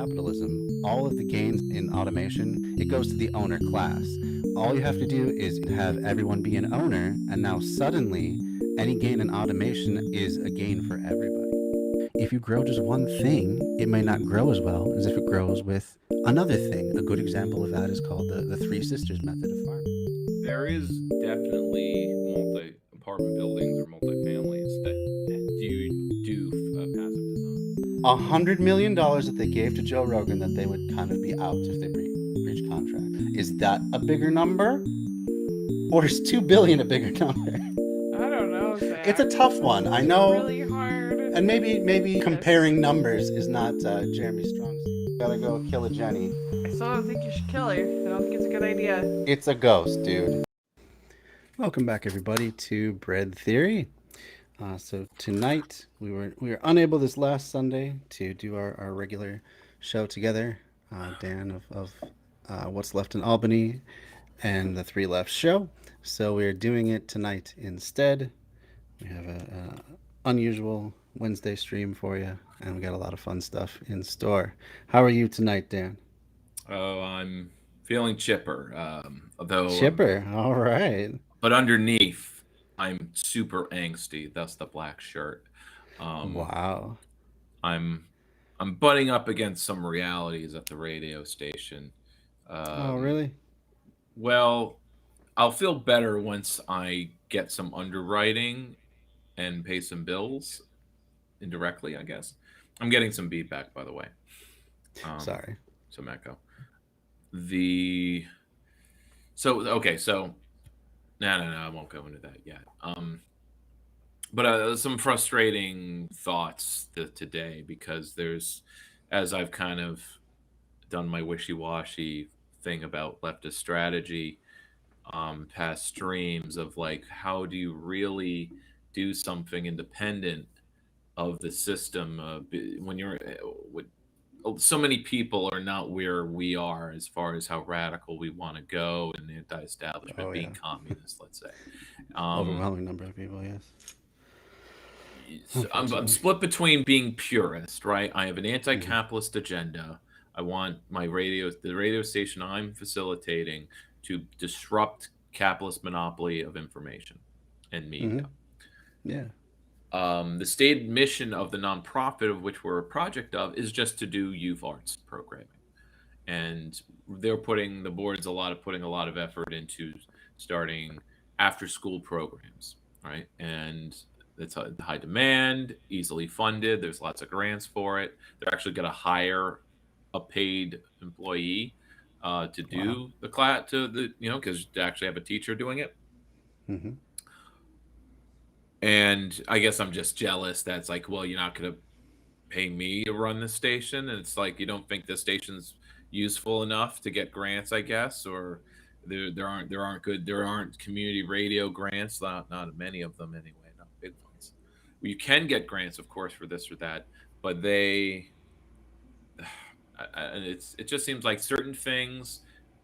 capitalism, all of the gains in automation, it goes to the owner class. All you have to do is have everyone be an owner, and now suddenly any gain in automation is a gain for everybody. If you grow just one thing, it may not grow as well as if it grows with another thing. A good example of that is called the Three Sisters method of farming. There is definitely multi-apartment buildings or multi-families that do passive design. $100 million that they gave to Joe Rogan that they would kind of be out if they breach contract. Is that a bigger number, or is 2 billion a bigger number? I don't know, It's Zach. a tough one. I It's know, really hard. and maybe Yes. comparing numbers is not Jeremy's strong suit. Gotta go kill a Jenny. I still don't think you should kill her. I don't think it's a good idea. It's a ghost, dude. Welcome back, everybody, to Bread Theory. So tonight we were unable this last Sunday to do our regular show together. Dan of What's Left in Albany and the Three Left show. So we're doing it tonight instead. We have a unusual Wednesday stream for you, and we got a lot of fun stuff in store. How are you tonight, Dan? Oh, I'm feeling chipper. Although, Chipper. All right. but underneath, I'm super angsty. That's the black shirt. Um, Wow. I'm I'm butting up against some realities at the radio station. Oh, Um, really? well, I'll feel better once I get some underwriting and pay some bills indirectly, I guess. I'm getting some feedback, by the way. Um, Sorry. some echo. The okay, so no, I won't go into that yet. But some frustrating thoughts today because there's, as I've kind of done my wishy-washy thing about leftist strategy, past streams of like, how do you really do something independent of the system when you're with so many people are not where we are as far as how radical we want to go in the anti-establishment Oh, being yeah. communist, let's say. um, Overwhelming number of people, yes. so I'm Unfortunately. split between being purist, right? I have an Hmm. anti-capitalist agenda. I want the radio station I'm facilitating to disrupt capitalist monopoly of information and Hmm. media. Yeah. The stated mission of the nonprofit of which we're a project of is just to do youth arts programming, and the board's putting a lot of effort into starting after school programs, right? And it's a high demand, easily funded. There's lots of grants for it. They're actually going to hire a paid employee to Wow. do the class because to actually have a teacher doing it. Hmm. And I guess I'm just jealous that's like, well, you're not going to pay me to run the station, and it's like you don't think the station's useful enough to get grants, I guess, or there aren't community radio grants, not many of them anyway, not big ones. Well, you can get grants, of course, for this or that, but it just seems like certain things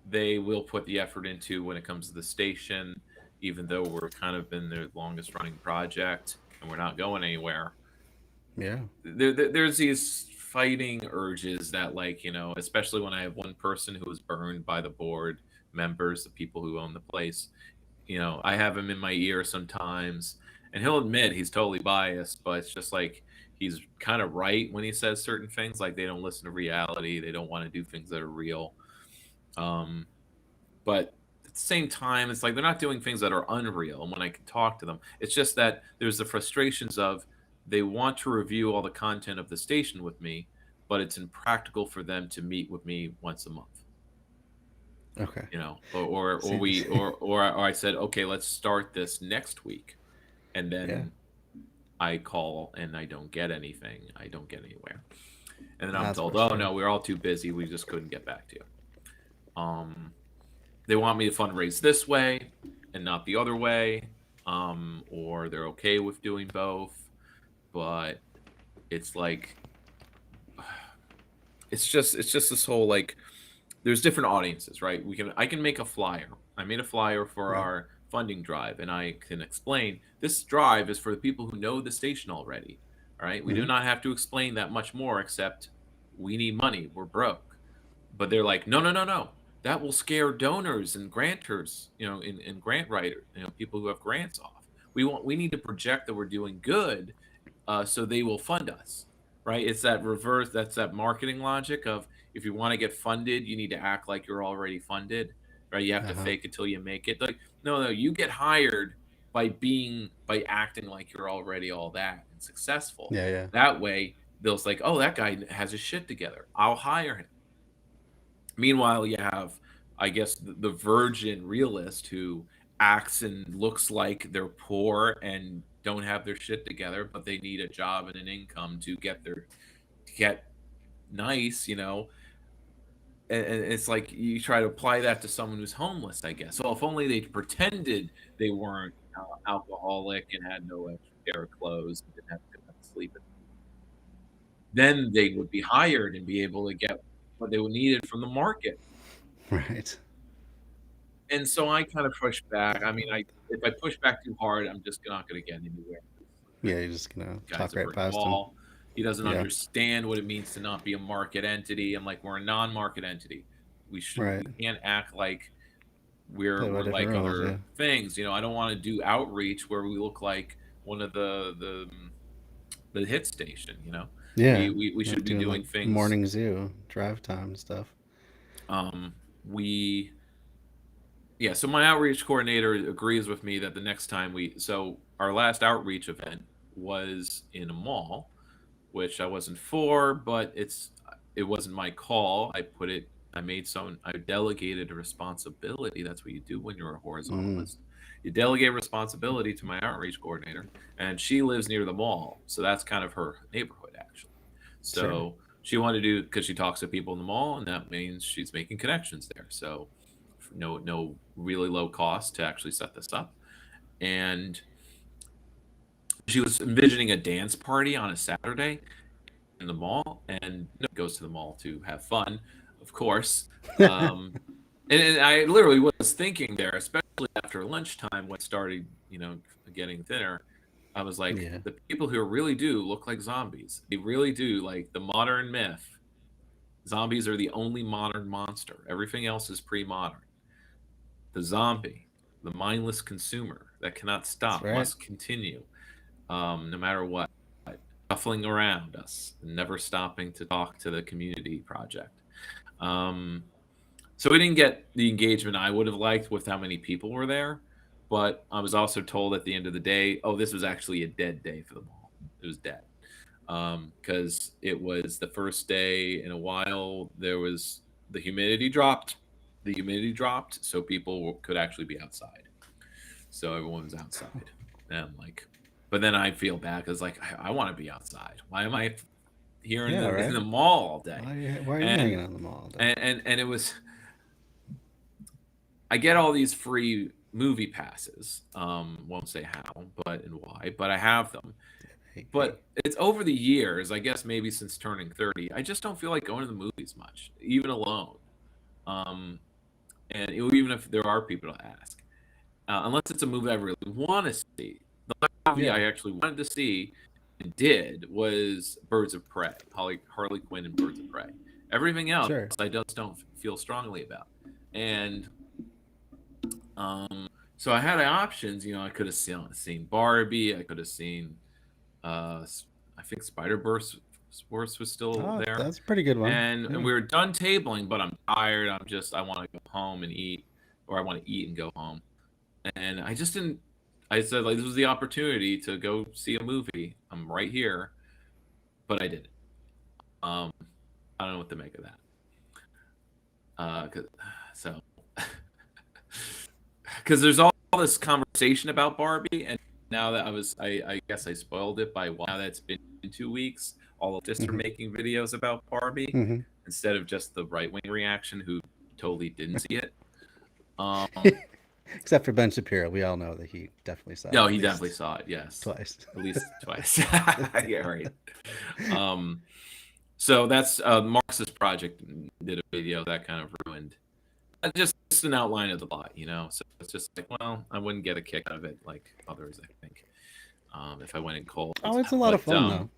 they will put the effort into when it comes to the station, even though we're kind of in their longest running project and we're not going anywhere. Yeah. There's these fighting urges that, like, especially when I have one person who was burned by the board members, the people who own the place. I have him in my ear sometimes, and he'll admit he's totally biased, but it's just like he's kind of right when he says certain things, like they don't listen to reality, they don't want to do things that are real. um but at the same time, it's like they're not doing things that are unreal. And when I can talk to them, it's just that there's the frustrations of they want to review all the content of the station with me, but it's impractical for them to meet with me once a month. Okay. Or Seems. we or I said, okay, let's start this next week, and Yeah. then I call and I don't get anything. I don't get anywhere, and then I'm That's told, oh frustrating. no, we're all too busy. We just couldn't get back to you. Um, they want me to fundraise this way and not the other way, or they're okay with doing both, but it's like it's just this whole, like, there's different audiences, right? I can make a flyer. I made a flyer for Right. our funding drive, and I can explain this drive is for the people who know the station already. All right, we do Hmm. not have to explain that much more, except we need money, we're broke. But they're like, no, no, no, no. That will scare donors and grantors, and grant writers, people who have grants off. We need to project that we're doing good, so they will fund us, right? It's that reverse. That's that marketing logic of, if you want to get funded, you need to act like you're already funded, right? You have to Uh-huh. fake it till you make it. Like, no, no, you get hired by acting like you're already all that and successful. Yeah, yeah. That way, they'll like, oh, that guy has his shit together. I'll hire him. Meanwhile, you have, I guess, the virgin realist who acts and looks like they're poor and don't have their shit together, but they need a job and an income to get nice, and it's like, you try to apply that to someone who's homeless, I guess. So if only they pretended they weren't alcoholic and had no extra pair of clothes and didn't have to sleep, then they would be hired and be able to get what they would needed from the market. Right. And so I kind of pushed back. I mean, if I push back too hard, I'm just not going to get anywhere. Yeah, you're just gonna The guy's talk a right brick past him. wall. He doesn't Yeah. understand what it means to not be a market entity. I'm like, we're a non-market entity. Right. We can't act like Play by we're different like rules. Yeah. other things. I don't want to do outreach where we look like one of the hit station. Yeah. We should be Doing doing like things. morning zoo, drive time stuff. We Yeah, so my outreach coordinator agrees with me that the next time our last outreach event was in a mall, which I wasn't for, but it wasn't my call. I delegated a responsibility. That's what you do when you're a horizontalist. You delegate responsibility to my outreach coordinator, and she lives near the mall, so that's kind of her neighborhood, actually. So Sure. she wanted to do, because she talks to people in the mall, and that means she's making connections there. So no really low cost to actually set this up. And she was envisioning a dance party on a Saturday in the mall, and goes to the mall to have fun, of course. And I literally was thinking there, especially after lunchtime when it started, getting thinner. I was like, Yeah. the people who really do look like zombies. They really do, like the modern myth. Zombies are the only modern monster. Everything else is pre-modern. The zombie, the mindless consumer that cannot That's stop, right. must continue, no matter what, shuffling around us, never stopping to talk to the community project. So we didn't get the engagement I would have liked with how many people were there, but I was also told at the end of the day, oh, this was actually a dead day for the mall. It was dead, because it was the first day in a while. The humidity dropped. The humidity dropped, so people could actually be outside. So everyone was outside, and I'm like, but then I feel bad because, like, I want to be outside. Why am I here Yeah. in Right. the mall all day? Why are you And hanging out in the mall all day? and it was, I get all these free movie passes. Won't say how, but and why, but I have them. Hey, hey. But it's over the years, I guess maybe since turning 30, I just don't feel like going to the movies much, even alone. Um, and even if there are people to ask, unless it's a movie I really want to see. The last movie Yeah. I actually wanted to see and did was Birds of Prey, Harley Quinn and Birds of Prey. Everything else Sure. I just don't feel strongly about. And so I had options. I could have seen Barbie. I could have seen, I think Spider-Verse was still Oh, there. that's a pretty good one. And we were done tabling, but I'm tired. I want to go home and eat, or I want to eat and go home. And I just didn't. I said, like, this was the opportunity to go see a movie. I'm right here, but I didn't. I don't know what to make of that. Because there's all this conversation about Barbie, and now that I guess I spoiled it by now that it's been 2 weeks. All of us are making videos about Barbie Mm-hmm. instead of just the right wing reaction who totally didn't see it. Except for Ben Shapiro, we all know that he definitely saw it. No, at he least definitely saw it. Yes, twice. at least twice. Yeah, right. So that's Marxist Project did a video that kind of ruined just an outline of the plot, So it's just like, well, I wouldn't get a kick out of it like others, I think, if I went in cold. Oh, it's a lot of fun though.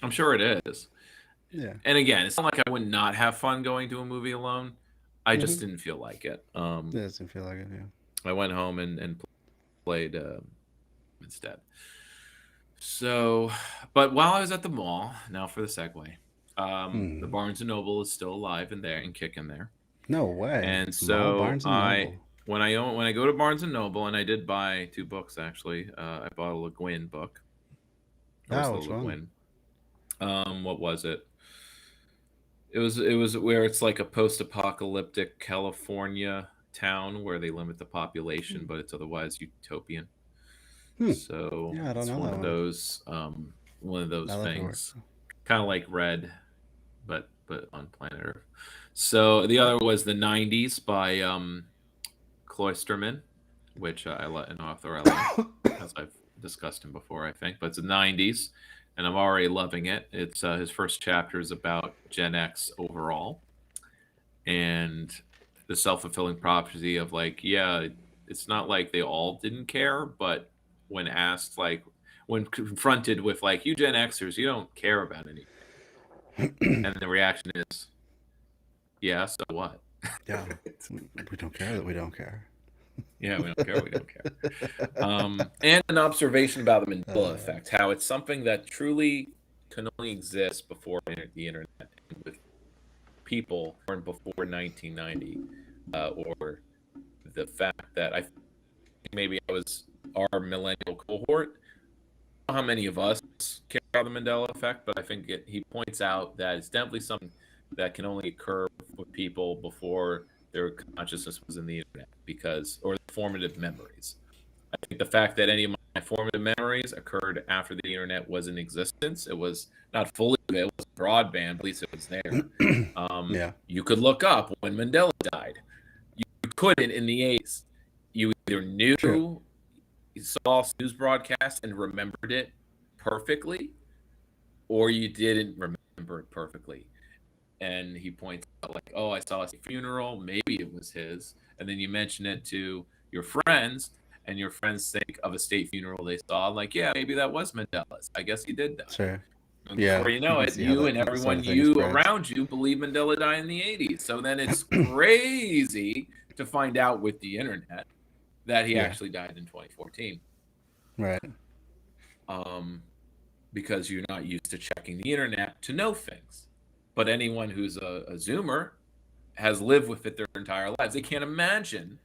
I'm sure it is. Yeah. And again, it's not like I would not have fun going to a movie alone. I just Mm-hmm. didn't feel like it. It doesn't feel like it. Yeah. I went home and played instead. So, but while I was at the mall, now for the segue, the Hmm. Barnes and Noble is still alive and there and kicking there. No way. And Mall so Barnes and Noble. when I go to Barnes and Noble, and I did buy 2 books actually. I bought a Le Guin book, Oh, Ursula which Le one? Guin. What was it? It was where it's like a post-apocalyptic California town where they limit the population, but it's otherwise utopian. Hmm. So Yeah, I don't it's know one that of one. those I love your work. things, kind of like Red, but on planet Earth. So the other was the '90s by Cloisterman, which an author I like, as I've discussed him before, I think. But it's the '90s, and I'm already loving it. It's his first chapter is about Gen X overall, and the self-fulfilling prophecy of like, yeah, it's not like they all didn't care, but when asked, like, when confronted with like, you Gen Xers, you don't care about anything, and the reaction is, yeah, so what? Yeah. We don't care that we don't care. Yeah, we don't care. We don't care. And an observation about the Mandela Uh, effect, how it's something that truly can only exist before the internet, and with people born before 1990, or the fact that I think maybe I was our millennial cohort. I don't know how many of us care about the Mandela effect, but I think he points out that it's definitely something that can only occur with people before their consciousness was in the internet, or the formative memories. I think the fact that any of my formative memories occurred after the internet was in existence, it was not fully, it was broadband, but at least it was there. yeah. You could look up when Mandela died. You couldn't in the 80s. You either True. knew, you saw a news broadcast and remembered it perfectly, or you didn't remember it perfectly. And he points out, like, oh, I saw a funeral, maybe it was his. And then you mention it to your friends, and your friends think of a state funeral they saw, like, yeah, maybe that was Mandela's. I guess he did die. Sure. And Yeah. before you You know can it, see how you that and sort everyone of thing you spreads. around you believe Mandela died in the 80s. So then it's crazy to find out with the internet that he Yeah. actually died in 2014. Right. Because you're not used to checking the internet to know things. But anyone who's a Zoomer has lived with it their entire lives. They can't imagine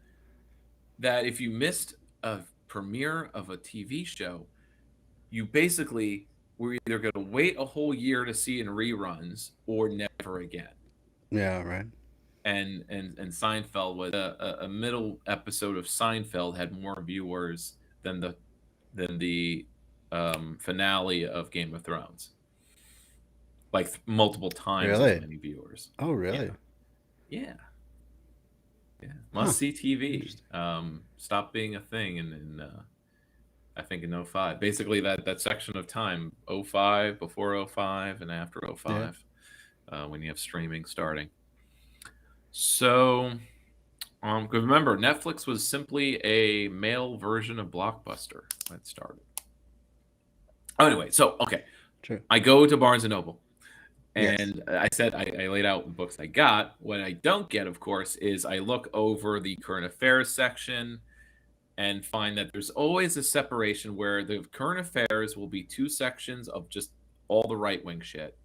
that if you missed a premiere of a TV show, you basically were either going to wait a whole year to see in reruns or never again. Yeah. Right. And Seinfeld was a middle episode of Seinfeld had more viewers than the finale of Game of Thrones, like multiple times as Really? many viewers. Oh, really? Yeah. Huh. Must see TV. Interesting. Stopped being a thing in I think in '05. Basically that section of time, '05, before '05, and after Yeah. '05, when you have streaming starting. So, remember, Netflix was simply a male version of Blockbuster when it started. Oh, anyway, so okay, True. I go to Barnes and Noble, Yes. and I said I laid out the books I got. What I don't get, of course, is I look over the current affairs section and find that there's always a separation where the current affairs will be 2 sections of just all the right wing shit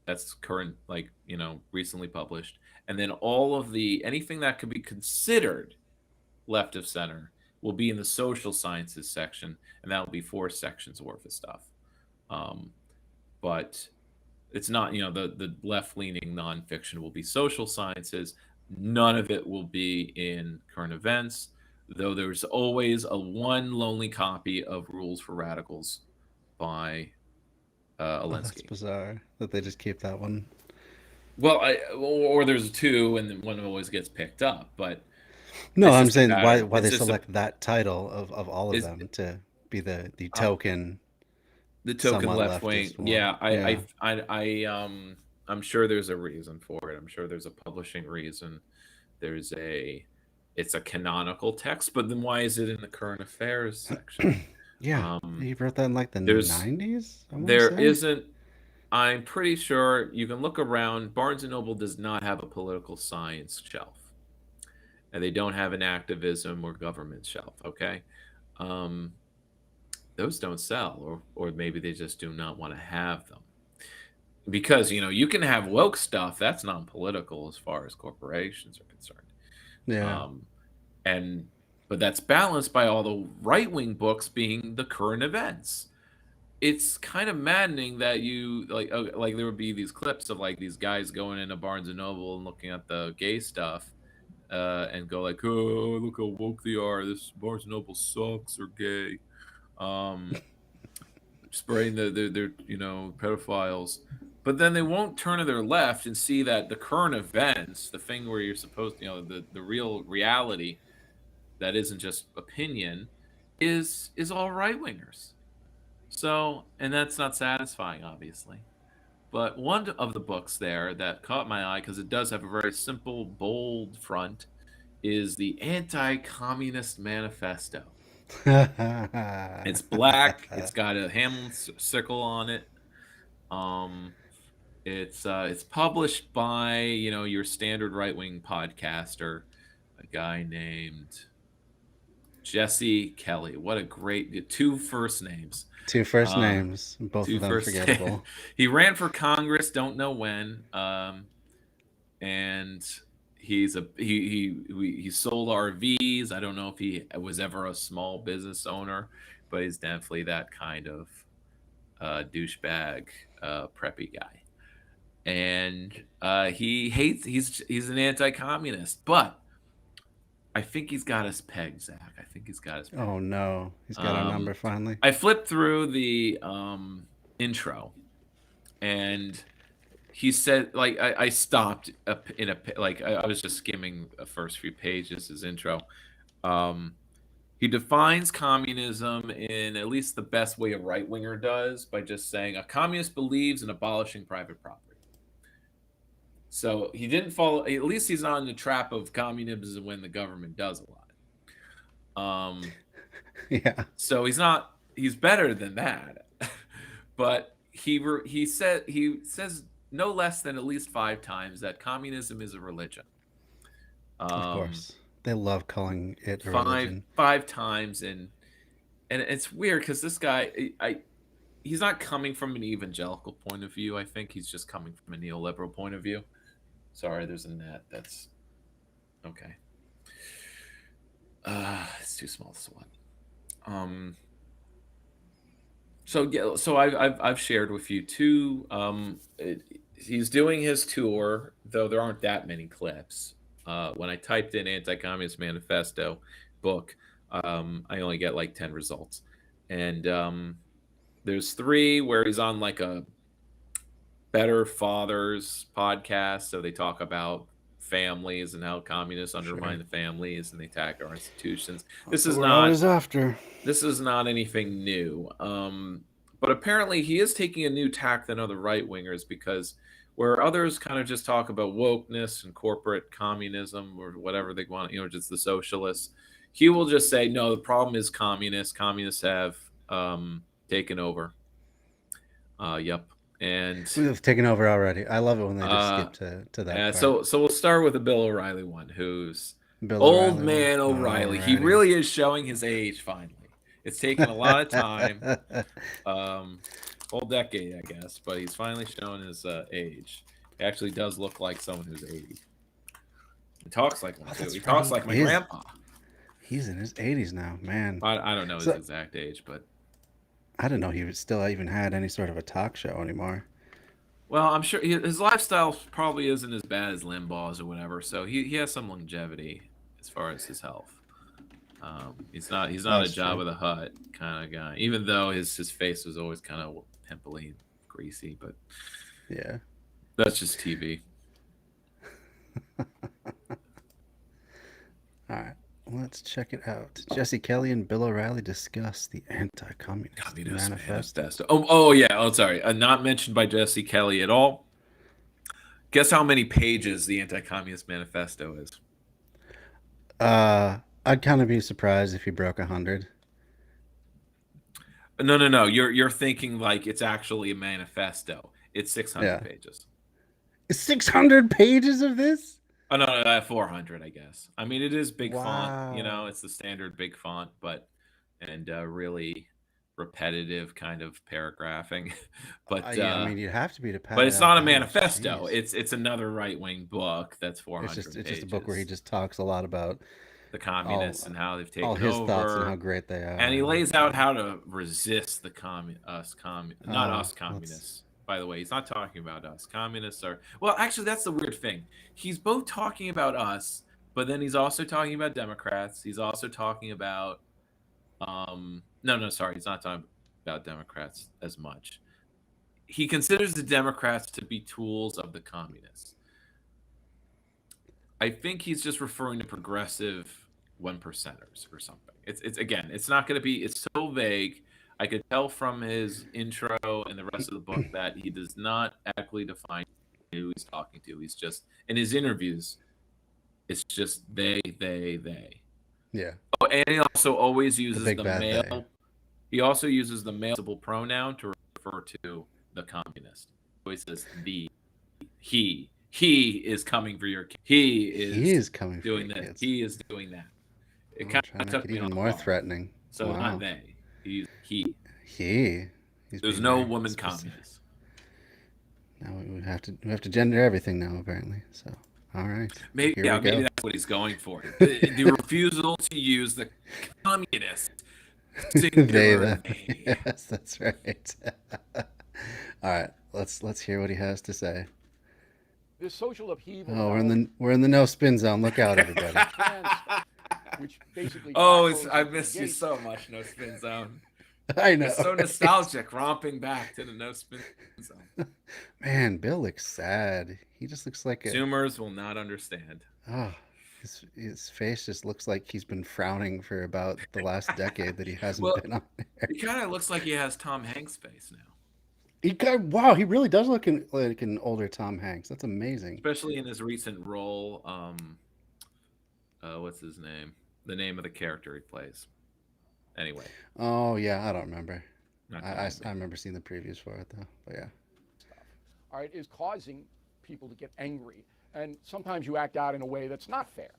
that's current, like, recently published, and then all of anything that could be considered left of center will be in the social sciences section, and that will be 4 sections worth of stuff. But it's not, the left leaning nonfiction will be social sciences. None of it will be in current events, though there's always a one lonely copy of Rules for Radicals by Oh, that's Alinsky. bizarre that they just keep that one. Well, or there's 2, and then one always gets picked up. But No, it's I'm just a saying why pattern. why It's they just select that title of all of is them to be the uh, token the token somewhat left wing. leftist one. Yeah, Yeah. I'm sure there's a reason for it. I'm sure there's a publishing reason. It's a canonical text, but then why is it in the current affairs section? Yeah. Um, He wrote that in like the there's 90s, I want to there say. isn't. I'm pretty sure you can look around. Barnes and Noble does not have a political science shelf, and they don't have an activism or government shelf. Okay, um, those don't sell, or maybe they just do not want to have them because you can have woke stuff that's non-political as far as corporations are concerned. Yeah. Um, and but that's balanced by all the right-wing books being the current events. It's kind of maddening that you like there would be these clips of like these guys going into Barnes and Noble and looking at the gay stuff, and go like, "Oh, look how woke they are. This Barnes and Noble sucks. They're gay." Um, Spraying their pedophiles, but then they won't turn to their left and see that the current events, the thing where you're supposed, the real reality that isn't just opinion, is all right wingers. So, and that's not satisfying, obviously. But one of the books there that caught my eye because it does have a very simple, bold front is the Anti-Communist Manifesto. It's black. It's got a Hamlin sickle on it. It's published by your standard right wing podcaster, a guy named Jesse Kelly. What a great two first names. Two first names, both of them forgettable. He ran for Congress, don't know when, and he sold RVs. I don't know if he was ever a small business owner, but he's definitely that kind of douchebag, preppy guy. And he's an anti-communist, but I think he's got his peg, Zach. I think he's got his peg. Oh no, he's got a number finally. I flipped through the intro, and he said, like, I stopped in a like I was just skimming the first few pages. His intro. He defines communism in at least the best way a right winger does by just saying a communist believes in abolishing private property. So he didn't follow. At least he's not in the trap of communism when the government does a lot. Yeah. So he's not. He's better than that. But he says no less than at least 5 times that communism is a religion. Of course, they love calling it a religion. 5 times, and it's weird because this guy, he's not coming from an evangelical point of view. I think he's just coming from a neoliberal point of view. Sorry, there's a net. That's okay. It's too small. This one. So I've shared with you too. He's doing his tour, though there aren't that many clips. When I typed in Anti-Communist Manifesto book, I only get like 10 results, and there's 3 where he's on like a Better Fathers podcast, so they talk about families and how communists undermine the families and they attack our institutions. This is not anything new. But apparently he is taking a new tack than other right wingers, because where others kind of just talk about wokeness and corporate communism or whatever they want, just the socialists, he will just say, no, the problem is communists. Communists have taken over. Yep. And we've taken over already. I love it when they just skip to that. Yeah, part. So we'll start with the Bill O'Reilly one, who's Old Man O'Reilly. He really is showing his age finally. It's taken a lot of time, whole decade, I guess, but he's finally showing his age. He actually does look like someone who's 80. He talks like one too. He talks like my grandpa. He's in his 80s now, man. I don't know his exact age, but I didn't know he still even had any sort of a talk show anymore. Well, I'm sure his lifestyle probably isn't as bad as Limbaugh's or whatever, so he has some longevity as far as his health. He's not a Jabba the Hutt kind of guy, even though his face was always kind of pimply and greasy, but yeah, that's just TV. All right. Let's check it out. Jesse Kelly and Bill O'Reilly discuss the Anti-Communist Manifesto. Oh yeah. Oh, sorry. Not mentioned by Jesse Kelly at all. Guess how many pages the Anti-Communist Manifesto is? I'd kind of be surprised if he broke 100. No. You're thinking like it's actually a manifesto. It's 600 Yeah. pages. 600 pages of this? Oh no, 400, I guess. I mean, it is big font. Wow. It's the standard big font, but and really repetitive kind of paragraphing. but Yeah, I mean, you have to be to pad but it it's out not a that much. manifesto. Jeez. It's another right wing book that's It's 400 just a book where he pages. just talks a lot about The communists and how they've all taken his thoughts and how over. great they are. And he lays yeah. out how to resist the not us Let's communists. By the way, he's not talking about us. Communists are well, actually, that's the weird thing. He's both talking about us, but then he's also talking about Democrats. He's also talking about no, sorry, he's not talking about Democrats as much. He considers the Democrats to be tools of the communists. I think he's just referring to progressive one percenters or something. It's again, it's not going to be. It's so vague. I could tell from his intro and the rest of the book that he does not accurately define who he's talking to. He's just in his interviews. It's just they. Yeah. Oh, and he also always The uses big the bad male. they. He also uses the male pronoun to refer to the communist. So he says the he. He is coming for your kid. He is coming for doing your this. kids. He is doing that. It I'm kind trying of to make took it me even off more guard. threatening. So Wow. not they. He's he. He. He's There's being no very woman specific. communist. Now we have to gender everything now apparently. So all right. Maybe Here we go. maybe that's what he's going for. The refusal to use the communist singular they. Yes, that's right. All right. Let's hear what he has to say. This social upheaval. Oh, we're in the no spin zone. Look out, everybody. Which basically. I missed you so much, No Spin Zone. I know. It's so nostalgic, romping back to the No Spin Zone. Man, Bill looks sad. He just looks like Zoomers will not understand. Oh, his face just looks like he's been frowning for about the last decade that he hasn't Well, been on there. He kind of looks like he has Tom Hanks' face now. Wow, he really does look like an older Tom Hanks. That's amazing. Especially in his recent role. What's his name? The name of the character he plays. Anyway. Oh yeah, I don't remember. Not I gonna be. remember seeing the previews for it though. But yeah. All right, is causing people to get angry, and sometimes you act out in a way that's not fair.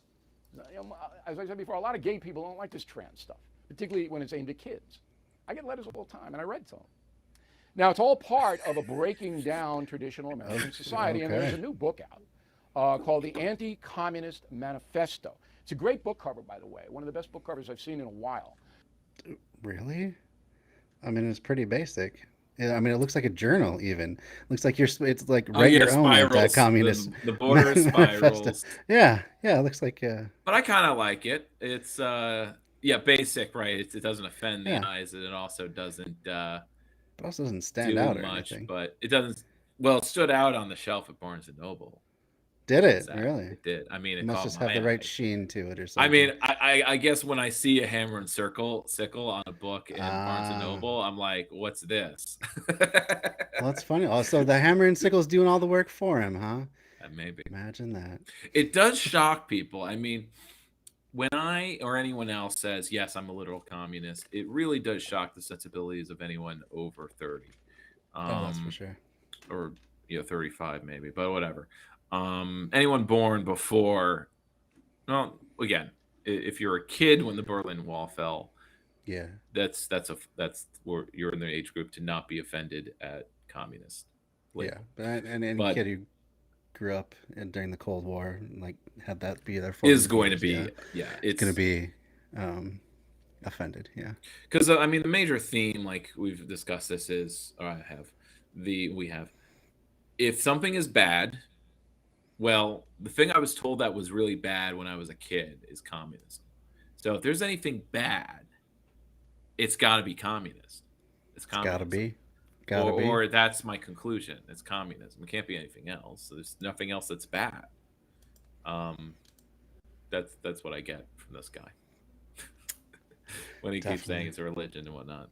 As I said before, a lot of gay people don't like this trans stuff, particularly when it's aimed at kids. I get letters all the time, and I read some. Now, it's all part of a breaking down traditional American society, and there's a new book out called The Anti-Communist Manifesto. It's a great book cover, by the way, one of the best book covers I've seen in a while. Really? I mean, it's pretty basic. Yeah, I mean, it looks like a journal. Even looks like it's like write your own anti-communist. The border spirals. Yeah, it looks like. But I kind of like it. It's basic, right? It doesn't offend the eyes, and it also doesn't. It also doesn't stand out or much, anything. but it doesn't. Well, it stood out on the shelf at Barnes and Noble. Did it really? It did. I mean, it must just have the right sheen to it, or something. I mean, I guess when I see a hammer and sickle on a book in Barnes and Noble, I'm like, what's this? Well, that's funny. Also, the hammer and sickle's doing all the work for him, huh? Maybe. Imagine that. It does shock people. I mean, when I or anyone else says, yes, I'm a literal communist, it really does shock the sensibilities of anyone over 30. That's for sure. Or 35 maybe, but whatever. Anyone born before, well, again, if you're a kid when the Berlin Wall fell, yeah, that's where you're in the age group to not be offended at communists. Yeah, and any kid who grew up during the Cold War and like had that be their is going to be it's going to be offended. Yeah, because I mean the major theme, like we've discussed, this is we have if something is bad. Well, the thing I was told that was really bad when I was a kid is communism. So if there's anything bad, it's got to be communist. It's got to be. Or that's my conclusion. It's communism. It can't be anything else. So there's nothing else that's bad. That's what I get from this guy when he keeps saying it's a religion and whatnot.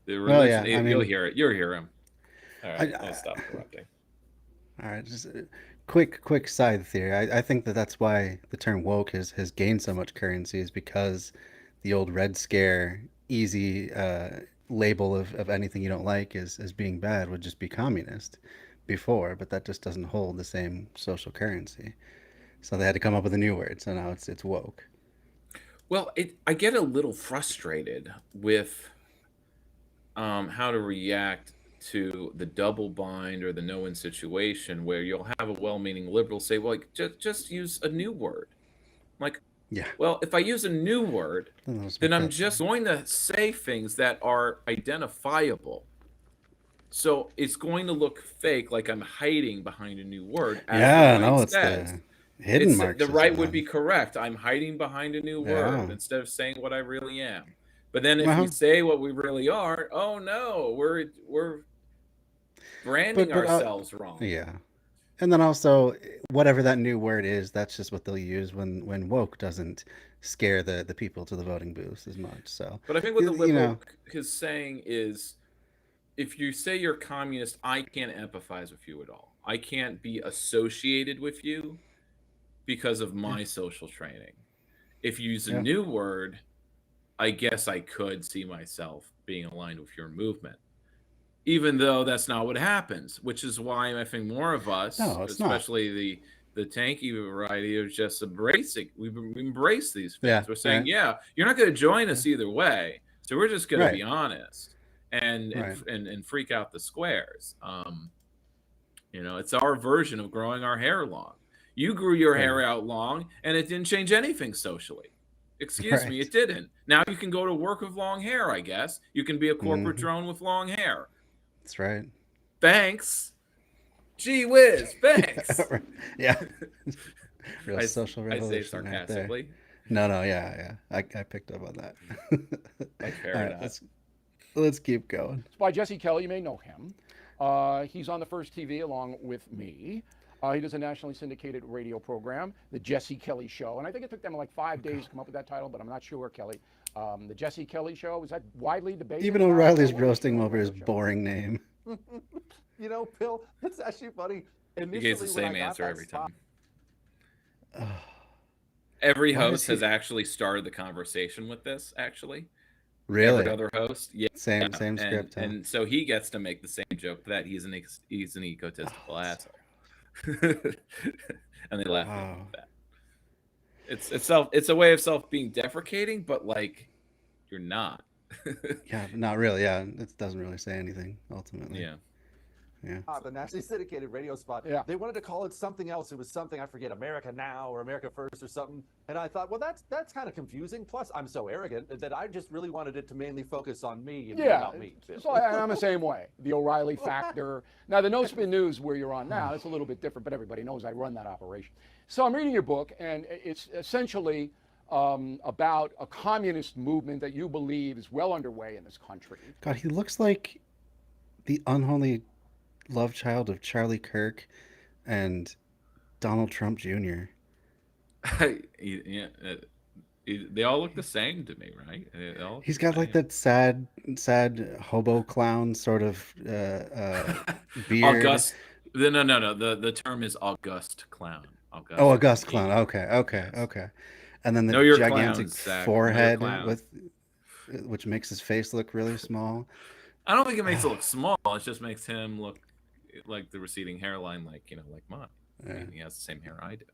The religion, you'll hear it. You'll hear him. All right, I'll stop interrupting. All right, just quick side theory. I think that's why the term woke has gained so much currency, is because the old Red Scare easy label of anything you don't like as being bad would just be communist before, but that just doesn't hold the same social currency. So they had to come up with a new word. So now it's woke. Well, I get a little frustrated with how to react to the double bind or the no-win situation where you'll have a well-meaning liberal say, well, like, just use a new word. I'm like, Yeah. well, if I use a new word, then I'm just sense. going to say things that are identifiable. So it's going to look fake, like I'm hiding behind a new word. As Yeah, the no, right it's says. the hidden The Marxism. right would be correct. I'm hiding behind a new word Yeah. instead of saying what I really am. But then if we Uh-huh. say what we really are, oh no, we're branding ourselves wrong. Yeah. And then also, whatever that new word is, that's just what they'll use when woke doesn't scare the people to the voting booths as much. So, But I think what the you liberal know, is saying is, if you say you're communist, I can't empathize with you at all. I can't be associated with you because of my social training. If you use a Yeah. new word, I guess I could see myself being aligned with your movement. Even though that's not what happens, which is why I think more of us, No, it's not. especially the tanky variety, are just embracing. We embrace these things. Yeah, We're saying, right. yeah, you're not going to join us either way, so we're just going to Right. be honest and Right. and freak out the squares. It's our version of growing our hair long. You grew your hair Right. out long, and it didn't change anything socially. Excuse me, Right. it didn't. Now you can go to work with long hair, I guess. You can be a corporate Mhm. drone with long hair. That's right. Thanks. Gee whiz, thanks. Yeah. Real I social say revolution right there. sarcastically. No, yeah. I picked up on that. Like fair All right, enough. let's keep going. It's by Jesse Kelly. You may know him. He's on the First TV along with me. He does a nationally syndicated radio program, The Jesse Kelly Show. And I think it took them like 5 days to come up with that title, but I'm not sure, Kelly. The Jesse Kelly Show, is that widely debated? Even O'Reilly's roasting him over his boring name. You know, Bill, it's actually funny. He Initially, gives the when same I got answer that every spot- time. Every Why host is he- has actually started the conversation with this, actually. Really? Every other host. Yeah. Same script. Huh? And so he gets to make the same joke that he's an egotistical asshole. And they laugh Wow. at that. It's a way of self being deprecating, but like you're not. Yeah, not really. Yeah, it doesn't really say anything ultimately. Yeah. Yeah. the nationally syndicated radio spot. Yeah. They wanted to call it something else. It was something, I forget, America Now or America First or something. And I thought, well, that's kind of confusing. Plus, I'm so arrogant that I just really wanted it to mainly focus on me and be Yeah, about me. Bill. so I'm the same way. The O'Reilly factor. Now, the No Spin News, where you're on now, it's a little bit different, but everybody knows I run that operation. So I'm reading your book, and it's essentially about a communist movement that you believe is well underway in this country. God, he looks like the unholy love child of Charlie Kirk and Donald Trump Jr. Yeah. They all look the same to me, right? They all look He's the got like same. that sad hobo clown sort of beard. August. No. The term is august clown. August. Oh, August clown. Okay. And then the Know your gigantic clowns, Zach. Know your forehead clowns. which makes his face look really small. I don't think it makes it look small. It just makes him look like the receding hairline, like mine. I mean, he has the same hair I do.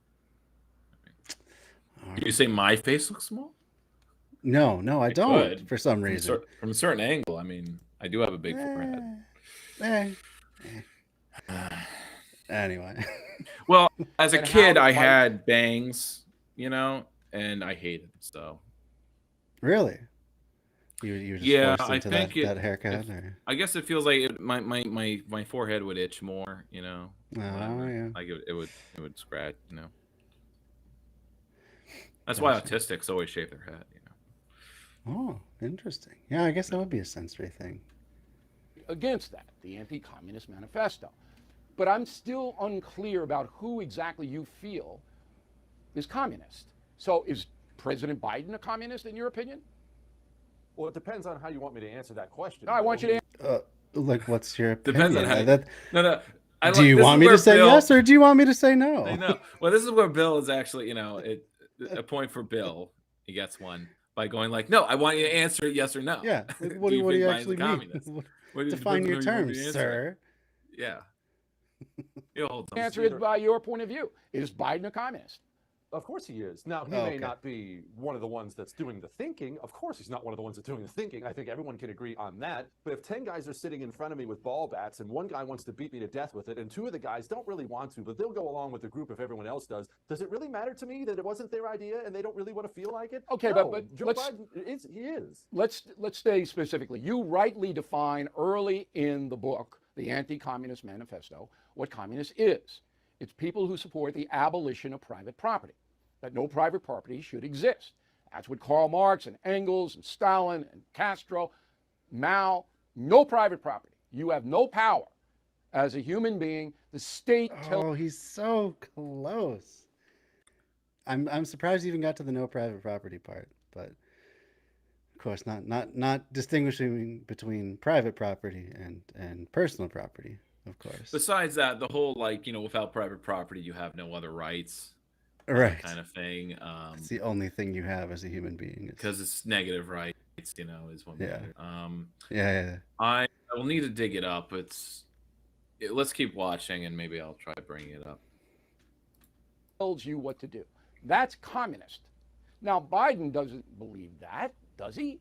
All Did you right. say my face looks small? No, I It don't. could. For some reason. From a certain angle, I mean, I do have a big forehead. Anyway. Well, as a And how kid, the I fight- had bangs, and I hated them. So Really? You were just Yeah, forced I into think that haircut? if- Or? I guess it feels like my forehead would itch more. Oh, whatever. yeah. Like it would scratch. That's why Gotcha. autistics always shave their head. Oh, interesting. Yeah, I guess that would be a sensory thing. Against that, the Anti-Communist Manifesto. But I'm still unclear about who exactly you feel is communist. So is President Biden a communist in your opinion? Well, it depends on how you want me to answer that question. No, I want you to Like, what's your opinion? Depends on how. That, No. do you want me to say yes or do you want me to say no? I know. Well, this is where Bill is actually, a point for Bill. He gets one. by going like, no, I want you to answer it yes or no. Yeah. Like, what Do do you Biden's a actually mean? communist? Define your what do you want me terms, to answer? sir. Yeah. You'll hold The answer is by your point of view. Is Biden a communist? Of course he is. Now, he Oh, may okay. not be one of the ones that's doing the thinking. Of course he's not one of the ones that's doing the thinking. I think everyone can agree on that. But if 10 guys are sitting in front of me with ball bats and one guy wants to beat me to death with it and 2 of the guys don't really want to, but they'll go along with the group if everyone else does it really matter to me that it wasn't their idea and they don't really want to feel like it? Okay, No, but Joe let's- Biden he is. Let's stay specifically. You rightly define early in the book, the Anti-Communist Manifesto, what communist is. It's people who support the abolition of private property, that no private property should exist. That's what Karl Marx and Engels and Stalin and Castro, Mao, no private property. You have no power as a human being. The state tells Oh, he's so close. I'm surprised he even got to the no private property part, but of course not distinguishing between private property and personal property, of course. Besides that, the whole like, without private property, you have no other rights. Right. Kind of thing. It's the only thing you have as a human being. Because it's negative rights, is one. Yeah. Yeah. I will need to dig it up. Let's keep watching, and maybe I'll try bringing it up. tells you what to do. That's communist. Now, Biden doesn't believe that, does he?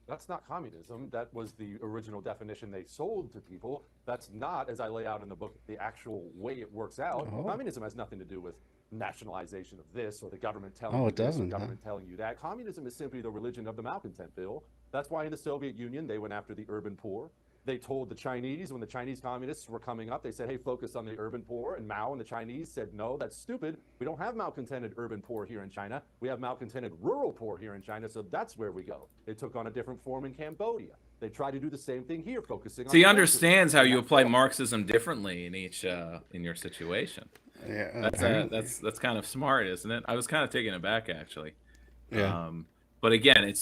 That's not communism. That was the original definition they sold to people. That's not, as I lay out in the book, the actual way it works out. Oh. Communism has nothing to do with nationalization of this or the government telling Oh, you it this or doesn't, huh? government telling you that. Communism is simply the religion of the malcontent bill. That's why in the Soviet Union, they went after the urban poor. They told the Chinese, when the Chinese communists were coming up, they said, hey, focus on the urban poor. And Mao and the Chinese said, no, that's stupid. We don't have malcontented urban poor here in China. We have malcontented rural poor here in China. So that's where we go. They took on a different form in Cambodia. They try to do the same thing here, focusing on. So he the understands how workers. you apply Marxism differently in each in your situation. Yeah, That's kind of smart, isn't it? I was kind of taken aback actually. Yeah. But again,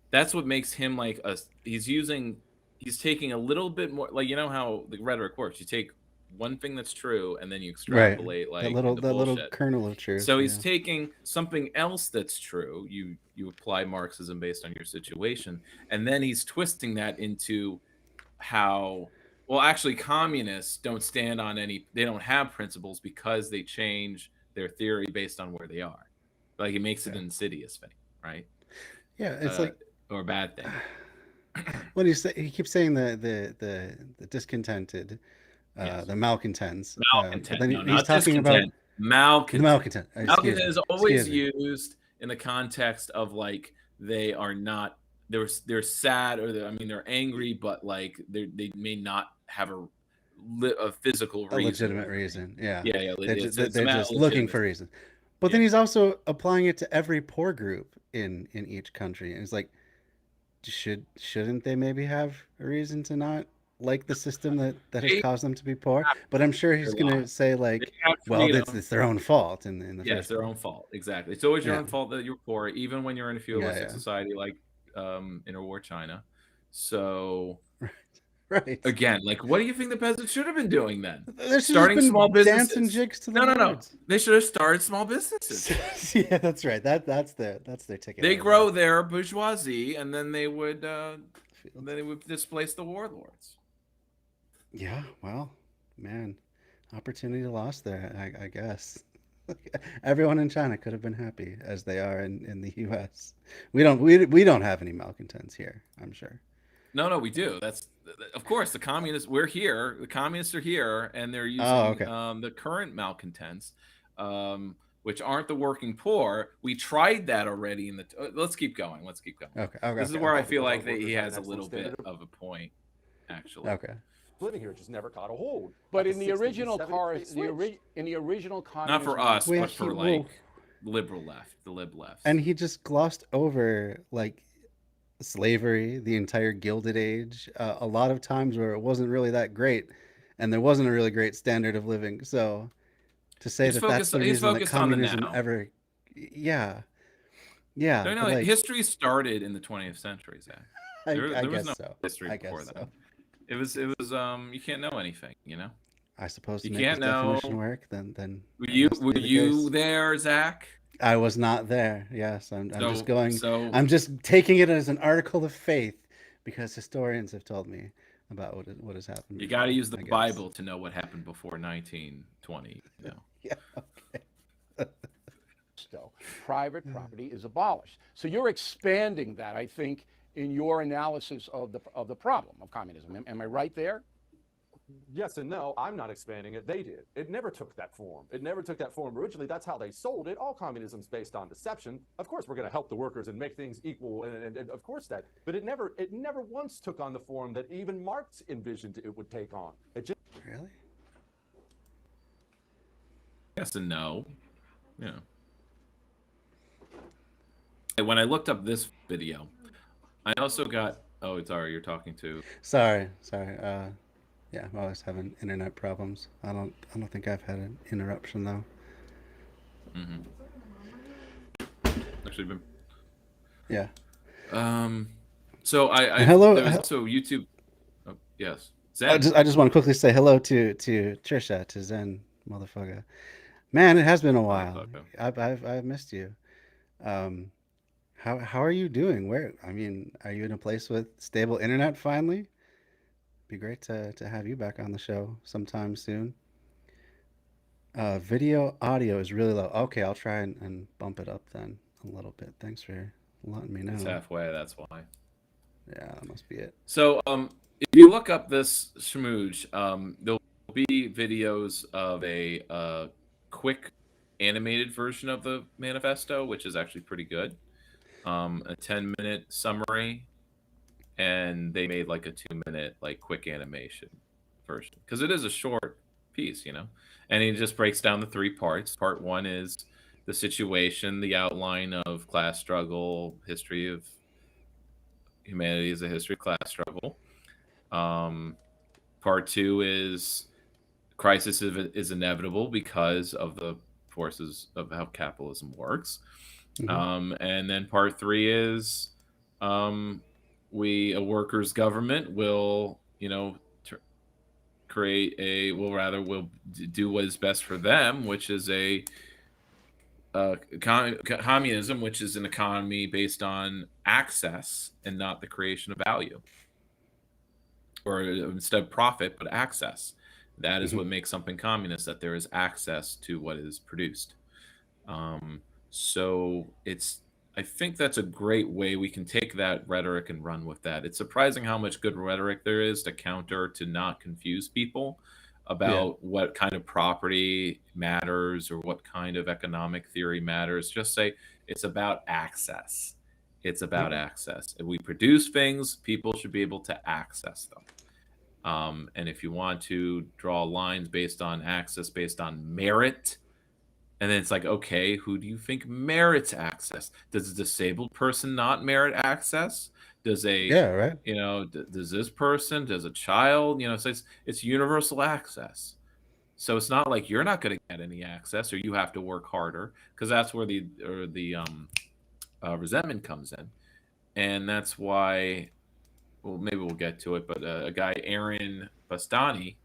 that's what makes him like us. He's taking a little bit more, like, how the rhetoric works. You take one thing that's true and then you extrapolate like that little bullshit. kernel of truth. So he's taking something else that's true. You apply Marxism based on your situation, and then he's twisting that into how, well, actually, communists don't stand on they don't have principles because they change their theory based on where they are. Like, it makes it an insidious thing, right? Yeah, it's like, or a bad thing. what he keeps saying the discontented, Yes. the malcontents. Malcontent. But then No, he's not talking about discontent. Malcontent. the malcontent. Malcontent is always Excuse me. used in the context of like they are not, they're sad, or they're angry, but like they may not have a physical A reason. legitimate reason. Yeah. Yeah. They're it's just a matter of looking for legitimacy. reasons. But then Yeah. he's also applying it to every poor group in each country. And it's like, shouldn't they maybe have a reason to not like the system that has caused them to be poor? But I'm sure he's going to say like, They have well, freedom. it's their own fault in the Yeah, first it's their place. own fault. Exactly. It's always your Yeah. own fault that you're poor, even when you're in a feudalistic yeah. society like interwar China. So Right. again, like, what do you think the peasants should have been doing then? There's Starting small businesses. dancing jigs to the No. words. They should have started small businesses. Yeah, that's right. That's their ticket. They out of grow that their bourgeoisie, and then they would field. displace the warlords. Yeah, well, man, opportunity lost there, I guess. Everyone in China could have been happy as they are in the U.S. We don't have any malcontents here, I'm sure. No, we do. That's, of course, the communists. We're here. The communists are here, and they're using the current malcontents, which aren't the working poor. We tried that already in the. Let's keep going. Okay. This is where I feel like that he has a little bit of a point, actually. Okay. Living here just never caught a hold. But Like in the the 60s and original 70s, they switched. in the original Not communist for us, Well, but for like liberal left, the lib left. And he just glossed over like slavery, the entire Gilded Age, a lot of times where it wasn't really that great, and there wasn't a really great standard of living. So to say He's that that's the he's reason that focused on the communism now. ever, yeah, No, but, like, history started in the 20th century, Zach. I There was guess no so. history I before guess that. so. It was you can't know anything, I suppose to You make this can't know- definition work, then Were you that must be the you case. there, Zach? I was not there. Yes, I'm just going. So I'm just taking it as an article of faith because historians have told me about what has happened you before, got to use the I guess. Bible to know what happened before 1920. Yeah. Okay. So private property is abolished. So you're expanding that, I think, in your analysis of the problem of communism. Am I right there? Yes and no. I'm not expanding it. They did. It never took that form. It never took that form originally. That's how they sold it. All communism's based on deception. Of course, we're going to help the workers and make things equal, and of course that. But it never once took on the form that even Marx envisioned it would take on. It just Really? Yes and no. Yeah. And when I looked up this video, I also got. Oh, sorry, you're talking to. Sorry. Yeah, I'm always having internet problems. I don't think I've had an interruption though. Actually, been. Yeah. So I Hello. There was also YouTube. Oh, yes. Zen. I just want to quickly say hello to Trisha, to Zen, motherfucker. Man, it has been a while. I've missed you. How are you doing? I mean, are you in a place with stable internet finally? Be great to have you back on the show sometime soon. Video audio is really low. Okay, I'll try and bump it up then a little bit. Thanks for letting me know. It's halfway. That's why. Yeah, that must be it. So, if you look up this schmooge, there'll be videos of a quick animated version of the manifesto, which is actually pretty good. A 10-minute summary, and they made like a 2-minute like quick animation version because it is a short piece, and it just breaks down the 3 parts. Part 1 is the situation, the outline of class struggle, history of humanity as a history of class struggle. Part 2 is crisis is inevitable because of the forces of how capitalism works. And then part 3 is a workers' government will will do what is best for them, which is a communism, which is an economy based on access and not the creation of value, or instead of profit, but access. That is what makes something communist, that there is access to what is produced. So I think that's a great way we can take that rhetoric and run with that. It's surprising how much good rhetoric there is to counter, to not confuse people about what kind of property matters or what kind of economic theory matters. Just say it's about access. It's about access. If we produce things, people should be able to access them. And if you want to draw lines based on access, based on merit, and then it's like, okay, who do you think merits access? Does a disabled person not merit access? Does does this person, does a child, so it's universal access. So it's not like you're not going to get any access or you have to work harder, because that's where the resentment comes in. And that's why, well, maybe we'll get to it, but a guy, Aaron Bastani,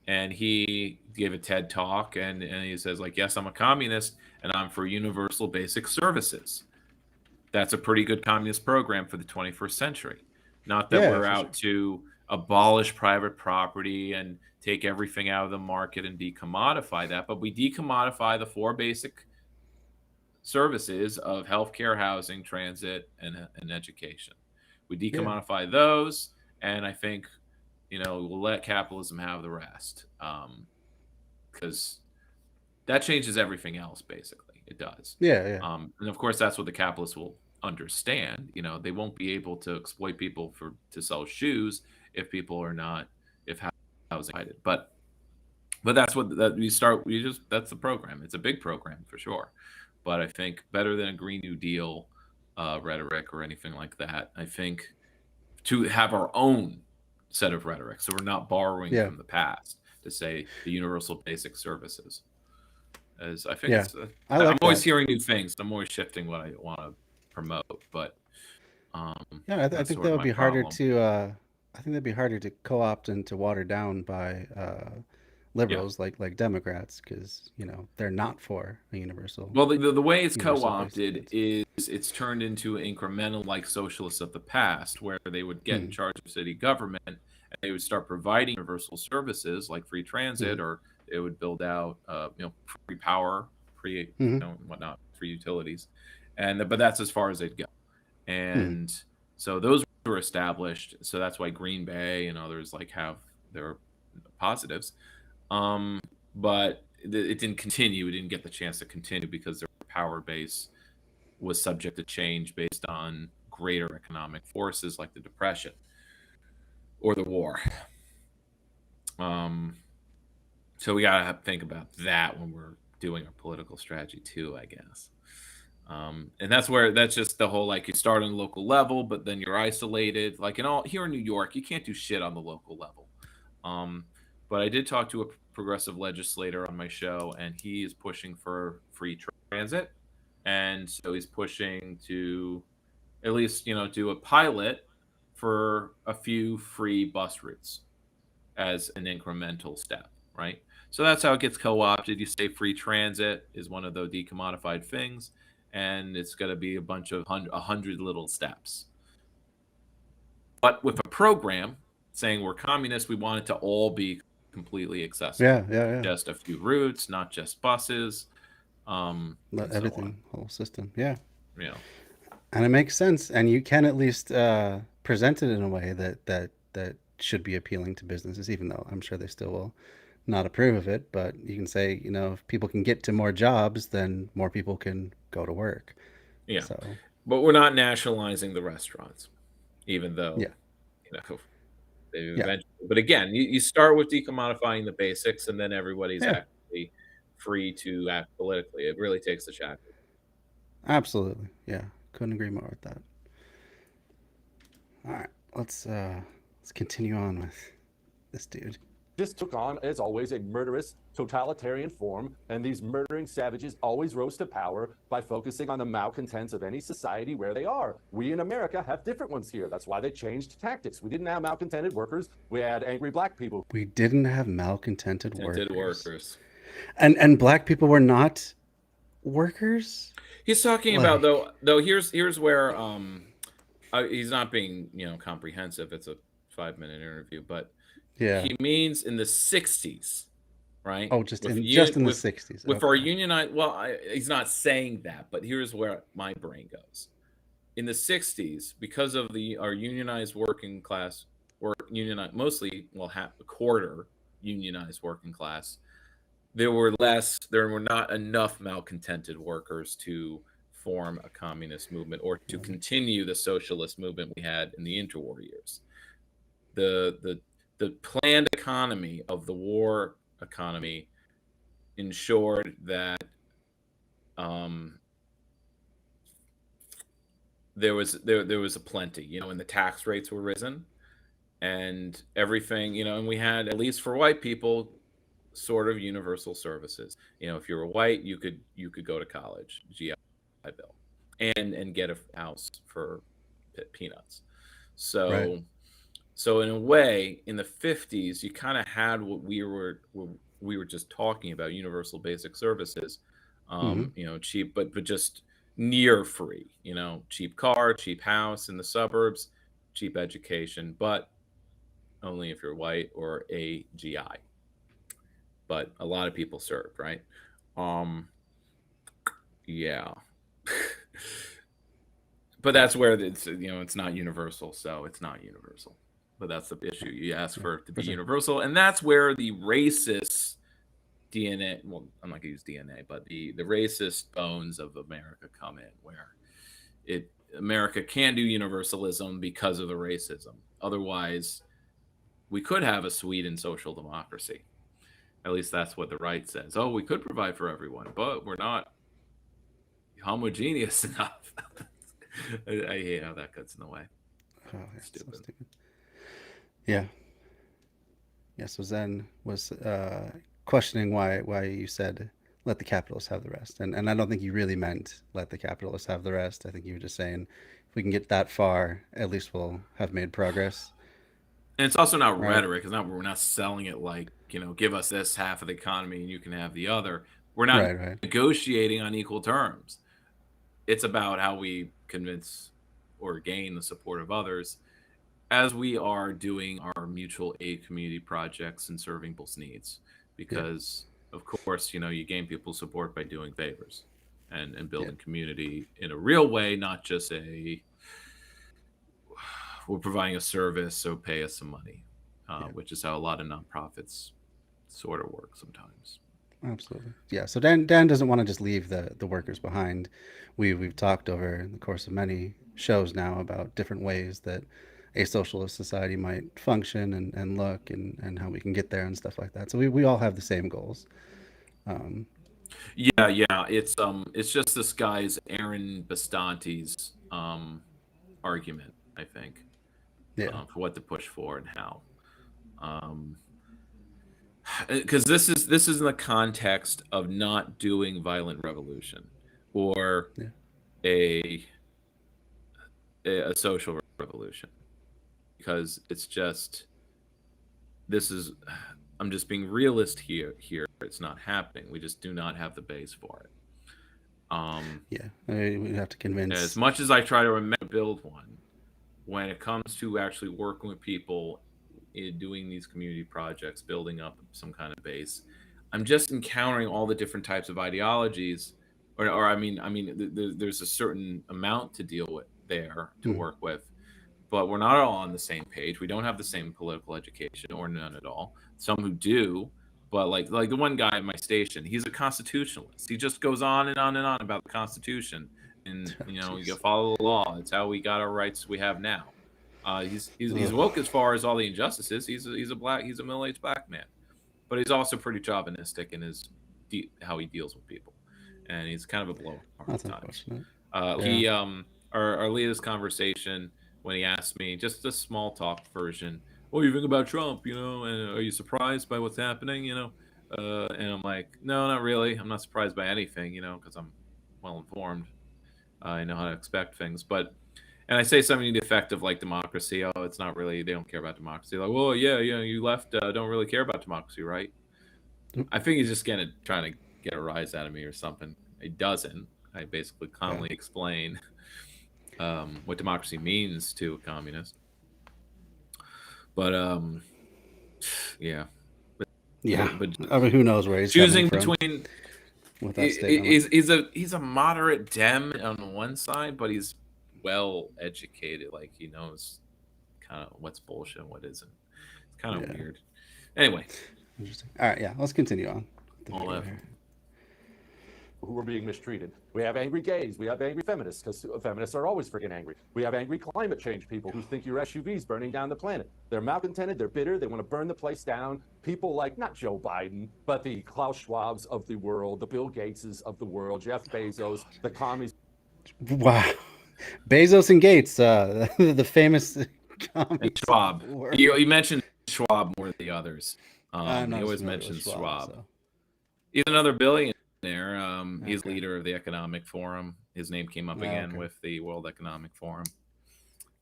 and he gave a TED talk, and he says, like, yes, I'm a communist, and I'm for universal basic services. That's a pretty good communist program for the 21st century. Not that we're out to abolish private property and take everything out of the market and decommodify that, but we decommodify the 4 basic services of healthcare, housing, transit, and education. We decommodify those, and I think we'll let capitalism have the rest, because that changes everything else. Basically, it does. And of course, that's what the capitalists will understand. They won't be able to exploit people to sell shoes if people are not, if housing provided. But that's what that's the program. It's a big program for sure. But I think better than a Green New Deal rhetoric or anything like that. I think to have our own set of rhetoric, so we're not borrowing from the past, to say the universal basic services. As I think I'm always hearing new things. I'm always shifting what I want to promote, but I think that would be harder to I think that'd be harder to co-opt and to water down by liberals like Democrats, because they're not for a universal. Well, the way it's universal co-opted is it's turned into incremental, like socialists of the past, where they would get in charge of city government and they would start providing universal services like free transit, or they would build out, free power, free, whatnot, free utilities, but that's as far as they'd go. And so those were established. So that's why Green Bay and others have their positives. But it didn't continue. It didn't get the chance to continue because their power base was subject to change based on greater economic forces like the Depression or the war. So we got to think about that when we're doing our political strategy too, I guess. And that's just the whole, you start on the local level, but then you're isolated. Here in New York, you can't do shit on the local level. But I did talk to a progressive legislator on my show, and he is pushing for free transit. And so he's pushing to at least, do a pilot for a few free bus routes as an incremental step, right? So that's how it gets co-opted. You say free transit is one of the decommodified things, and it's going to be a bunch of 100 little steps. But with a program saying we're communists, we want it to all be completely accessible. Yeah. Just a few routes, not just buses. Everything, whole system. Yeah. Yeah. And it makes sense. And you can at least present it in a way that should be appealing to businesses, even though I'm sure they still will not approve of it. But you can say, if people can get to more jobs, then more people can go to work. Yeah. So, but we're not nationalizing the restaurants, even though, they eventually. But again, you start with decommodifying the basics, and then everybody's actually free to act politically. It really takes the shackles. Absolutely. Yeah. Couldn't agree more with that. All right. Let's continue on with this dude. This took on, as always, a murderous, totalitarian form, and these murdering savages always rose to power by focusing on the malcontents of any society where they are. We in America have different ones here. That's why they changed tactics. We didn't have malcontented workers. We had angry black people. We didn't have malcontented workers. workers. And black people were not workers? He's talking about, though here's where he's not being, comprehensive. It's a 5-minute interview, but he means in the 60s, right? Oh, just in the 60s. With our unionized, he's not saying that, but here's where my brain goes. In the 60s, because of our unionized working class, mostly, a quarter unionized working class, there were not enough malcontented workers to form a communist movement or to continue the socialist movement we had in the interwar years. The planned economy of the war economy ensured that there was a plenty, and the tax rates were risen and everything, and we had, at least for white people, sort of universal services. If you were white, you could go to college, GI Bill, and get a house for peanuts. So. Right. So in a way, in the 50s, you kind of had what we were just talking about: universal basic services, cheap, but just near free. Cheap car, cheap house in the suburbs, cheap education, but only if you're white or a GI. But a lot of people served, right? Yeah. But that's where it's not universal, so it's not universal. But that's the issue. You ask for it to be universal, and that's where the racist DNA. Well, I'm not gonna use DNA, but the racist bones of America come in, where America can do universalism because of the racism. Otherwise, we could have a Sweden social democracy. At least that's what the right says. Oh, we could provide for everyone, but we're not homogeneous enough. I hate how that gets in the way. Oh, yeah, stupid. So stupid. Yeah. Yeah, so Zen was questioning why you said let the capitalists have the rest. And I don't think you really meant let the capitalists have the rest. I think you were just saying if we can get that far, at least we'll have made progress. And it's also not rhetoric. We're not selling it like give us this half of the economy and you can have the other. We're not Right. negotiating on equal terms. It's about how we convince or gain the support of others as we are doing our mutual aid community projects and serving people's needs. Because, of course, you gain people's support by doing favors and building community in a real way, not just we're providing a service, so pay us some money, which is how a lot of nonprofits sort of work sometimes. Absolutely. Yeah. So Dan doesn't want to just leave the workers behind. We've talked over the course of many shows now about different ways that a socialist society might function and look and how we can get there and stuff like that. So we all have the same goals. Yeah. It's just this guy's Aaron Bastante's argument, I think, for what to push for and how. Because this is in the context of not doing violent revolution or a social revolution, because it's just I'm just being realist here. It's not happening. We just do not have the base for it. We have to convince. As much as I try to remember build one, when it comes to actually working with people in doing these community projects, building up some kind of base, I'm just encountering all the different types of ideologies, or I mean, there's a certain amount to deal with there to work with, but we're not all on the same page. We don't have the same political education, or none at all. Some who do, but like the one guy at my station, he's a constitutionalist. He just goes on and on and on about the Constitution, and you gotta follow the law. It's how we got our rights we have now. He's woke as far as all the injustices. He's a middle-aged black man, but he's also pretty chauvinistic in his how he deals with people, and he's kind of a blow at times. He our latest conversation when he asked me, just a small talk version, what do you think about Trump? And are you surprised by what's happening? And I'm like, no, not really. I'm not surprised by anything, because I'm well informed. I know how to expect things, and I say something to the effect of like democracy. Oh, it's not really, they don't care about democracy. Like, well, yeah, you left, don't really care about democracy, right? I think he's just trying to get a rise out of me or something. He doesn't. I basically calmly explain what democracy means to a communist. But But I mean, who knows where he's choosing coming from between. With that statement. He's a moderate Dem on one side, but he's well educated. Like he knows kind of what's bullshit and what isn't. It's kind of weird. Anyway. Interesting. All right, let's continue on. Who are being mistreated. We have angry gays. We have angry feminists, because feminists are always freaking angry. We have angry climate change people who think your SUV's burning down the planet. They're malcontented. They're bitter. They want to burn the place down. People like, not Joe Biden, but the Klaus Schwabs of the world, the Bill Gateses of the world, Jeff Bezos, the commies. Wow. Bezos and Gates, the famous Schwab. You mentioned Schwab more than the others. He always mentions Schwab. So. He's another billionaire. He's leader of the Economic Forum. His name came up again with the World Economic Forum.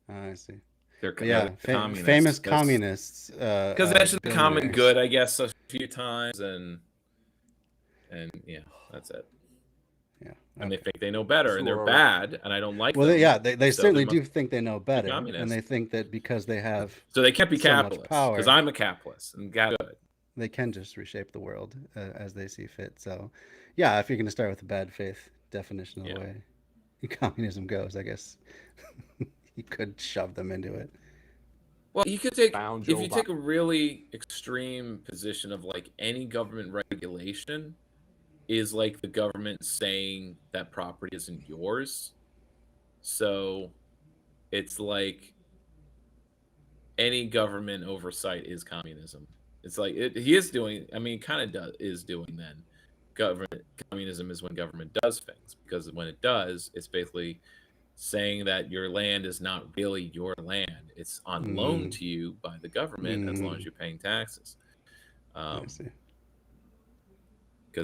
I see. They're communists. Famous communists. Because they mentioned the common good, I guess, a few times, and yeah, that's it. Yeah, and they think they know better, and they're bad, and I don't like them. Well, they certainly do think they know better, and they think that because they have so they can't be so capitalists. Because I'm a capitalist and got good. They can just reshape the world as they see fit. So, yeah, if you're going to start with a bad faith definition of the way communism goes, I guess you could shove them into it. Well, you could take if you take a really extreme position of like any government regulation is like the government saying that property isn't yours. So it's like any government oversight is communism. It's like he is doing. I mean, kind of is doing then. Communism is when government does things, because when it does, it's basically saying that your land is not really your land. It's on loan to you by the government as long as you're paying taxes. Because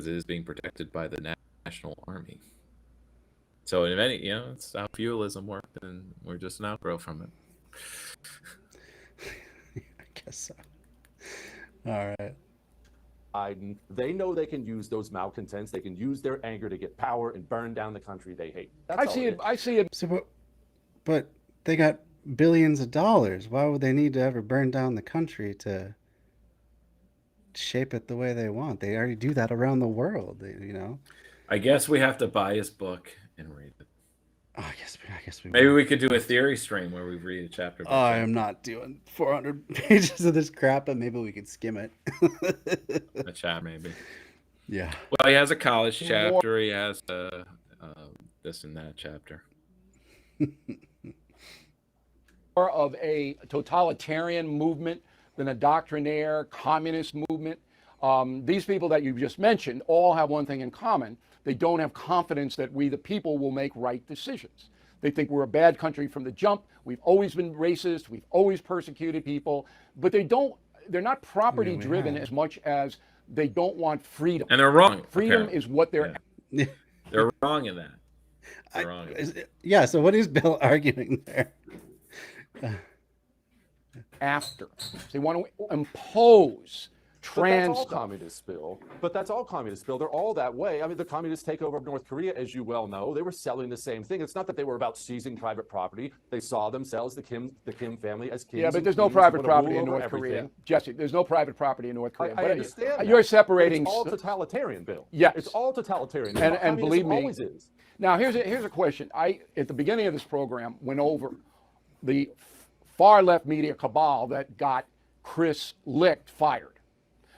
it is being protected by the National Army. So in many, it's how feudalism worked, and we're just an outgrow from it. I guess so. All right. Biden. They know they can use those malcontents. They can use their anger to get power and burn down the country they hate. That's I all see it it. is. I see it. So, but they got billions of dollars. Why would they need to ever burn down the country to shape it the way they want? They already do that around the world, you know. I guess we have to buy his book and read it. Oh, I guess we Maybe will. we could do a theory stream where we read a chapter by I chapter. am not doing 400 pages of this crap, but maybe we could skim it. A chat, maybe. Yeah. Well, he has a college chapter. He has this and that chapter. More of a totalitarian movement than a doctrinaire communist movement. These people that you've just mentioned all have one thing in common. They don't have confidence that we, the people, will make right decisions. They think we're a bad country from the jump. We've always been racist. We've always persecuted people. But they're not property driven as much as they don't want freedom. And they're wrong. Freedom apparently. is what they're They're wrong in that. They're wrong in that. Yeah, so what is Bill arguing there? after. They want to impose But that's trans all stuff. communist, Bill. But that's all communist, Bill. They're all that way. I mean, the communist takeover of North Korea, as you well know, they were selling the same thing. It's not that they were about seizing private property. They saw themselves, the Kim family, as kings. Yeah, but and there's no queens who private wanna property rule in over North Korea. everything. Jesse, there's no private property in North Korea. I But understand. You're that. separating. It's all totalitarian, Bill. Yes. It's all totalitarian. And Communism believe me, always is. Now, here's a question. I, at the beginning of this program, went over the far left media cabal that got Chris Licht fired.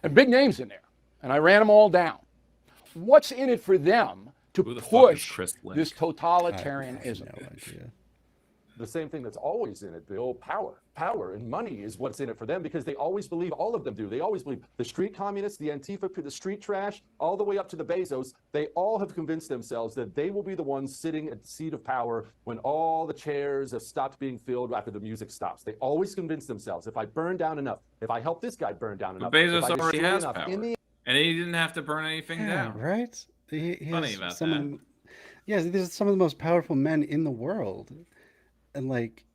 And big names in there. And I ran them all down. What's in it for them to Who the fuck is push Chris Licht? this I have totalitarianism? no idea. The same thing that's always in it, Bill. Power and money is what's in it for them because they always believe, all of them do. They always believe the street communists, the Antifa, the street trash, all the way up to the Bezos, they all have convinced themselves that they will be the ones sitting at the seat of power when all the chairs have stopped being filled after the music stops. They always convince themselves, if I burn down enough, if I help this guy burn down enough, But if Bezos I already destroy has enough, power. in the And he didn't have to burn anything Yeah, down. right? He Funny has about some that. of, yeah, these are some of the most powerful men in the world. And like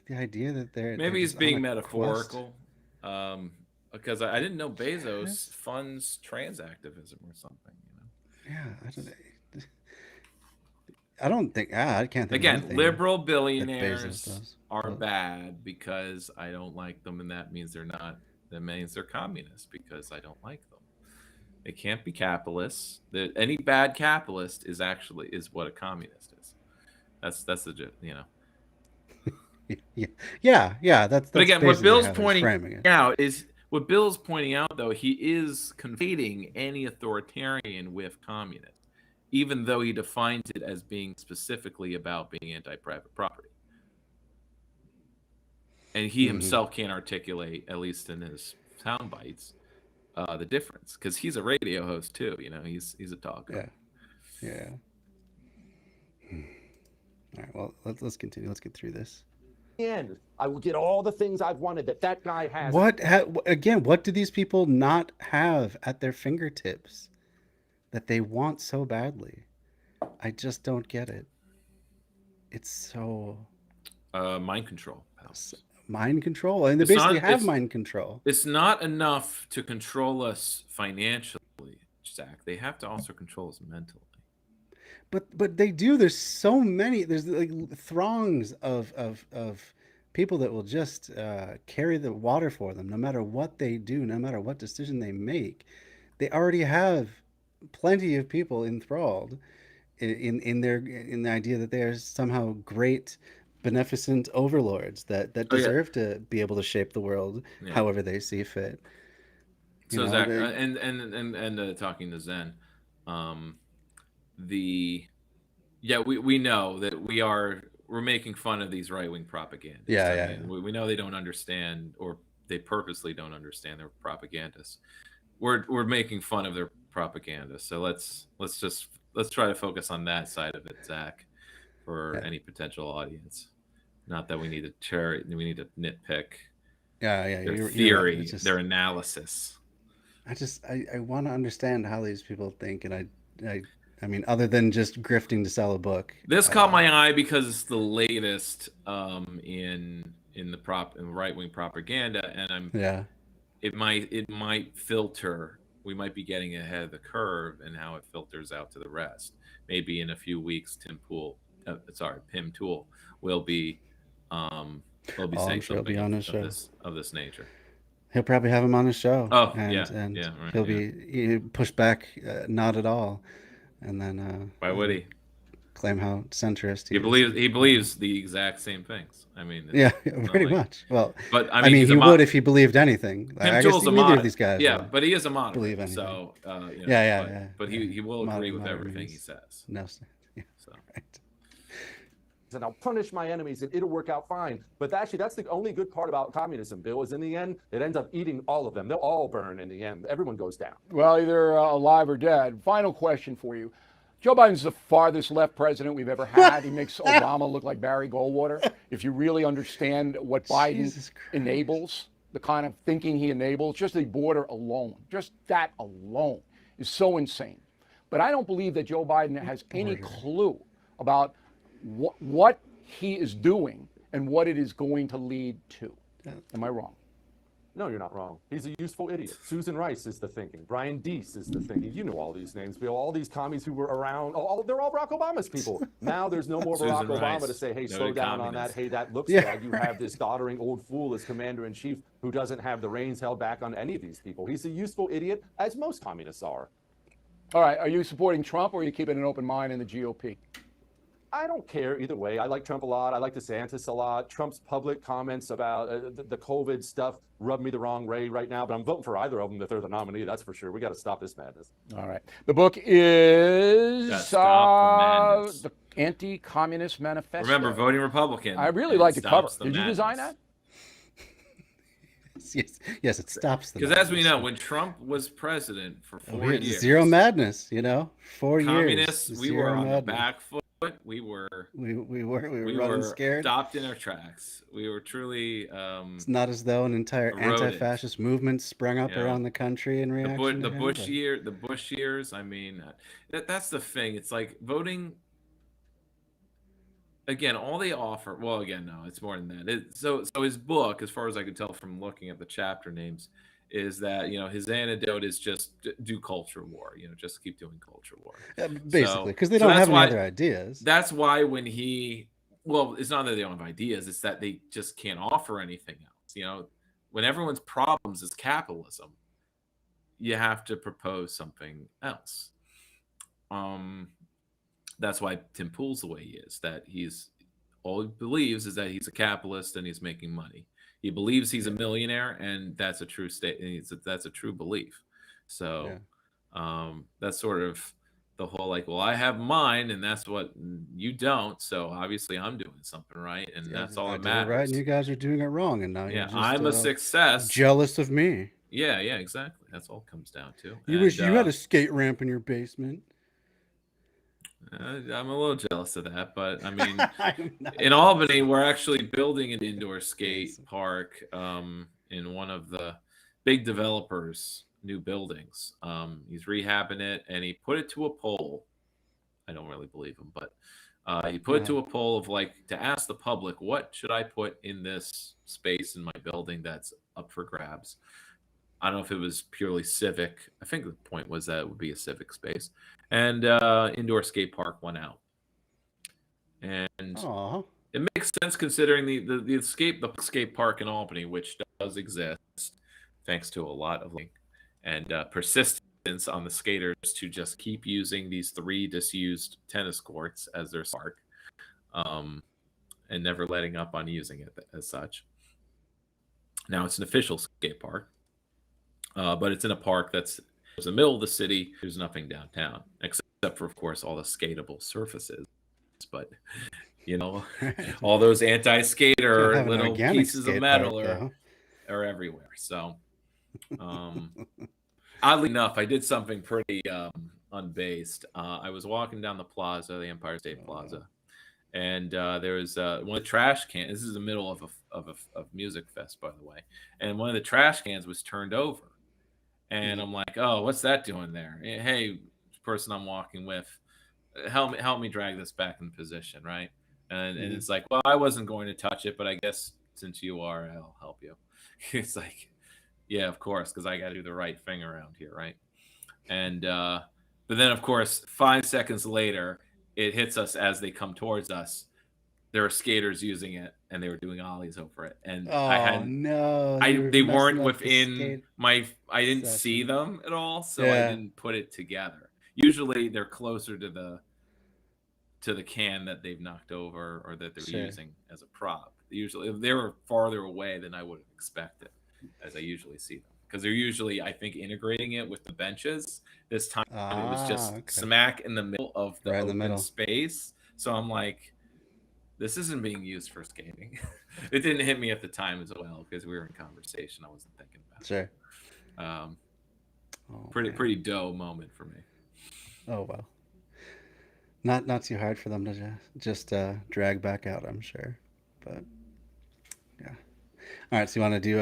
the idea that they're Maybe he's just being on a quest. metaphorical. Because I didn't know Bezos funds trans activism or something. You know? Yeah, I don't think I can't think of Again, anything liberal that Bezos billionaires does. are But- bad because I don't like them, and that means they're not. That means they're communists because I don't like them. They can't be capitalists. Any bad capitalist is what a communist is. That's the you know. Yeah. That's But again, what basically Bill's how he's pointing framing it. out is what Bill's pointing out, though, he is conflating any authoritarian with communist, even though he defines it as being specifically about being anti-private property. And he himself can't articulate, at least in his sound bites, the difference, because he's a radio host too. You know, he's a talker. Yeah. All right. Well, let's continue. Let's get through this. end, I will get all the things I've wanted that guy has. What do these people not have at their fingertips that they want so badly? I just don't get it. It's so Mind control. mind control, and they It's basically not- have it's- mind control. It's not enough to control us financially, Zach. They have to also control us mentally. But they do. There's so many. There's like throngs of people that will just carry the water for them, no matter what they do, no matter what decision they make. They already have plenty of people enthralled in the idea that they are somehow great, beneficent overlords that deserve to be able to shape the world however they see fit. So Zach, and talking to Zen, we know that we're making fun of these right-wing propagandists. Yeah. We know they don't understand, or they purposely don't understand. They're propagandists. We're making fun of their propaganda. So let's try to focus on that side of it, Zach, for any potential audience. Not that we need to nitpick their theory, Right. Just, their analysis. I want to understand how these people think, and I mean, other than just grifting to sell a book. This caught my eye because it's the latest in the right-wing propaganda, and it might filter. We might be getting ahead of the curve and how it filters out to the rest. Maybe in a few weeks, Pim Tool will be I'm saying sure he'll be something on his show. of this nature. He'll probably have him on his show. Oh, and yeah, right, he'll yeah. be pushed back, not at all, and then Why would he? claim how centrist He believes the exact same things. I mean, Yeah, it's not pretty like- much. Well, But I mean, he's he a would if he believed anything. Tim I guess Tool's a neither of moderate. these guys. Yeah, would but he is a moderate. believe anything. So Yeah. But he will agree with Moderate everything he means says. no. Yeah, So right. And I'll punish my enemies and it'll work out fine. But actually, that's the only good part about communism, Bill, is in the end, it ends up eating all of them. They'll all burn in the end. Everyone goes down. Well, either alive or dead. Final question for you. Joe Biden's the farthest left president we've ever had. He makes Obama look like Barry Goldwater. If you really understand what Biden Jesus Christ. enables, the kind of thinking he enables, just the border alone, just that alone is so insane. But I don't believe that Joe Biden has any clue about what he is doing and what it is going to lead to. Am I wrong? No, you're not wrong. He's a useful idiot. Susan Rice is the thinking. Brian Deese is the thinking. You know all these names, Bill. All these commies who were around, they're all Barack Obama's people. Now there's no more Susan Barack Obama Rice, to say, hey, noted slow down on communist. that. Hey, that looks Yeah. bad. You have this doddering old fool as commander-in-chief who doesn't have the reins held back on any of these people. He's a useful idiot, as most communists are. All right, are you supporting Trump or are you keeping an open mind in the GOP? I don't care either way. I like Trump a lot. I like DeSantis a lot. Trump's public comments about the COVID stuff rub me the wrong way right now, but I'm voting for either of them if they're the nominee, that's for sure. We got to stop this madness. All right. The book is Gotta stop the madness. The Anti-Communist Manifesto. remember, voting Republican. I really and like the cover. stops the Did you design madness. that? Yes, it stops the Because as we madness. know, when Trump was president for 4 We had years, zero madness. 4 communists, years. we were zero on the madness. back foot. We were We were we running were scared. stopped in our tracks. We were truly It's not as though an entire eroded. anti-fascist movement sprung up Yeah. around the country in the reaction. Bush, to him, the Bush years. I mean, that's the thing. It's like voting. Again, all they offer. Well, again, no, it's more than that. So his book, as far as I could tell from looking at the chapter names, is that his antidote is just do culture war. Just keep doing culture war. basically, because they so don't that's have why- any other ideas. That's why when it's not that they don't have ideas, it's that they just can't offer anything else. When everyone's problems is capitalism, you have to propose something else. That's why Tim Pool's the way he is, that all he believes is that he's a capitalist and he's making money. He believes he's a millionaire, and that's a true that's a true belief. So that's sort of the whole well, I have mine, and that's what you don't. So obviously, I'm doing something right, and that's all I that did it matters. right, and you guys are doing it wrong, and now you're just I'm a success. jealous of me. Yeah, exactly. That's all it comes down to. You wish you had a skate ramp in your basement. I'm a little jealous of that, but I mean, I'm not- in Albany, we're actually building an indoor skate park in one of the big developers' new buildings. He's rehabbing it, and he put it to a poll. I don't really believe him, but he put it to a poll of to ask the public, what should I put in this space in my building that's up for grabs? I don't know if it was purely civic. I think the point was that it would be a civic space. And indoor skate park went out. And Aw. it makes sense considering the skate park in Albany, which does exist, thanks to a lot of and persistence on the skaters to just keep using these 3 disused tennis courts as their park, and never letting up on using it as such. Now it's an official skate park, but it's in a park that's in the middle of the city. There's nothing downtown except for, of course, all the skatable surfaces. But all those anti-skater Have an little organic pieces of skate metal park, are everywhere. So, oddly enough, I did something pretty unbased. I was walking down the plaza, the Empire State Plaza, and there was one of the trash cans. This is the middle of a music fest, by the way, and one of the trash cans was turned over, and I'm like, oh, what's that doing there? Hey, person I'm walking with, help me drag this back in position, right? And it's like, well, I wasn't going to touch it, but I guess since you are, I'll help you. It's like, Yeah, of course, because I got to do the right thing around here, right? And but then, of course, 5 seconds later, it hits us as they come towards us. There are skaters using it, and they were doing ollies over it. And I Oh hadn't. no, you were They messing weren't up the within skate my. I didn't see session. them at all, so I Yeah. didn't put it together. Usually, they're closer to the can that they've knocked over or that they're Sure. using as a prop. Usually, they were farther away than I would have expected, as I usually see them, because they're usually, I think, integrating it with the benches. This time, it was just okay. smack in the middle of the Right in the open middle. space. So I'm like, this isn't being used for skating. It didn't hit me at the time as well because we were in conversation. I wasn't thinking about Sure. it. Oh, man. Pretty dough moment for me. Oh well. Not too hard for them to just drag back out, I'm sure. But yeah. All right, so you want to do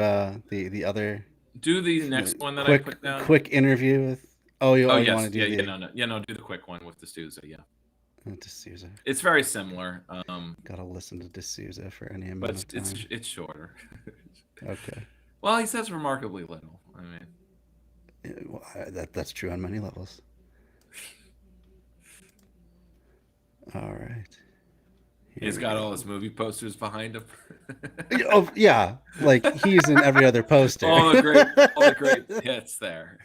the other Do the next one that quick I put down. quick interview with you Yes, want to do the no, do the quick one with D'Souza. Yeah, D'Souza. it's very similar. Gotta listen to D'Souza for any But amount of time. it's shorter. Okay. Well, he says remarkably little. I mean, Well, that's true on many levels. All right. he's Here we got go. all his movie posters behind him. Oh yeah, like he's in every other poster. all the great hits there.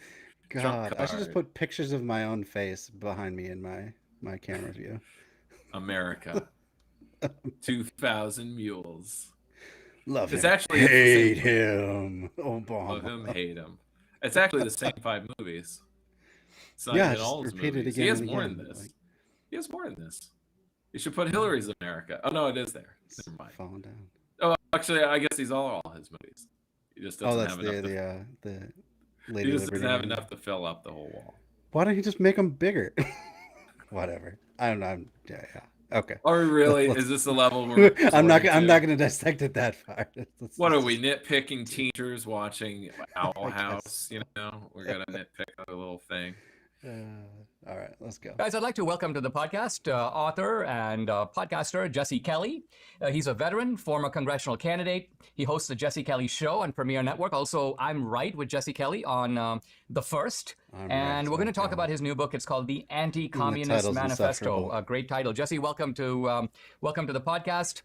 Trump God, I should just card. put pictures of my own face behind me in my camera view. America, 2,000 mules. Love It's him. actually Hate the same- him. Obama. Love him, hate him. It's actually the same 5 movies. So Yeah, in just all his repeat it movies. again He has and more again, in this. like- He has more in this. You should put Hillary's America. Oh no, it is there. It's Never mind. falling down. Oh, actually, I guess he's all his movies. He just Oh, doesn't that's have enough. the He Lady just Liberty. doesn't have one. enough to fill up the whole wall. Why don't you just make them bigger? Whatever. I don't know. Yeah. Okay. Are we really? Let's- Is this the level we're I'm not resorting going to? to dissect it that far. What are we nitpicking teachers watching Owl I guess House? You know, we're gonna nitpick a little thing. All right, let's go. Guys, I'd like to welcome to the podcast author and podcaster Jesse Kelly. He's a veteran, former congressional candidate. He hosts the Jesse Kelly Show on Premiere Network. Also, I'm Right with Jesse Kelly on The First. I'm and Right, we're going to talk okay. about his new book. It's called The Anti-Communist title's Manifesto. insufferable. A great title. Jesse, welcome to the podcast.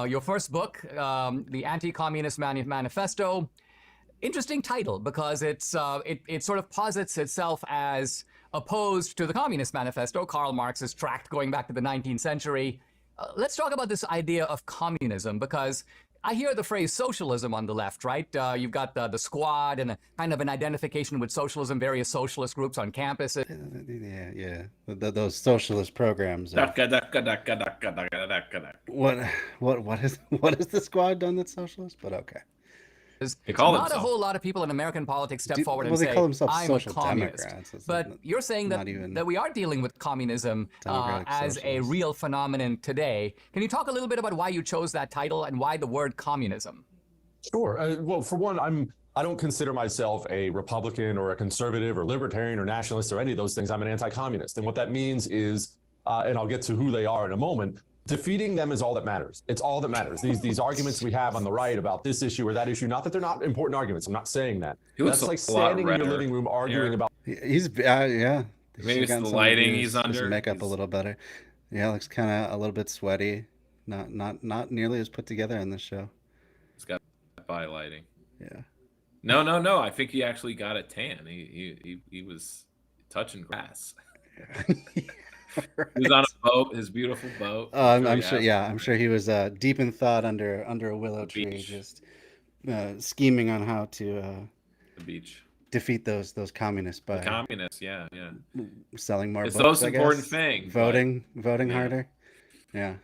Your first book, The Anti-Communist Manifesto. Interesting title because it sort of posits itself as opposed to the Communist Manifesto, Karl Marx's tract going back to the 19th century. Let's talk about this idea of communism because I hear the phrase socialism on the left, right? You've got the squad and a kind of an identification with socialism, various socialist groups on campuses. Yeah. Those socialist programs. What is the squad done that's socialist? But okay. They call Not a themselves. whole lot of people in American politics step forward well, and they say, call themselves I'm social a communist. democrats. It's But not- you're saying not even that we are dealing with communism democratic as a socialists. real phenomenon today. Can you talk a little bit about why you chose that title and why the word communism? Sure. Well, for one, I don't consider myself a Republican or a conservative or libertarian or nationalist or any of those things. I'm an anti-communist. And what that means is, and I'll get to who they are in a moment, defeating them is all that matters. It's all that matters. These arguments we have on the right about this issue or that issue, not that they're not important arguments. I'm not saying that. He looks That's like a lot standing in your redder living room arguing here. about He's yeah. Maybe Should've it's gotten the some lighting of he's his under. makeup a He's- little better. Yeah, looks kind of a little bit sweaty. Not nearly as put together in this show. He's got by lighting. Yeah. No. I think he actually got a tan. He was touching grass. He was on a boat, his beautiful boat. I'm sure. Yeah, I'm sure he was deep in thought under a willow tree, beach. just scheming on how to The beach. defeat those communists by The communists, yeah. selling more It's books. the most I important guess. thing, but- Voting Yeah. harder. Yeah.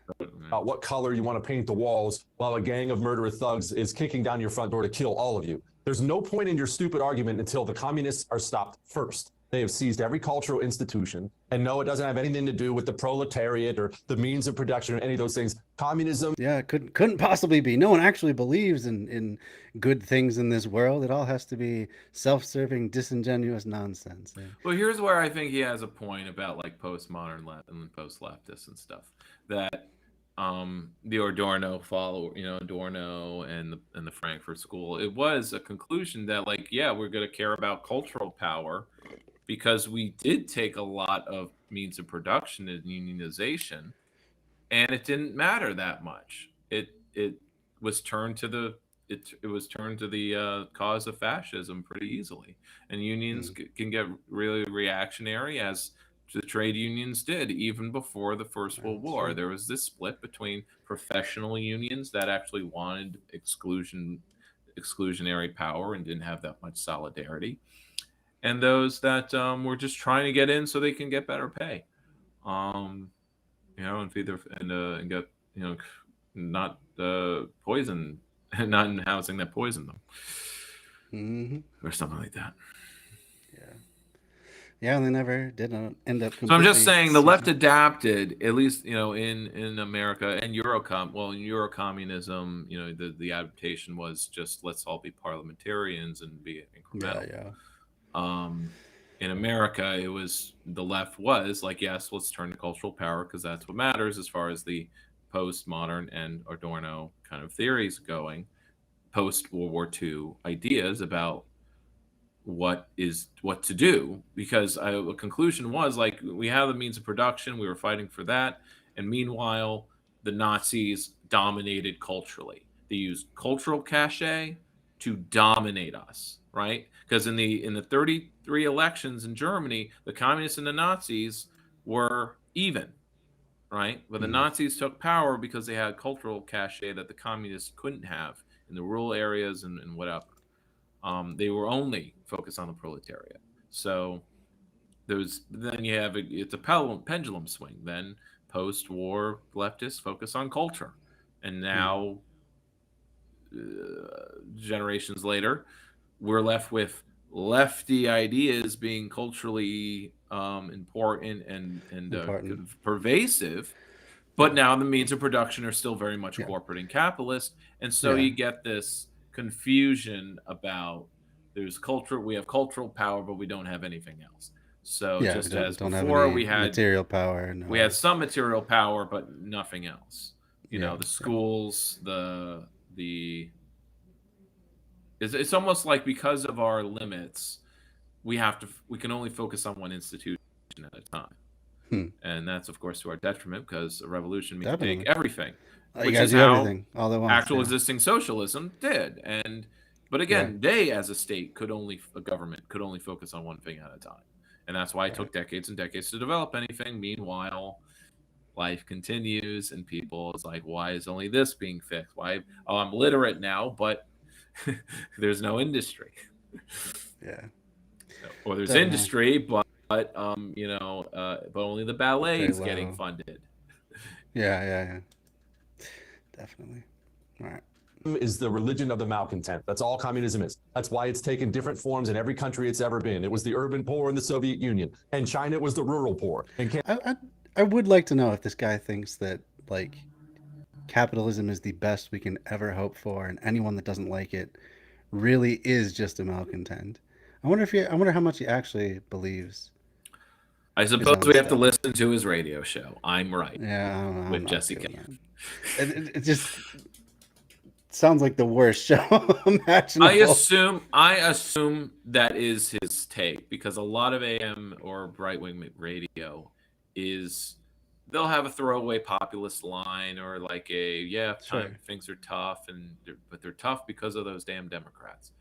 what color you want to paint the walls while a gang of murderous thugs is kicking down your front door to kill all of you. There's no point in your stupid argument until the communists are stopped first. They have seized every cultural institution. And no, it doesn't have anything to do with the proletariat or the means of production or any of those things. Communism Yeah, it couldn't possibly be. No one actually believes in good things in this world. It all has to be self-serving, disingenuous nonsense. Yeah. Well, here's where I think he has a point about like postmodern left and post-leftists and stuff. That the Adorno follower, Adorno and the Frankfurt School, it was a conclusion that, like, yeah, we're going to care about cultural power because we did take a lot of means of production and unionization, and it didn't matter that much. It was turned to the it was turned to the cause of fascism pretty easily, and unions can get really reactionary, as the trade unions did even before the First World War. True. There was this split between professional unions that actually wanted exclusionary power and didn't have that much solidarity, and those that were just trying to get in so they can get better pay, and feed their and get not poison, not in housing that poisoned them, or something like that. Yeah, and they never did end up. So I'm just saying the left adapted, at least in America and Well, in Eurocommunism, the adaptation was just let's all be parliamentarians and be incremental. In America, it was the left was like, yes, let's turn to cultural power because that's what matters as far as the postmodern and Adorno kind of theories going, post World War II ideas about what to do, because a conclusion was like, we have the means of production, we were fighting for that, and meanwhile the Nazis dominated culturally. They used cultural cachet to dominate us, right? Because in the 33 elections in Germany, the communists and the Nazis were even, right? But the Nazis took power because they had cultural cachet that the communists couldn't have in the rural areas and whatever. They were only focused on the proletariat. So then you have it's a pendulum swing. Then post-war leftists focus on culture, and now generations later, we're left with lefty ideas being culturally important and pervasive. But now the means of production are still very much corporate and capitalist, and so you get this confusion about we have cultural power, but we don't have anything else. So just as before, we had material power. No. We had some material power, but nothing else. The schools, it's almost like because of our limits, we can only focus on one institution at a time. And that's, of course, to our detriment, because a revolution means take everything. Which is how everything, all at once, actual existing socialism did. But again, they as a government could only focus on one thing at a time. And that's why it took decades and decades to develop anything. Meanwhile, life continues, and people is like, why is only this being fixed? Why? Oh, I'm literate now, but there's no industry. Or there's industry, but only the ballet is getting funded. Definitely. All right. Is the religion of the malcontent. That's all communism is. That's why it's taken different forms in every country it's ever been. It was the urban poor in the Soviet Union, and China was the rural poor. And I would like to know if this guy thinks that like capitalism is the best we can ever hope for, and anyone that doesn't like it really is just a malcontent. I wonder how much he actually believes. I suppose we have to listen to his radio show. I'm right. Yeah, I don't know, with Jesse K. It just sounds like the worst show imaginable. I assume that is his take, because a lot of AM or right-wing radio is they'll have a throwaway populist line, or like things are tough, but they're tough because of those damn Democrats.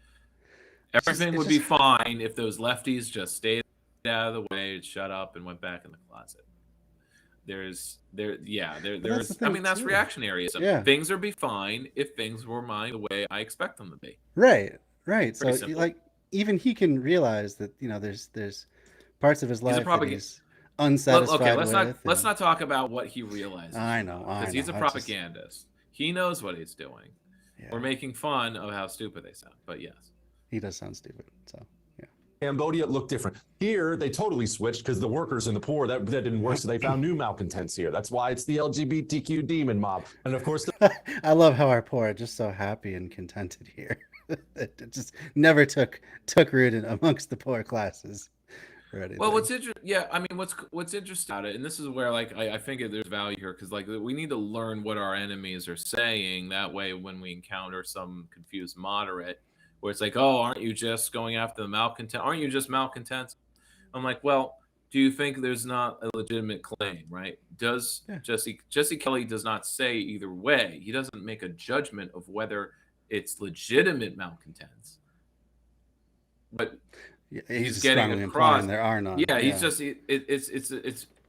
Everything would be fine if those lefties just stayed out of the way, shut up, and went back in the closet. There's that's reactionaryism. Yeah. Things would be fine if things were mine the way I expect them to be. Right. So simple. like even he can realize that there's parts of his life that he's unsatisfied with. Let's not talk about what he realizes. I know. Because he's a propagandist. He knows what he's doing. Yeah. We're making fun of how stupid they sound, but yes. He does sound stupid. So Cambodia looked different. Here, they totally switched because the workers and the poor, that didn't work, so they found new malcontents here. That's why it's the LGBTQ demon mob. And of course... I love how our poor are just so happy and contented here. It just never took root amongst the poor classes. or anything. Well, what's interesting, yeah, I mean, what's interesting about it, and this is where like I think there's value here because like we need to learn what our enemies are saying. That way, when we encounter some confused moderate, where it's like, oh, aren't you just going after the malcontent? Aren't you just malcontents? I'm like, well, do you think there's not a legitimate claim, right? Does Jesse Kelly does not say either way. He doesn't make a judgment of whether it's legitimate malcontents, but Yeah, he's just getting strongly across. implying there are none. Yeah, he's just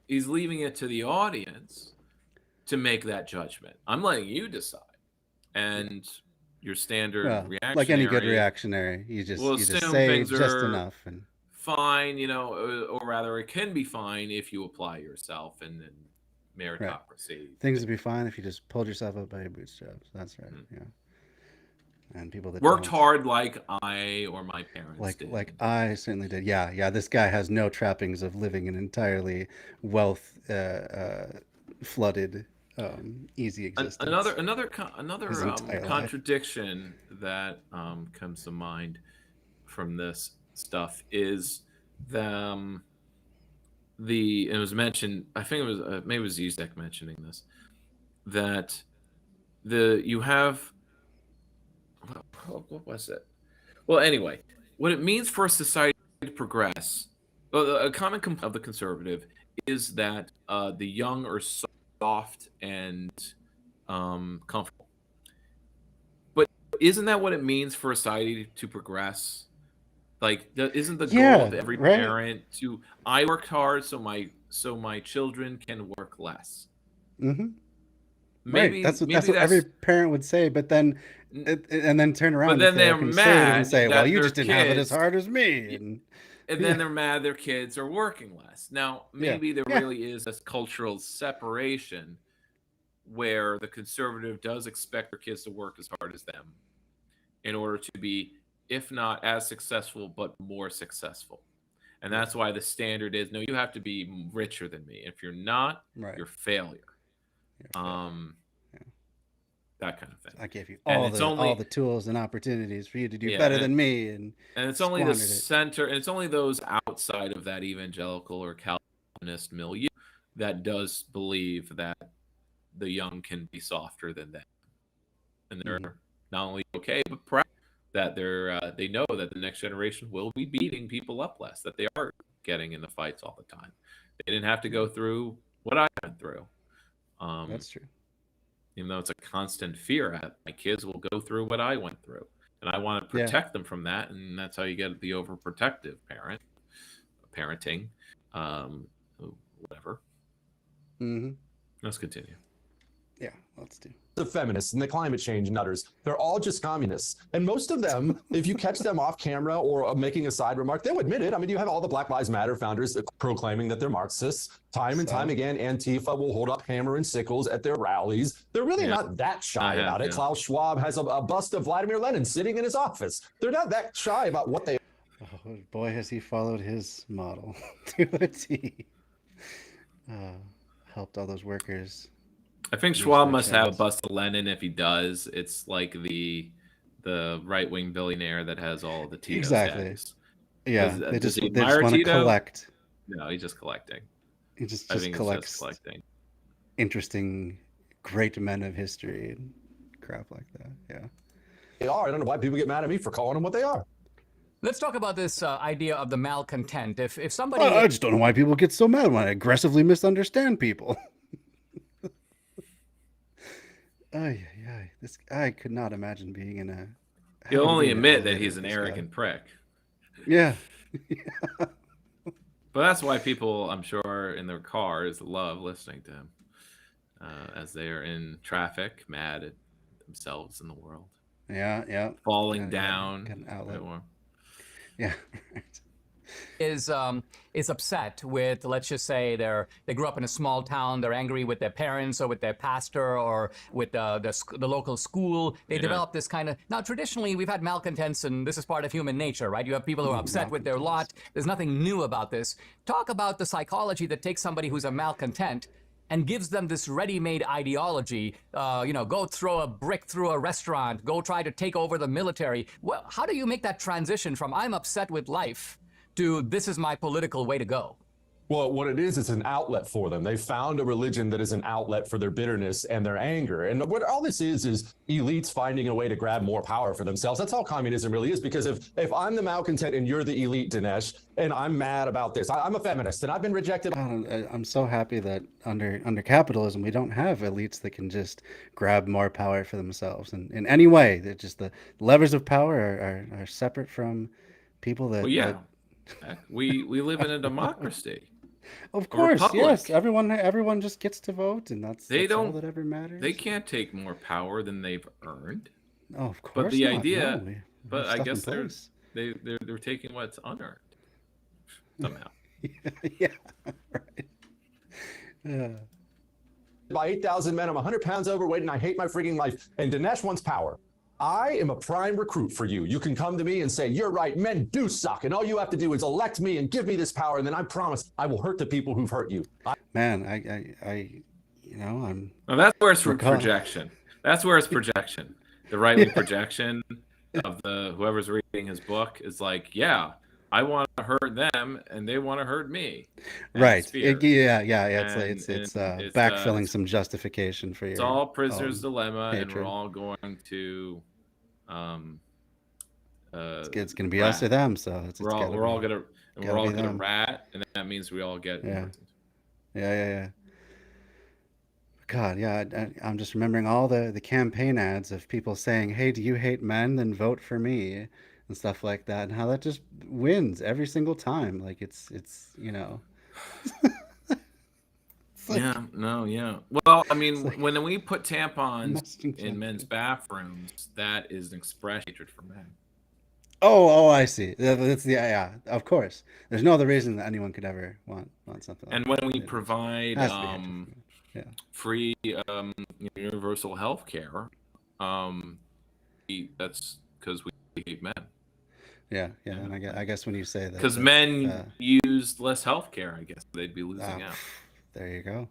he's leaving it to the audience to make that judgment. I'm letting you decide, and your standard reactionary, like any good reactionary, you just assume say things just are enough and fine, you know, or rather, it can be fine if you apply yourself and then meritocracy. Things would be fine if you just pulled yourself up by your bootstraps. That's right. Yeah. And people that worked don't, hard like I or my parents did. Like I certainly did. Yeah. This guy has no trappings of living an entirely wealth flooded easy existence. Another contradiction that comes to mind from this stuff is it was mentioned, I think it was maybe it was Zizek mentioning this, that you have what was it? Well, anyway, what it means for a society to progress, a common complaint of the conservative is that the young are soft and comfortable. But isn't that what it means for a society to progress? Like, isn't the goal of every parent to I worked hard so my children can work less? Mm-hmm. Maybe that's what every parent would say, but then and then turn around. But then they're mad and say, "Well, you just didn't have it as hard as me." And then they're mad their kids are working less. Now, maybe there really is this cultural separation where the conservative does expect their kids to work as hard as them in order to be, if not as successful, but more successful. And that's why the standard is, no, you have to be richer than me. If you're not, you're failure. That kind of thing. I gave you all the tools and opportunities for you to do better than me, and it's only the center, and it's only those outside of that evangelical or Calvinist milieu that does believe that the young can be softer than them, and they're not only okay but proud that they know that the next generation will be beating people up less, that they are getting in the fights all the time. They didn't have to go through what I went through. That's true. Even though it's a constant fear, my kids will go through what I went through, and I want to protect them from that. And that's how you get the overprotective parenting, whatever. Let's continue. Yeah, let's do. The feminists and the climate change nutters, they're all just communists. And most of them, if you catch them off camera or making a side remark, they'll admit it. I mean, you have all the Black Lives Matter founders proclaiming that they're Marxists. Time and time again, Antifa will hold up hammer and sickles at their rallies. They're really not that shy about it. Klaus Schwab has a bust of Vladimir Lenin sitting in his office. They're not that shy about what they... Oh, boy, has he followed his model to a T. Helped all those workers. I think Schwab must have a bust of Lenin. If he does, it's like the right-wing billionaire that has all the Tito status. Yeah, they just want to collect. No, he's just collecting. He just collects collecting. Interesting, great men of history and crap like that. Yeah. They are. I don't know why people get mad at me for calling them what they are. Let's talk about this idea of the malcontent. If somebody... I just don't know why people get so mad when I aggressively misunderstand people. I could not imagine being in a... He'll only admit that he's an arrogant prick. Yeah. But that's why people, I'm sure, in their cars love listening to him as they are in traffic, mad at themselves and the world. Yeah. Falling down. Get an outlet. Yeah. is upset with, let's just say they grew up in a small town, they're angry with their parents or with their pastor or with the local school. They develop this kind of... Now, traditionally, we've had malcontents, and this is part of human nature, right? You have people who are upset with their lot. There's nothing new about this. Talk about the psychology that takes somebody who's a malcontent and gives them this ready-made ideology, go throw a brick through a restaurant, go try to take over the military. Well, how do you make that transition from I'm upset with life to this is my political way to go? Well, what it is, it's an outlet for them. They found a religion that is an outlet for their bitterness and their anger. And what all this is elites finding a way to grab more power for themselves. That's all communism really is. Because if I'm the malcontent and you're the elite, Dinesh, and I'm mad about this, I'm a feminist and I've been rejected. I'm so happy that under capitalism, we don't have elites that can just grab more power for themselves in any way. That just the levers of power are separate from people that. Well, yeah, we live in a democracy. Of course, yes. Everyone just gets to vote, and that's all that ever matters. They can't take more power than they've earned. Oh, of course. But the not. idea, No, but I guess they're taking what's unearned somehow. Yeah, right. Yeah. By 8,000 men, I'm 100 pounds overweight, and I hate my freaking life. And Dinesh wants power. I am a prime recruit for you. You can come to me and say, you're right, men do suck. And all you have to do is elect me and give me this power. And then I promise I will hurt the people who've hurt you. Man, I'm. Well, that's where it's projection. That's where it's projection. The right-wing projection of whoever's reading his book is like, yeah, I want to hurt them and they want to hurt me. Right. It's backfilling some justification for your. It's all prisoner's dilemma, hatred. And we're all going to. It's going to be us or them, so we're all gonna rat, and that means we all get. Yeah. God, yeah, I'm just remembering all the campaign ads of people saying, "Hey, do you hate men? Then vote for me," and stuff like that, and how that just wins every single time. Like it's Well, I mean, when we put tampons in men's bathrooms, that is an express hatred for men. Oh, I see. That's of course. There's no other reason that anyone could ever want something like that. And when we provide free universal health care, that's because we hate men. Yeah, and I guess when you say that, because men use less health care, I guess they'd be losing out. There you go.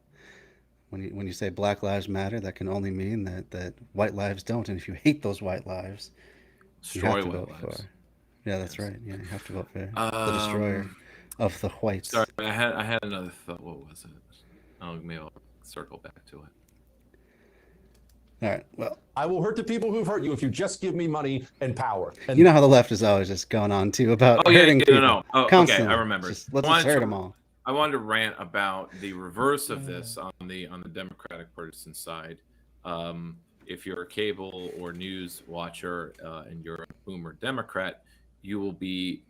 When you say Black Lives Matter, that can only mean that white lives don't, and if you hate those white lives, you have to vote for. Yeah, that's right. Yeah, you have to vote for the destroyer of the whites. Sorry, I had another thought. What was it? Maybe I'll circle back to it. All right. Well, I will hurt the people who've hurt you if you just give me money and power. And you know how the left is always just going on too about hurting people. No. Oh, okay, I remember. Let's just hurt them all. I wanted to rant about the reverse of this on the Democratic partisan side. If you're a cable or news watcher and you're a boomer Democrat, you will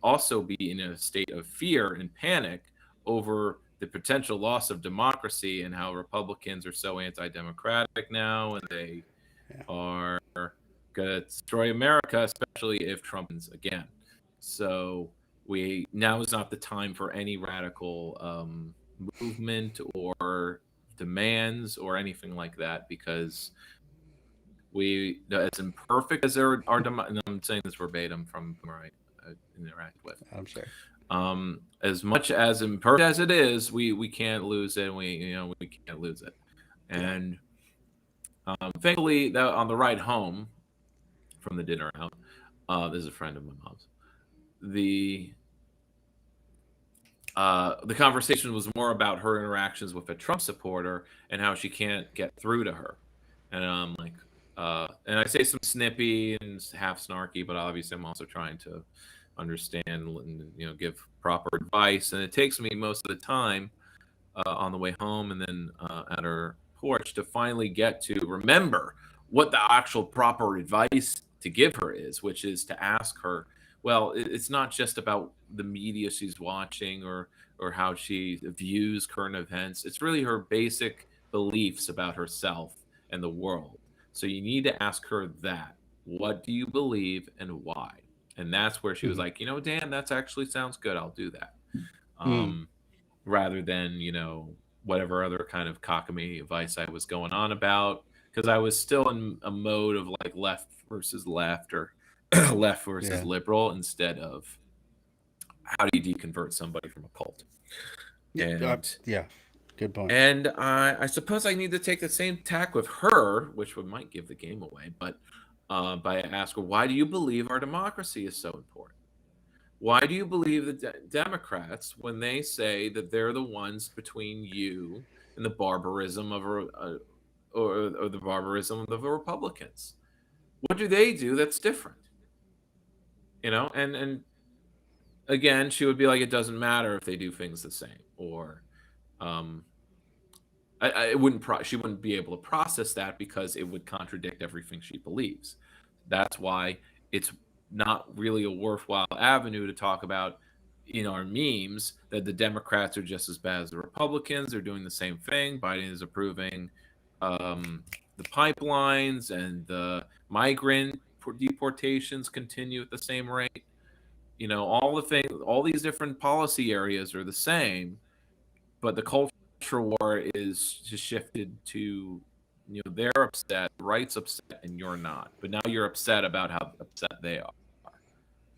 also be in a state of fear and panic over the potential loss of democracy and how Republicans are so anti-democratic now, and they are going to destroy America, especially if Trump wins again. So now is not the time for any radical movement or demands or anything like that, because as imperfect as and I'm saying this verbatim from where I interact with. I'm sure. As much as imperfect as it is, we can't lose it. We can't lose it. And thankfully, on the ride home from the dinner out, this is a friend of my mom's. The conversation was more about her interactions with a Trump supporter and how she can't get through to her. And I'm like, and I say some snippy and half snarky, but obviously I'm also trying to understand and give proper advice. And it takes me most of the time on the way home and then at her porch to finally get to remember what the actual proper advice to give her is, which is to ask her, well, it's not just about the media she's watching or how she views current events. It's really her basic beliefs about herself and the world. So you need to ask her that. What do you believe and why? And that's where she was like, Dan, that actually sounds good. I'll do that. Rather than, whatever other kind of cockamamie advice I was going on about, because I was still in a mode of like left versus left or left versus liberal instead of how do you deconvert somebody from a cult. And good point. And I suppose I need to take the same tack with her, which might give the game away, but by asking her, why do you believe our democracy is so important? Why do you believe the Democrats when they say that they're the ones between you and the barbarism of or the barbarism of the Republicans? What do they do that's different? And again, she would be like, it doesn't matter if they do things the same, or um, it wouldn't. She wouldn't be able to process that because it would contradict everything she believes. That's why it's not really a worthwhile avenue to talk about in our memes that the Democrats are just as bad as the Republicans. They're doing the same thing. Biden is approving the pipelines, and the migrant deportations continue at the same rate. All these different policy areas are the same, but the culture war is just shifted to, they're upset, right's upset, and you're not. But now you're upset about how upset they are.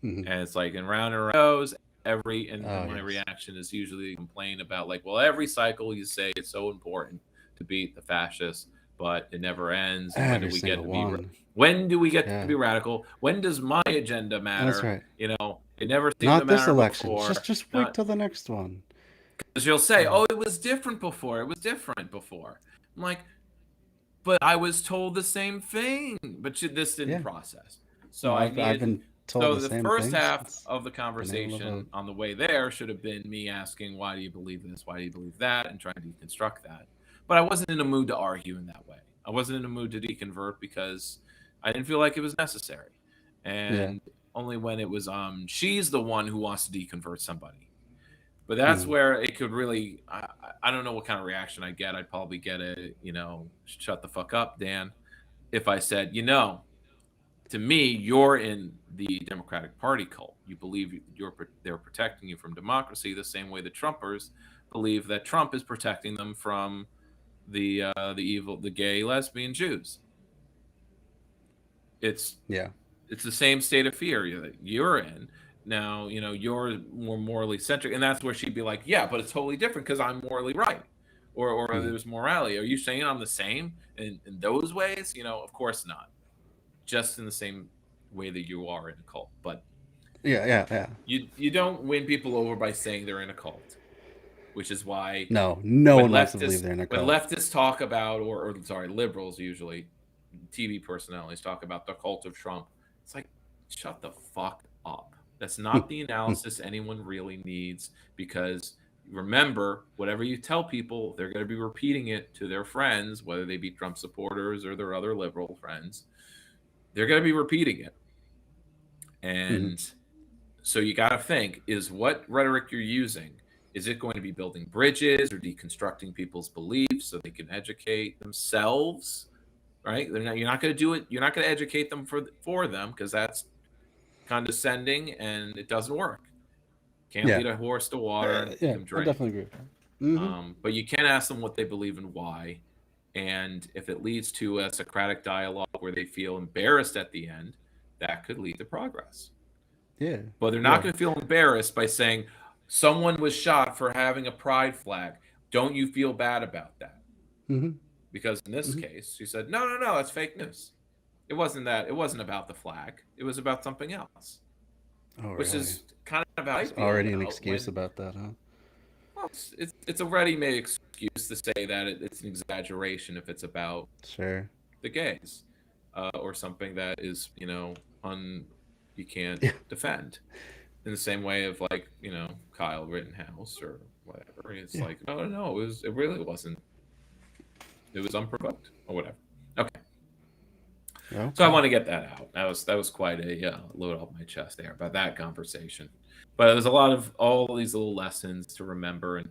Mhm. And it's like, and round and round goes. My yes. reaction is usually complain about, like, well, every cycle you say it's so important to beat the fascists, but it never ends. And Every single one. when do we get Yeah. to be radical? When does my agenda matter? That's right. It never seemed Not to this matter election. before. Just wait till the next one. Because you'll say, oh, it was different before. It was different before. I'm like, but I was told the same thing. But this didn't process. So No, I I've needed. been told So the the same first things half since of the been able to conversation vote. on the way there should have been me asking, why do you believe this? Why do you believe that? And trying to deconstruct that. But I wasn't in a mood to argue in that way. I wasn't in a mood to deconvert because I didn't feel like it was necessary. And only when it was she's the one who wants to deconvert somebody. But that's where it could really, I don't know what kind of reaction I'd get. I'd probably get a, shut the fuck up, Dan, if I said, to me, you're in the Democratic Party cult. You believe they're protecting you from democracy the same way the Trumpers believe that Trump is protecting them from the evil, the gay, lesbian Jews. It's the same state of fear that you're in. Now, you're more morally centric, and that's where she'd be like, yeah, but it's totally different because I'm morally right, or there's morality. Are you saying I'm the same in those ways? Of course not. Just in the same way that you are in a cult. But yeah. You don't win people over by saying they're in a cult, which is why no one wants to believe they're in a cult. When leftists talk about, or liberals usually, TV personalities talk about the cult of Trump, it's like, shut the fuck up. That's not the analysis anyone really needs, because remember, whatever you tell people, they're going to be repeating it to their friends, whether they be Trump supporters or their other liberal friends. They're going to be repeating it. And so you got to think, is what rhetoric you're using, is it going to be building bridges or deconstructing people's beliefs so they can educate themselves, right? You're not going to do it. You're not going to educate them for them, because that's condescending and it doesn't work. Can't lead a horse to water and them drink. I definitely agree with that. But you can ask them what they believe and why. And if it leads to a Socratic dialogue where they feel embarrassed at the end, that could lead to progress. Yeah. But they're not going to feel embarrassed by saying, someone was shot for having a pride flag. Don't you feel bad about that? Because in this case, she said, no, that's fake news. It wasn't that. It wasn't about the flag. It was about something else. Oh, which is kind of how I feel. Already an excuse about that, huh? Well, it's a ready-made excuse to say that it's an exaggeration if it's about the gays, or something that is, you can't defend. In the same way of, like, Kyle Rittenhouse or whatever. It's like, no, it really wasn't. It was unprovoked or whatever. Okay. So I want to get that out. That was quite a load off my chest there about that conversation. But there's a lot of all these little lessons to remember, and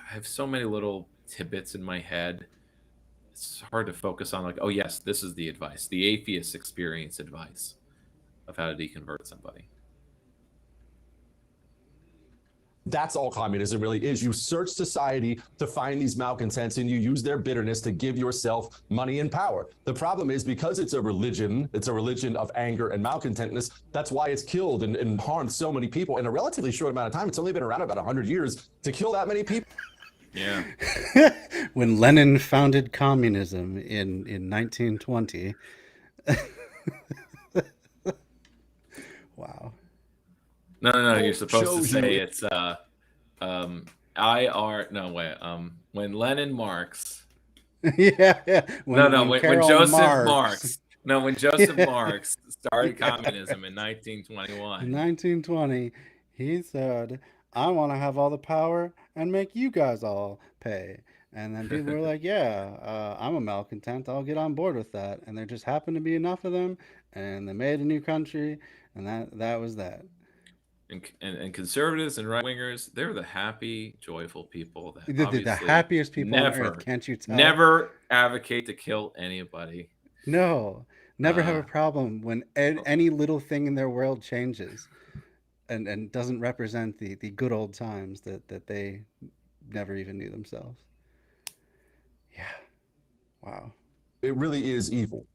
I have so many little tidbits in my head. It's hard to focus on, like, oh yes, this is the advice, the atheist experience advice of how to deconvert somebody. That's all communism really is. You search society to find these malcontents, and you use their bitterness to give yourself money and power. The problem is, because it's a religion of anger and malcontentness, that's why it's killed and harmed so many people in a relatively short amount of time. It's only been around about 100 years to kill that many people. Yeah. When Lenin founded communism in 1920. Wow. No. You're supposed to shows say you- it's IR. No wait. When Lenin Marx. Yeah. When Karl Joseph Marx. No, when Joseph Yeah. Marx started Yeah. communism in 1921. In 1920, he said, "I want to have all the power and make you guys all pay." And then people were like, "Yeah, I'm a malcontent. I'll get on board with that." And there just happened to be enough of them, and they made a new country, and that was that. And conservatives and right wingers, they're the happy, joyful people that The obviously happiest people on never, earth, can't you tell? never advocate to kill anybody. No, never have a Uh, problem when any little thing in their world changes and doesn't represent the good old times that they never even knew themselves. Yeah. Wow. It really is evil.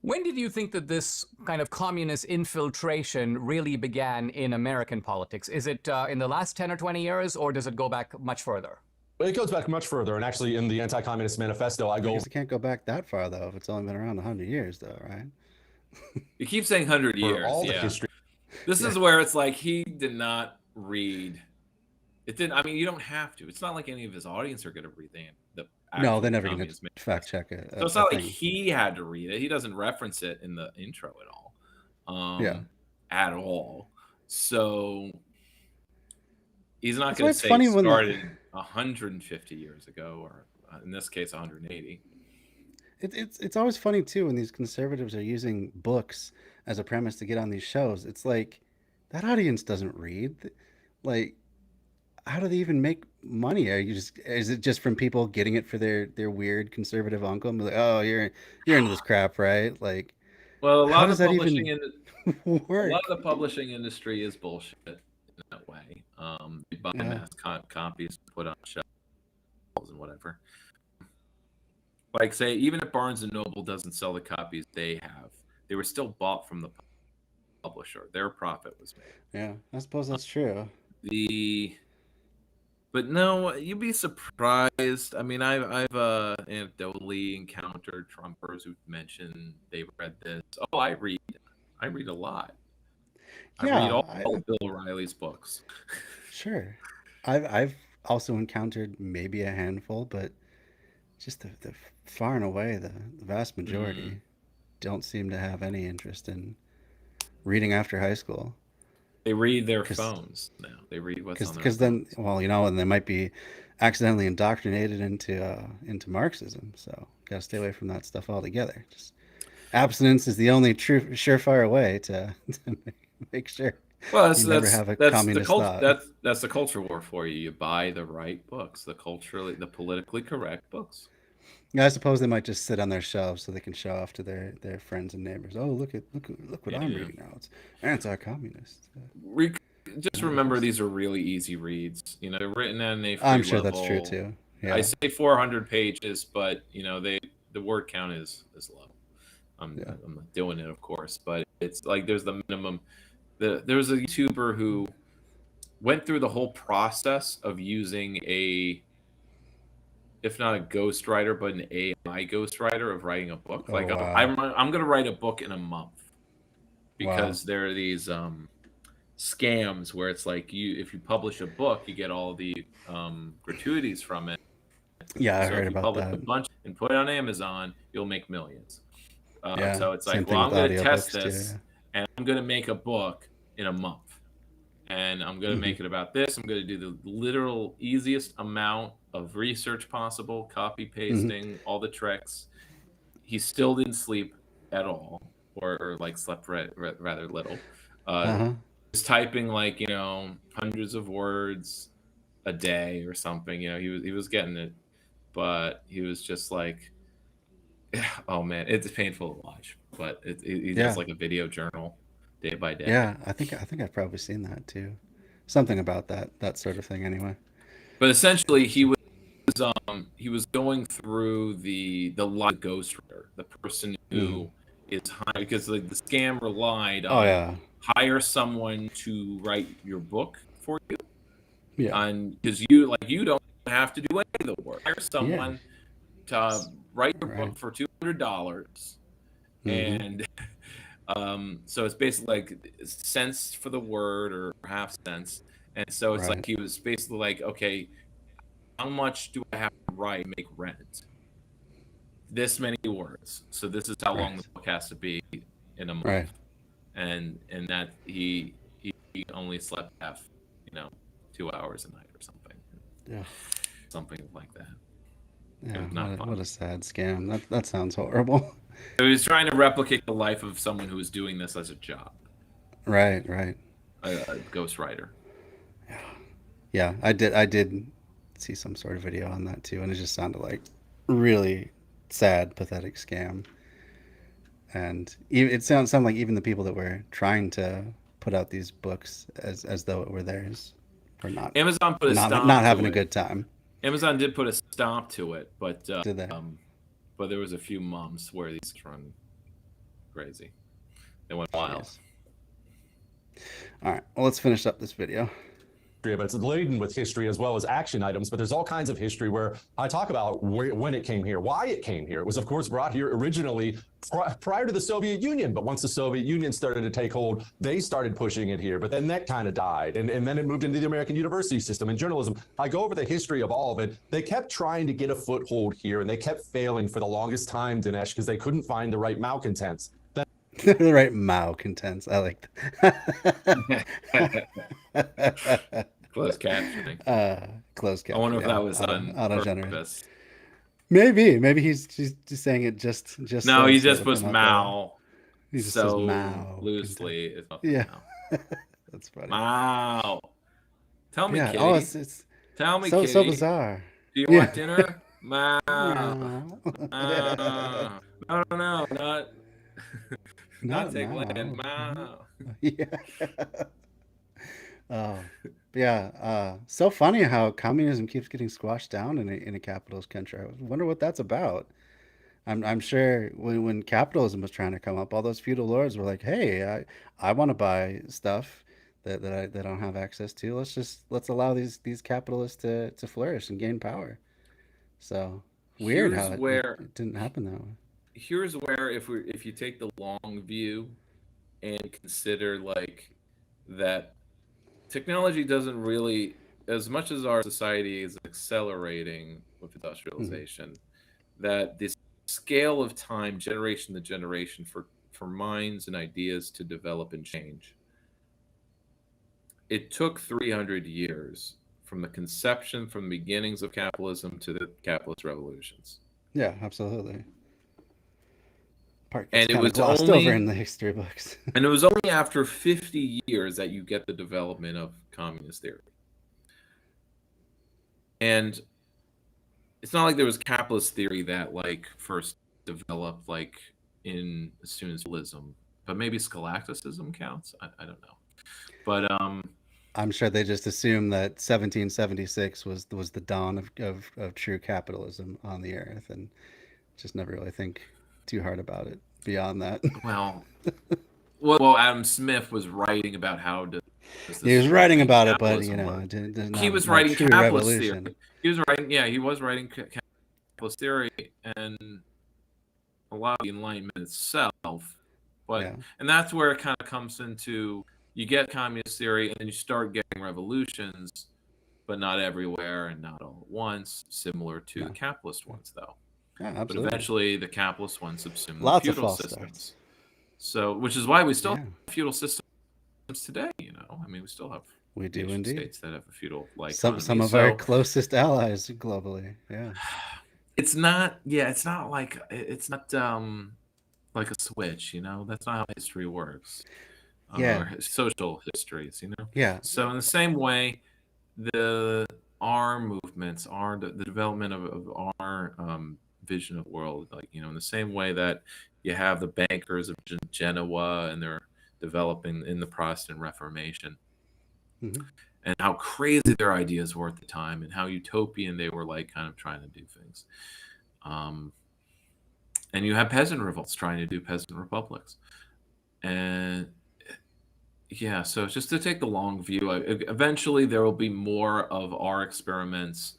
When did you think that this kind of communist infiltration really began in American politics? Is it in the last 10 or 20 years, or does it go back much further? It goes back much further. And actually, in the Anti-Communist Manifesto, I I go guess it can't go back that far though if it's only been around 100 years though, right? You keep saying 100 for years. all the Yeah. history. This is where it's like he did not read. It didn't. I mean, you don't have to. It's not like any of his audience are going to read the No, actual they're never going Communist to fact check it. So it's not like he had to read it. He doesn't reference it in the intro at all. Yeah. At all. So he's not That's going why to it's say funny it when the- started 150 years ago, or in this case, 180. It's always funny too when these conservatives are using books as a premise to get on these shows. It's like that audience doesn't read. Like, how do they even make money? Is it just from people getting it for their weird conservative uncle and be like, oh, you're into this crap, right? Like, Well, a how lot does of that publishing even a work? lot of the publishing industry is bullshit in that way. They buy Yeah. mass copies, put on shelves and whatever. Like, say, even if Barnes and Noble doesn't sell the copies they have, they were still bought from the publisher. Their profit was made. Yeah, I suppose that's true. But no, you'd be surprised. I mean, I've anecdotally encountered Trumpers who mentioned they read this. Oh, I read a lot. I read all of Bill O'Reilly's books. Sure. I've also encountered maybe a handful, but just the far and away the vast majority don't seem to have any interest in reading after high school. They read their phones now. They read what's on their Because then, well, and they might be accidentally indoctrinated into Marxism. So got to stay away from that stuff altogether. Just abstinence is the only true surefire way to make sure. Well, you never have a communist thought. That's the culture war for you. You buy the right books, the politically correct books. Yeah, I suppose they might just sit on their shelves so they can show off to their friends and neighbors. Oh, look what I'm reading now. It's anti-communist. Just remember, these are really easy reads. They're written at a free I'm sure level. that's true too. Yeah. I say 400 pages, but the word count is low. I'm not doing it, of course, but it's like there's the minimum. There's a YouTuber who went through the whole process of using if not a ghostwriter, but an AI ghostwriter of writing a book. Oh, wow. I'm going to write a book in a month because there are these scams where it's like if you publish a book, you get all the gratuities from it. Yeah, I So heard if you about publish that. a bunch and put it on Amazon, you'll make millions. Yeah, so it's same like, thing well, I'm with going to test audiobooks, too, this, yeah. and I'm going to make a book in a month. And I'm going to make it about this. I'm going to do the literal easiest amount of research possible, copy pasting, all the tricks. He still didn't sleep at all, or like slept rather little. Just typing like hundreds of words a day or something. He was getting it, but he was just like, oh man, it's painful to watch. But he does like a video journal. Day by day. Yeah, I think I've probably seen that too. Something about that sort of thing, anyway. But essentially, he was going through the live ghostwriter, the person who is hired, because the scam relied on hire someone to write your book for you. Yeah, and because you don't have to do any of the work. Hire someone to write your book for $200, and So it's basically like cents for the word or half cents. And so it's Right. like he was basically like, okay, how much do I have to write, make rent? This many words. So this is how long Right. the book has to be in a month. Right. And that he only slept 2 hours a night or something. Yeah. Something like that. Yeah. Not fun. What a sad scam. That sounds horrible. So he was trying to replicate the life of someone who was doing this as a job. Right. Right. A ghostwriter. Yeah. I did see some sort of video on that too, and it just sounded like really sad, pathetic scam. And it sounded like even the people that were trying to put out these books as though it were theirs were not Amazon put a stop not to having it. a good time. Amazon did put a stop to it, but Did they? but there was a few months where these run crazy. They went wild. Yes. All right. Well, let's finish up this video. But it's laden with history as well as action items. But there's all kinds of history where I talk about when it came here, why it came here. It was, of course, brought here originally prior to the Soviet Union. But once the Soviet Union started to take hold, they started pushing it here. But then that kind of died. And then it moved into the American university system and journalism. I go over the history of all of it. They kept trying to get a foothold here, and they kept failing for the longest time, Dinesh, because they couldn't find the right malcontents. The right malcontents. I like that. Closed captioning. Closed captioning. I wonder if that was on auto-generated. purpose. Maybe he's just saying it just No, so he so just it'll puts come out Mao He just so says Mao loosely. It's not Yeah. Mao. That's funny. Mao. Tell me, Yeah. Kitty. Oh, it's Tell me, so Kitty. bizarre. Do you Yeah. want dinner? Mao. Mao. No, not Not take Mao. land. Mao. Yeah. Oh, yeah. So funny how communism keeps getting squashed down in a capitalist country. I wonder what that's about. I'm sure when capitalism was trying to come up, all those feudal lords were like, "Hey, I want to buy stuff that I don't have access to. Let's allow these capitalists to flourish and gain power." So weird Here's how where it didn't happen that way. here's where if you take the long view and consider like that technology doesn't really, as much as our society is accelerating with industrialization, that this scale of time, generation to generation, for minds and ideas to develop and change, it took 300 years from the conception, from the beginnings of capitalism to the capitalist revolutions. Yeah, absolutely. Part And gets it kind was of glossed only- over in the history books. And it was only after 50 years that you get the development of communist theory. And it's not like there was capitalist theory that like first developed like in studentalism, but maybe scholasticism counts. I don't know. But I'm sure they just assumed that 1776 was the dawn of true capitalism on the earth, and just never really think too hard about it beyond that. well, Adam Smith was writing about how to. He was writing about it, but capitalism worked. he was writing true capitalist revolution. theory. He was writing capitalist theory and a lot of the Enlightenment itself. But Yeah. and that's where it kind of comes into, you get communist theory and then you start getting revolutions, but not everywhere and not all at once, similar to the capitalist ones though. Yeah, But absolutely. eventually the capitalist ones subsume Lots the of feudal false systems. starts. So, which is why we still Yeah. have feudal systems today, I mean, we still have We do nation indeed. states that have a feudal like Some economy. of our closest allies globally. Yeah. It's not like a switch, that's not how history works. Yeah. Or social histories, Yeah. So in the same way, our movements are the development of our vision of the world, like in the same way that you have the bankers of Genoa and they're developing in the Protestant Reformation, and how crazy their ideas were at the time and how utopian they were, like kind of trying to do things. And you have peasant revolts trying to do peasant republics. And yeah, so just to take the long view, eventually there will be more of our experiments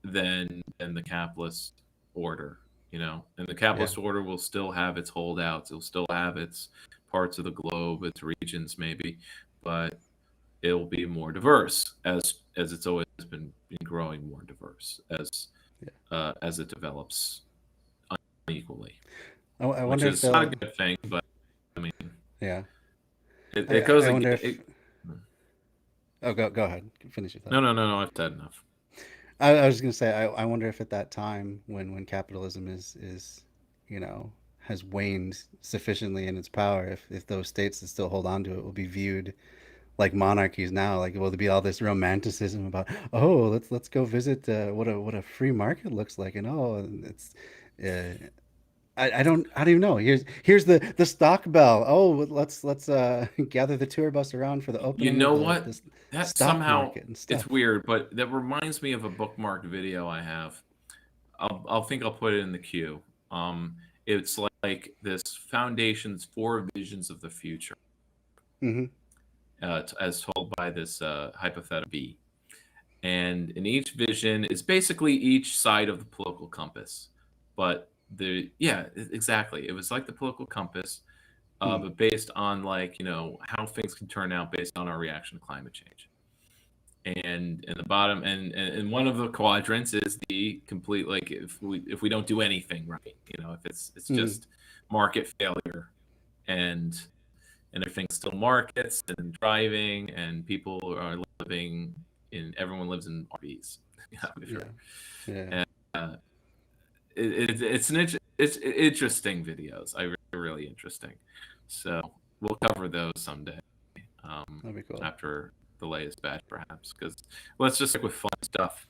than the capitalist order. and the capitalist order will still have its holdouts. It'll still have its parts of the globe, its regions maybe, but it'll be more diverse as it's always been growing more diverse as it develops unequally. I Which wonder if is they'll. not a good thing, but I mean, Yeah. it goes. I wonder if. Oh, go ahead. Finish your thought. No. I've said enough. I was going to say, I wonder if at that time when capitalism is has waned sufficiently in its power, if those states that still hold on to it will be viewed like monarchies now. Like, will there be all this romanticism about, oh, let's go visit what a free market looks like, and it's. I don't even know. Here's the stock bell. Oh, let's gather the tour bus around for the You opening know of what? the That stock somehow market and stuff. it's weird, but that reminds me of a bookmarked video I have. I'll put it in the queue. It's like this Foundation's 4 visions of the future, Hmm. as told by this hypothetical B. And in each vision is basically each side of the political compass. But exactly. It was like the political compass, but based on how things can turn out based on our reaction to climate change. And in the bottom and one of the quadrants is the complete, like, if we don't do anything right, if it's just market failure and everything's still markets and driving and people are living everyone lives in RVs. Yeah. And it's interesting videos. Really interesting. So we'll cover those someday. That'd be cool. After the latest batch, perhaps, because let's just stick with fun stuff.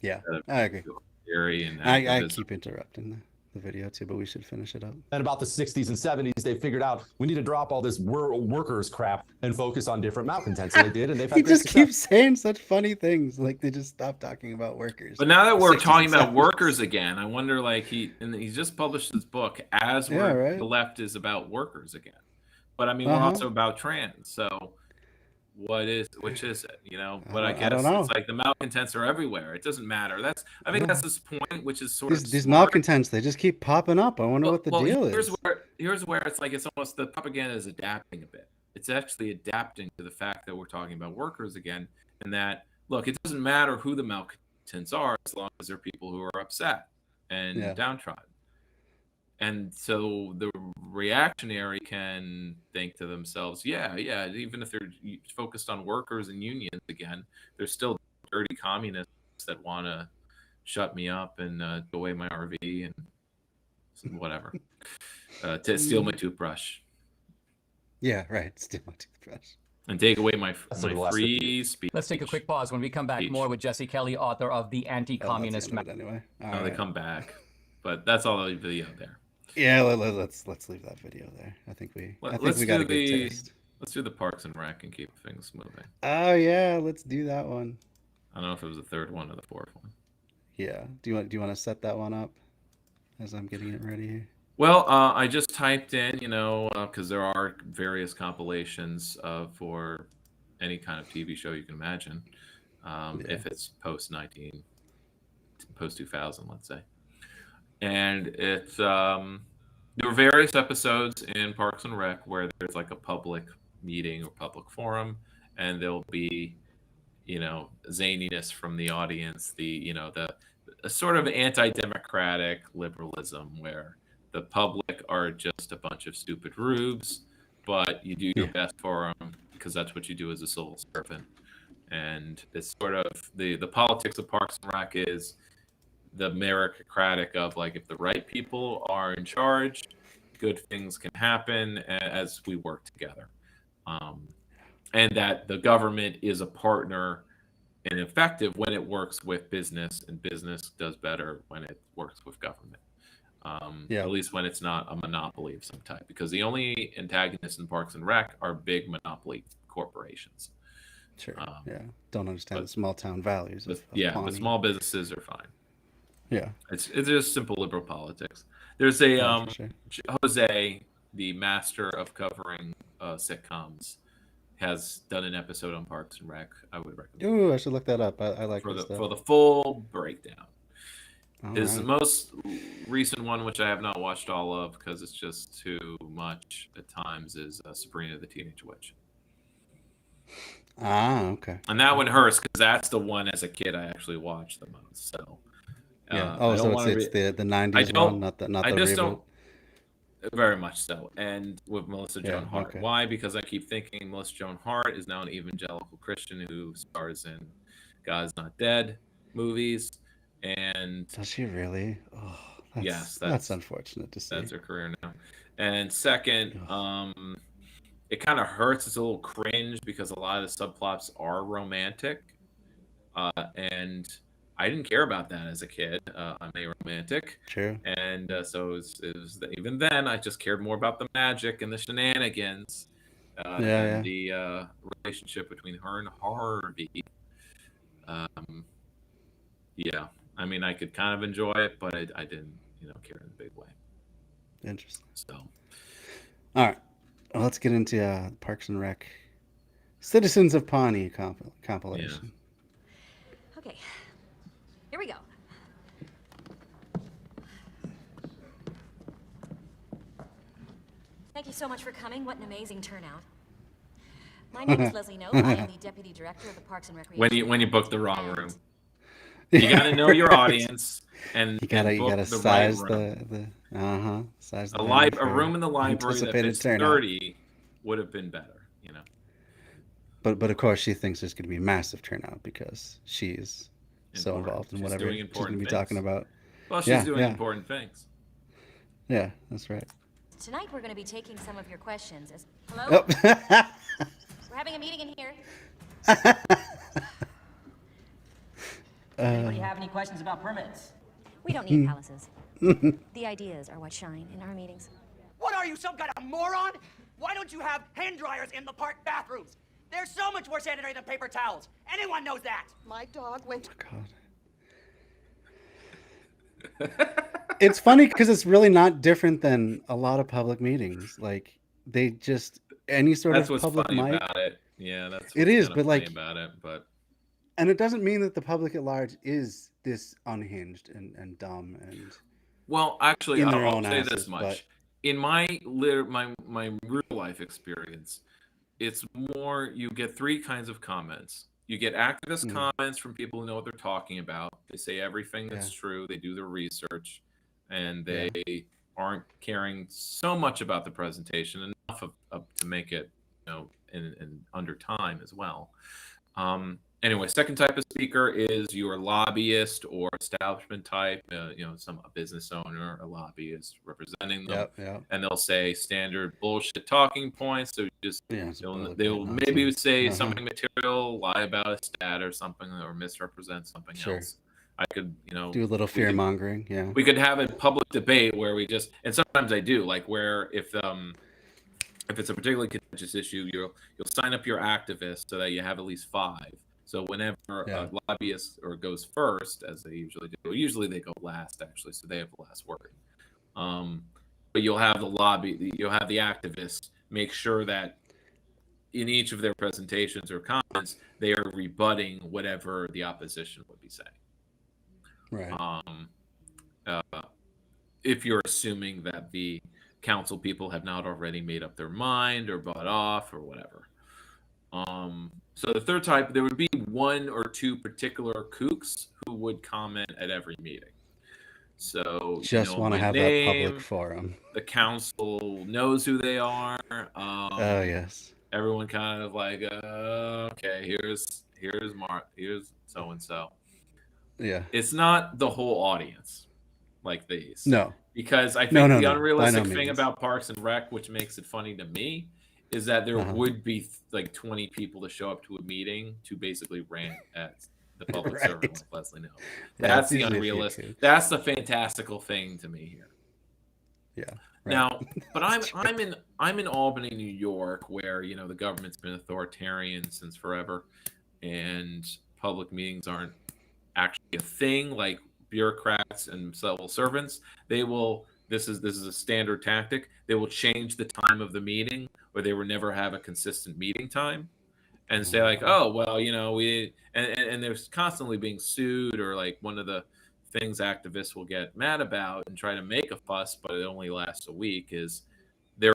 Yeah, I agree. Theory and I keep interrupting the video too, but we should finish it up. And about the 60s and 70s, they figured out we need to drop all this workers crap and focus on different malcontents. And they did, and they've had He great just success. keeps saying such funny things, like they just stopped talking about workers. But now that we're 60s talking and about 70s. workers again, I wonder, like, he just published this book as right. the left is about workers again. But I mean, Uh-huh. we're also about trans. So which is it? But I guess don't know. it's like the malcontents are everywhere. It doesn't matter. I think that's this point, which is sort of These smart. malcontents, they just keep popping up. I wonder what the deal is. Here's where it's like it's almost the propaganda is adapting a bit. It's actually adapting to the fact that we're talking about workers again, and that, look, it doesn't matter who the malcontents are as long as they're people who are upset and downtrodden. And so the reactionary can think to themselves, even if they're focused on workers and unions again, there's still dirty communists that want to shut me up and go away my RV and whatever, to steal my toothbrush. Yeah, right. Steal my toothbrush. And take away my free speech. Let's take a quick pause. When we come back, more with Jesse Kelly, author of The Anti-Communist Man. Anyway. They come back. But that's all the video there. Yeah, let's leave that video there. I think we got a good taste. Let's do the Parks and Rec and keep things moving. Oh yeah, let's do that one. I don't know if it was the third one or the fourth one. Yeah. Do you want to set that one up as I'm getting it ready here? Well, I just typed in, because there are various compilations for any kind of TV show you can imagine, if it's post 2000, let's say. And it's there were various episodes in Parks and Rec where there's like a public meeting or public forum, and there'll be, zaniness from the audience, the sort of anti-democratic liberalism where the public are just a bunch of stupid rubes, but you do your best for them because that's what you do as a civil servant. And it's sort of the politics of Parks and Rec is the meritocratic of, like, if the right people are in charge, good things can happen as we work together. And that the government is a partner and effective when it works with business, and business does better when it works with government. At least when it's not a monopoly of some type, because the only antagonists in Parks and Rec are big monopoly corporations. Sure. Don't understand the small town values. But small businesses are fine. Yeah. It's just simple liberal politics. There's a sure. Jose, the master of covering sitcoms, has done an episode on Parks and Rec. I would recommend. Ooh, I should look that up. I like for this the stuff. for the full breakdown. All His right. most recent one, which I have not watched all of because it's just too much at times, is Sabrina the Teenage Witch. Okay. And that one hurts because that's the one as a kid I actually watched the most. So Yeah. I Oh, don't so want to it's be. the I '90s one, don't. not the I just reboot. don't. Very much so. And with Melissa Yeah. Joan Hart. Okay. Why? Because I keep thinking Melissa Joan Hart is now an evangelical Christian who stars in God's Not Dead movies. And Does she really? Oh, yes, that's unfortunate to see. that's her career now. And second, Ugh. it kind of hurts. It's a little cringe because a lot of the subplots are romantic. And I didn't care about that as a kid. I'm a romantic. True. And so even then, I just cared more about the magic and the shenanigans and Yeah. the relationship between her and Harvey. Um, yeah, I mean, I could kind of enjoy it, but I didn't, care in a big way. Interesting. So, All right. Well, let's get into Parks and Rec Citizens of Pawnee compilation. Okay, here we go. Thank you so much for coming. What an amazing turnout. My name is Leslie Nope. I am the Deputy Director of the Parks and Recreation. when you book the wrong room, you got to know your audience and You gotta book the size right room. size the A room in the library that fits 30 would have been better, But of course she thinks there's gonna be massive turnout because she's so involved in She's whatever doing she's important gonna be things. talking about. Well, she's doing important things. Yeah, that's right. Tonight we're going to be taking some of your questions. Hello? Oh. We're having a meeting in here. Anybody have any questions about permits? We don't need palaces. The ideas are what shine in our meetings. What are you, some kind of moron? Why don't you have hand dryers in the park bathrooms? They're so much more sanitary than paper towels. Anyone knows that. My dog went. God. It's funny because it's really not different than a lot of public meetings. Like they just any sort That's of what's public funny mic. about it. Yeah, that's what's It is, kinda but funny like about it. But and it doesn't mean that the public at large is this unhinged and dumb and well, actually, in their I'll own say asses, this much: but in my real life experience, it's more you get three kinds of comments. You get activist comments from people who know what they're talking about. They say everything that's true. They do their research, and they aren't caring so much about the presentation enough to make it, in under time as well. Anyway, second type of speaker is your lobbyist or establishment type, a business owner, a lobbyist representing them, and they'll say standard bullshit talking points. So just they'll maybe say something material, lie about a stat or something, or misrepresent something else. I could, do a little fear mongering. Yeah, we could have a public debate where we just, and sometimes I do, like where if it's a particularly contentious issue, you'll sign up your activists so that you have at least 5. So whenever a lobbyist goes first, as they usually do, they go last actually, so they have the last word. But you'll have the activists make sure that in each of their presentations or comments, they are rebutting whatever the opposition would be saying. Right. If you're assuming that the council people have not already made up their mind or bought off or whatever. So the third type, there would be 1 or 2 particular kooks who would comment at every meeting. So just want to have that public forum. The council knows who they are. Oh yes. Everyone kind of like, okay, here's Mark, here's so and so. Yeah. It's not the whole audience like these. No. Because I think the no, unrealistic thing about Parks and Rec, which makes it funny to me, is that there would be like 20 people to show up to a meeting to basically rant at the public servant like Leslie Nope. That's the unrealistic. That's the fantastical thing to me here. Yeah. Right. Now, but I'm in Albany, New York, where the government's been authoritarian since forever, and public meetings aren't actually a thing. Like bureaucrats and civil servants, they will. This is a standard tactic. They will change the time of the meeting, or they will never have a consistent meeting time, and say like, oh well, we and there's constantly being sued, or like one of the things activists will get mad about and try to make a fuss, but it only lasts a week, is they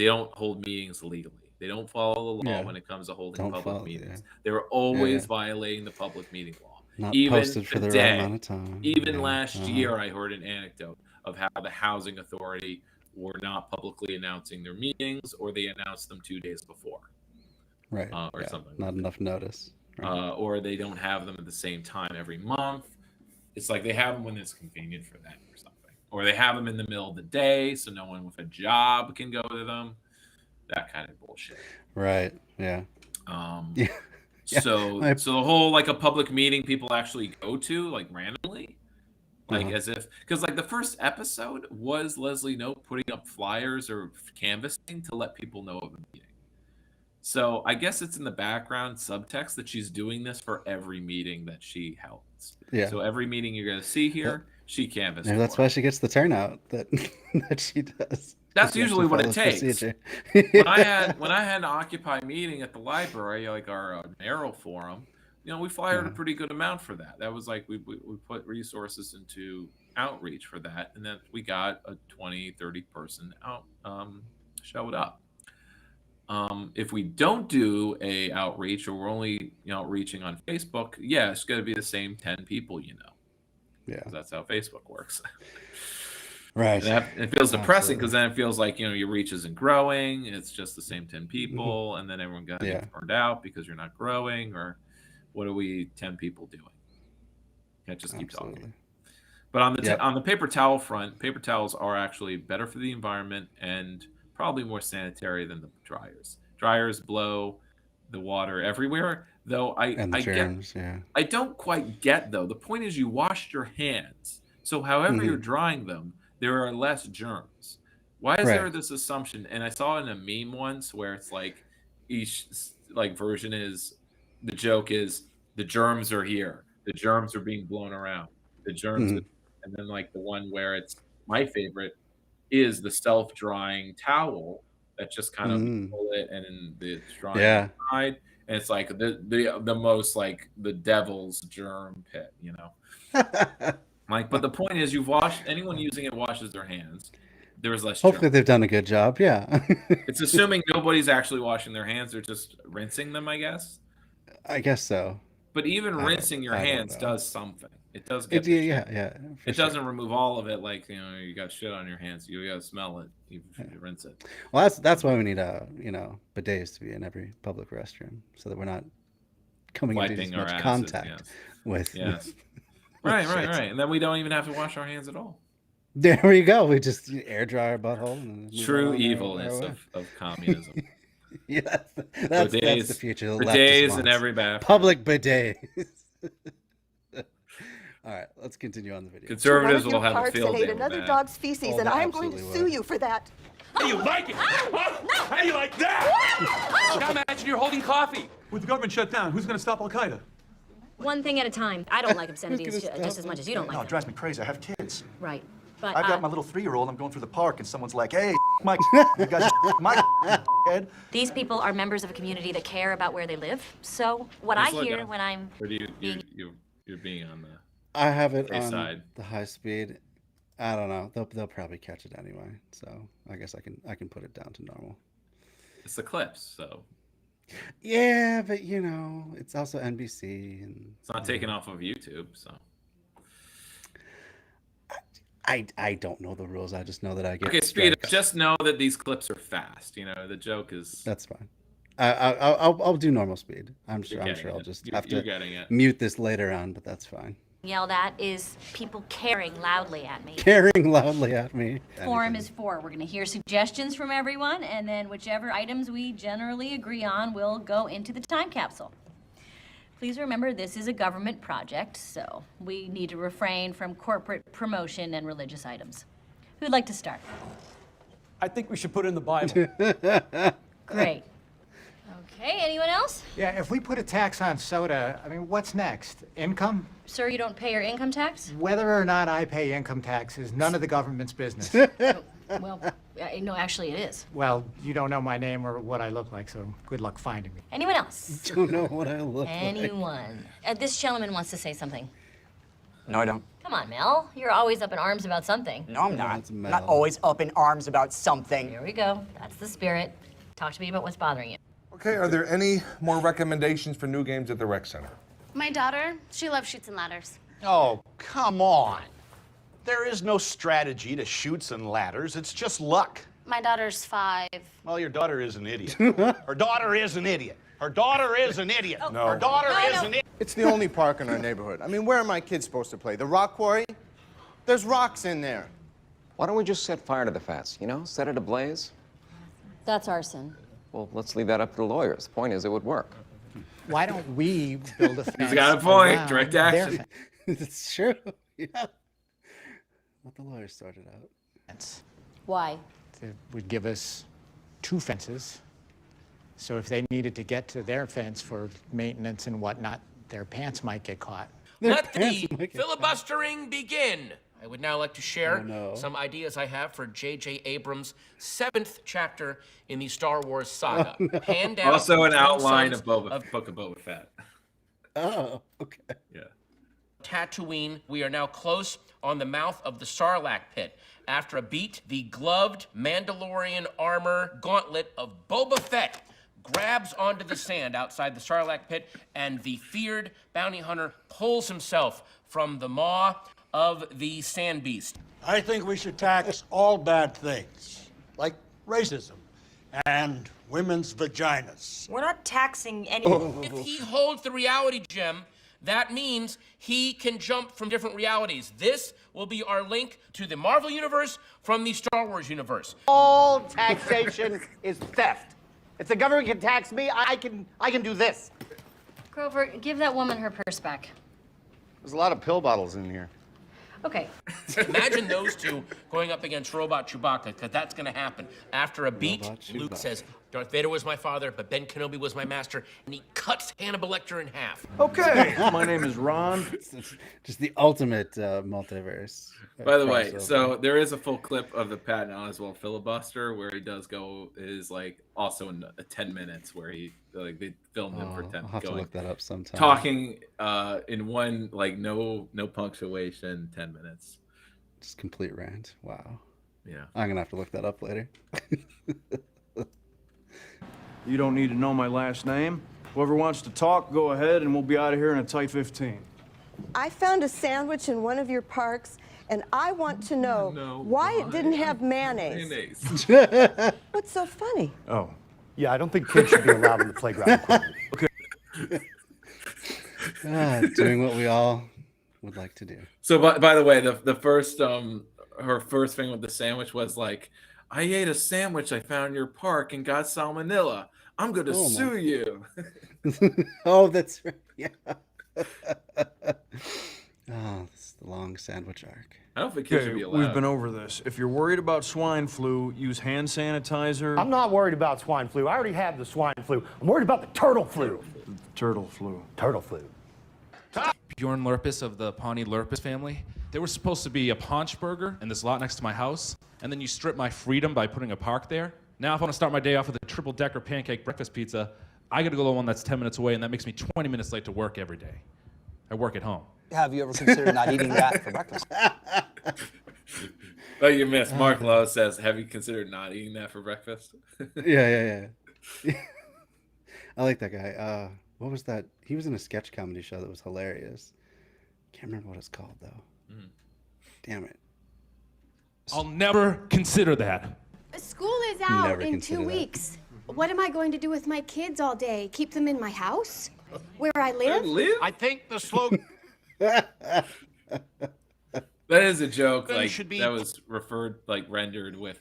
don't hold meetings legally. They don't follow the law when it comes to holding public meetings. They're always violating the public meeting law. Not Even posted for the today, right amount of time. Even last year, I heard an anecdote of how the housing authority were not publicly announcing their meetings, or they announced them 2 days before. Right. Or something. Not enough notice. Right. Or they don't have them at the same time every month. It's like they have them when it's convenient for them or something. Or they have them in the middle of the day so no one with a job can go to them. That kind of bullshit. Right. Yeah. Yeah. So the whole like a public meeting people actually go to like randomly, like as if, because like the first episode was Leslie Knope putting up flyers or canvassing to let people know of a meeting. So I guess it's in the background subtext that she's doing this for every meeting that she holds. Yeah. So every meeting you're going to see here, she canvassed. Maybe that's why she gets the turnout that that she does. That's usually what it takes. When I had an Occupy meeting at the library, like our mayoral forum, we fired a pretty good amount for that. That was like we put resources into outreach for that, and then we got a 20-30 person out showed up. If we don't do a outreach, or we're only reaching on Facebook, it's going to be the same 10 people, Yeah, that's how Facebook works. Right. And it feels depressing because then it feels like your reach isn't growing. It's just the same 10 people, and then everyone got burned out because you're not growing. Or what are we 10 people doing? Can't just keep talking. But on the paper towel front, paper towels are actually better for the environment and probably more sanitary than the dryers. Dryers blow the water everywhere, though. I don't quite get though. The point is you washed your hands, so however you're drying them, there are less germs. Why is there this assumption? And I saw in a meme once where it's like each version is, the joke is the germs are here, the germs are being blown around, the germs, and then like the one where it's my favorite is the self-drying towel that just kind of pull it and it's drying inside, and it's like the most like the devil's germ pit, Like, but the point is, anyone using it washes their hands. There's less. Hopefully, they've done a good job. Yeah. It's assuming nobody's actually washing their hands; they're just rinsing them, I guess. I guess so. But even rinsing your hands does something. It does get. It doesn't remove all of it. Like you got shit on your hands. You got to smell it. You rinse it. Well, that's why we need bidets to be in every public restroom, so that we're not coming into as much contact with. Yes. Right. And then we don't even have to wash our hands at all. There we go. We just air dry our butthole. And true evilness of communism. That's the future. Bidets in every bathroom. Public bidets. All right, let's continue on the video. Conservatives will have a field day with another that. dog's feces, and I'm going to sue you for that. How you like it? How you like that? Now imagine you're holding coffee. With the government shut down, who's going to stop Al-Qaeda? One thing at a time. I don't like obscenities just as much as you don't like No, them. it drives me crazy. I have kids. Right. But I've got my little 3-year-old. I'm going through the park, and someone's like, "Hey, my, you got my head." These people are members of a community that care about where they live. So what I hear when I'm Or do you're being on the I have it on side. the high speed. I don't know. They'll probably catch it anyway. So I guess I can put it down to normal. It's the clips, so Yeah, but it's also NBC, and it's not taken off of YouTube. So I don't know the rules. I just know that I get. Okay, speed up. Just know that these clips are fast. The joke is. That's fine. I'll do normal speed. I'm sure I'll just have to mute this later on, but that's fine. yelled at is people caring loudly at me. Caring loudly at me. Forum is for. We're going to hear suggestions from everyone, and then whichever items we generally agree on will go into the time capsule. Please remember, this is a government project, so we need to refrain from corporate promotion and religious items. Who'd like to start? I think we should put in the Bible. Great. Okay, anyone else? Yeah, if we put a tax on soda, I mean, what's next? Income? Sir, you don't pay your income tax? Whether or not I pay income tax is none of the government's business. Well, no, actually it is. Well, you don't know my name or what I look like, so good luck finding me. Anyone else? Don't know what I look like. Anyone? This gentleman wants to say something. No, I don't. Come on, Mel. You're always up in arms about something. No, I'm not. That's I'm Mel. not always up in arms about something. Here we go. That's the spirit. Talk to me about what's bothering you. Okay, are there any more recommendations for new games at the rec center? My daughter, she loves Chutes and Ladders. Oh, come on. There is no strategy to Chutes and Ladders. It's just luck. My daughter's 5. Well, your daughter is an idiot. Her daughter is an idiot. Her daughter is an idiot. No. Her daughter is an idiot. It's the only park in our neighborhood. I mean, where are my kids supposed to play? The rock quarry? There's rocks in there. Why don't we just set fire to the fence, you know? Set it ablaze? That's arson. Well, let's leave that up to the lawyers. The point is, it would work. Why don't we build a fence? He's got a point. around Direct their action. fence? It's true. Yeah. Let the lawyers sort it out. Why? It would give us 2 fences. So if they needed to get to their fence for maintenance and whatnot, their pants might get caught. Let the filibustering begin. I would now like to share some ideas I have for J.J. Abrams' 7th chapter in the Star Wars saga. Hand down Also an the outline sons of Book of Boba Fett. Oh, okay. Yeah. Tatooine. We are now close on the mouth of the Sarlacc pit. After a beat, the gloved Mandalorian armor gauntlet of Boba Fett grabs onto the sand outside the Sarlacc pit, and the feared bounty hunter pulls himself from the maw of the sand beast. I think we should tax all bad things, like racism and women's vaginas. We're not taxing any. If he holds the reality gem, that means he can jump from different realities. This will be our link to the Marvel Universe from the Star Wars universe. All taxation is theft. If the government can tax me, I can do this. Grover, give that woman her purse back. There's a lot of pill bottles in here. Okay. Imagine those two going up against Robot Chewbacca, because that's going to happen. After a beat, Luke says, Darth Vader was my father, but Ben Kenobi was my master, and he cuts Hannibal Lecter in half. Okay, my name is Ron. Just the ultimate multiverse. By the way, crossover. so there is a full clip of the Patton Oswalt filibuster where he does go is like also in 10 minutes where he like they filmed him for 10 I'll have to going look that up sometime. talking in one like no punctuation 10 minutes. Just complete rant. Wow. Yeah. I'm gonna have to look that up later. You don't need to know my last name. Whoever wants to talk, go ahead, and we'll be out of here in a tight 15. I found a sandwich in one of your parks, and I want to know why it didn't have mayonnaise. What's so funny? Oh. Yeah, I don't think kids should be allowed in the playground equipment. Okay. Doing what we all would like to do. So by the way, the first her first thing with the sandwich was like, I ate a sandwich I found in your park and got salmonella. I'm going to sue you. Oh, that's right. Yeah. Oh, this is the long sandwich arc. I don't think kids should be allowed. We've been over this. If you're worried about swine flu, use hand sanitizer. I'm not worried about swine flu. I already have the swine flu. I'm worried about the turtle flu. Turtle flu. Turtle flu. Bjorn Lurpus of the Pawnee Lurpus family. They were supposed to be a paunch burger in this lot next to my house, and then you strip my freedom by putting a park there. Now if I want to start my day off with a triple-decker pancake breakfast pizza, I gotta go to the one that's 10 minutes away, and that makes me 20 minutes late to work every day. I work at home. Have you ever considered not eating that for breakfast? Oh, you missed. Mark Lowe says, have you considered not eating that for breakfast? Yeah. I like that guy. What was that? He was in a sketch comedy show that was hilarious. Can't remember what it's called though. Damn it. I'll never consider that. School is out Never in consider 2 that. weeks. What am I going to do with my kids all day? Keep them in my house? Where I live? I think the slogan. That is a joke. Then Like should be- that was rendered with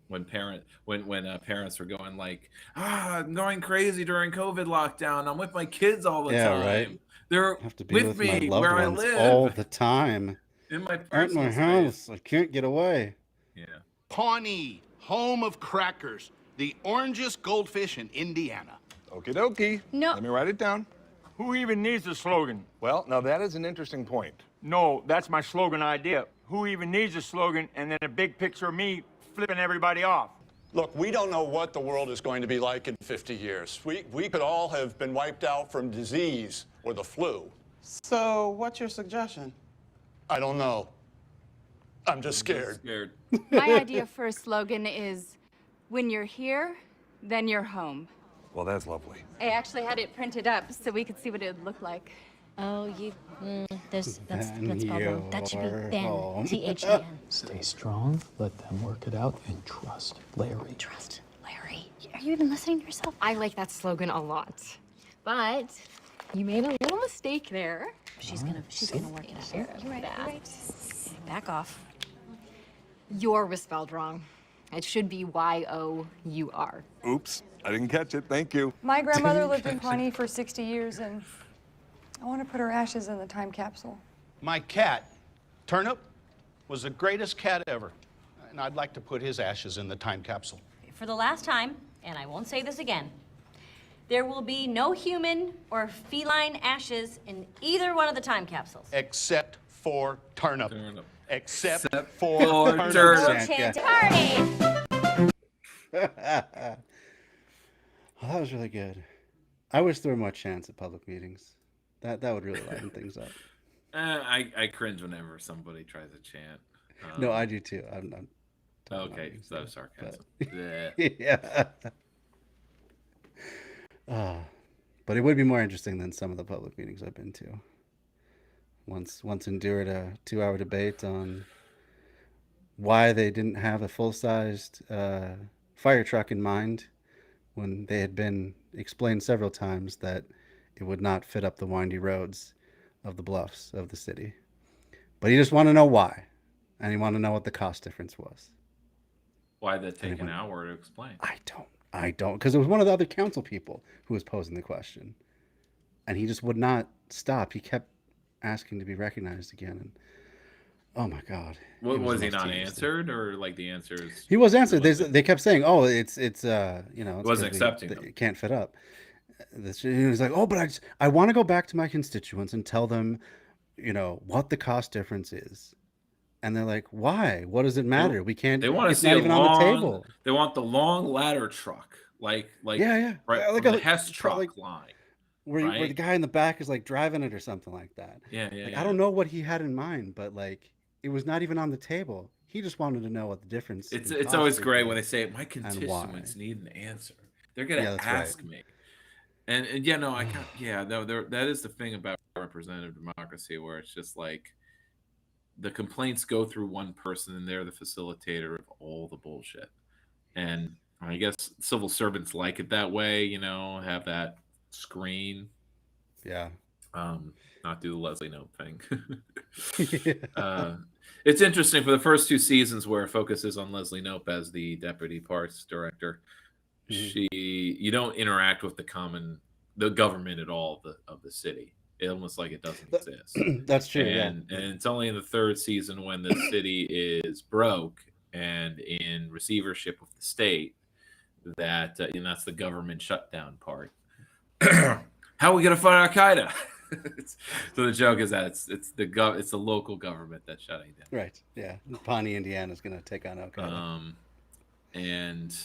when parents were going like, I'm going crazy during COVID lockdown. I'm with my kids all the time. Right. They're I have to be with my me loved where I ones live all the time. in my At personal my space. house, I can't get away. Yeah. Pawnee, home of crackers, the orangest goldfish in Indiana. Okie dokie. No. Let me write it down. Who even needs a slogan? Well, now that is an interesting point. No, that's my slogan idea. Who even needs a slogan and then a big picture of me flipping everybody off? Look, we don't know what the world is going to be like in 50 years. We could all have been wiped out from disease or the flu. So, what's your suggestion? I don't know. I'm just scared. My idea for a slogan is, when you're here, then you're home. Well, that's lovely. I actually had it printed up so we could see what it would look like. Oh, that's Then spelled wrong. That should be you're Ben. home. T-H-E-N. Stay strong, let them work it out, and trust Larry. Trust Larry. Are you even listening to yourself? I like that slogan a lot. But you made a little mistake there. She's gonna work it out. You're right. Back off. Your was spelled wrong. It should be Y-O-U-R. Oops, I didn't catch it. Thank you. My grandmother lived in Pawnee for 60 years, and I want to put her ashes in the time capsule. My cat, Turnip, was the greatest cat ever. And I'd like to put his ashes in the time capsule. For the last time, and I won't say this again, there will be no human or feline ashes in either one of the time capsules. Except for Turnip. Except for for Turnip. Chant party! Oh, that was really good. I wish there were more chants at public meetings. That would really lighten things up. I cringe whenever somebody tries to chant. No, I do too. I'm okay, so that was sarcasm. yeah. But it would be more interesting than some of the public meetings I've been to. Once endured a 2-hour debate on why they didn't have a full-sized fire truck in mind when they had been explained several times that it would not fit up the windy roads of the bluffs of the city. But he just wanted to know why, and he wanted to know what the cost difference was. Why'd that take an hour to explain? I don't, because it was one of the other council people who was posing the question, and he just would not stop. He kept asking to be recognized again, and oh my God. Was he not answered, or like the answers? He was answered. They kept saying, "Oh, it's you know, it's wasn't accepting them. It can't fit up." He was like, "Oh, but I want to go back to my constituents and tell them, you know, what the cost difference is." And they're like, "Why? What does it matter? We can't. They want to it's see not a even long, on the table." They want the long ladder truck, like yeah, right, like from a the Hess truck line. Where the guy in the back is like driving it or something like that. Yeah. I don't know what he had in mind, but like it was not even on the table. He just wanted to know what the difference. It's always great when they say my constituents need an answer. They're gonna ask me. And yeah, no, I can't. Yeah, no, that is the thing about representative democracy, where it's just like the complaints go through one person, and they're the facilitator of all the bullshit. And I guess civil servants like it that way, you know, have that screen. Yeah. Not do the Leslie Knope thing. It's interesting for the first 2 seasons where it focuses on Leslie Knope as the deputy parks director. You don't interact with the government at all of the city. It's almost like it doesn't exist. That's true. And it's only in the 3rd season when the city is broke and in receivership with the state that and that's the government shutdown part. How are we gonna fight Al-Qaeda? So the joke is that it's the local government that's shutting down. Right. Yeah. Pawnee, Indiana is gonna take on Al-Qaeda. And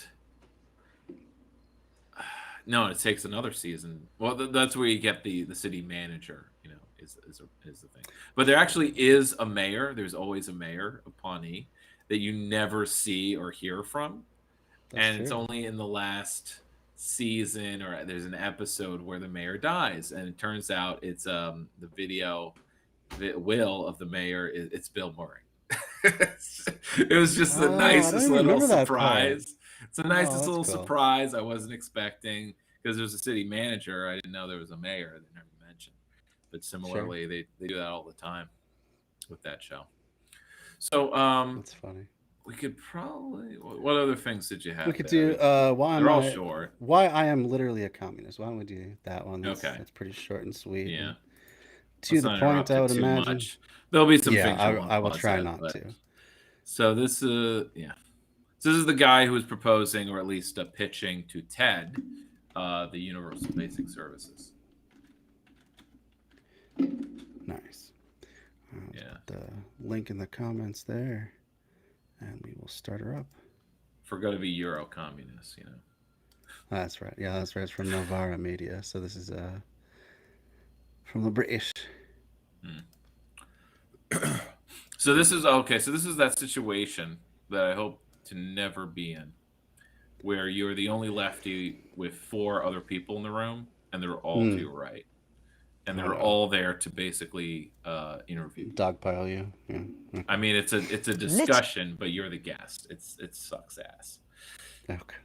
no, it takes another season. Well, that's where you get the city manager, you know, is the thing. But there actually is a mayor. There's always a mayor of Pawnee that you never see or hear from. And it's only in the last season or there's an episode where the mayor dies, and it turns out it's the will of the mayor it's Bill Murray. It was just the nicest little surprise. It's the nicest little surprise I wasn't expecting, because there's a city manager. I didn't know there was a mayor. They never mentioned. But similarly, they do that all the time with that show. So that's funny. We could probably. What other things did you have? We could there? do why I am literally a communist. Why don't we do that one? That's pretty short and sweet. Yeah. And to the point, I would imagine. Much. There'll be some things. I will try not to. So this So this is the guy who is proposing, or at least pitching to TED, the Universal Basic Services. Nice. Put the link in the comments there, and we will start her up. Forgot to be Euro communist, you know. That's right. Yeah, that's right. It's from Novara Media. So this is from the British. So this is okay. So this is that situation that I hope to never be in, where you're the only lefty with 4 other people in the room, and they're all to your right, and they're all there to basically interview you. Dogpile you. Yeah. Okay. I mean, it's a discussion, but you're the guest. It sucks ass. Okay.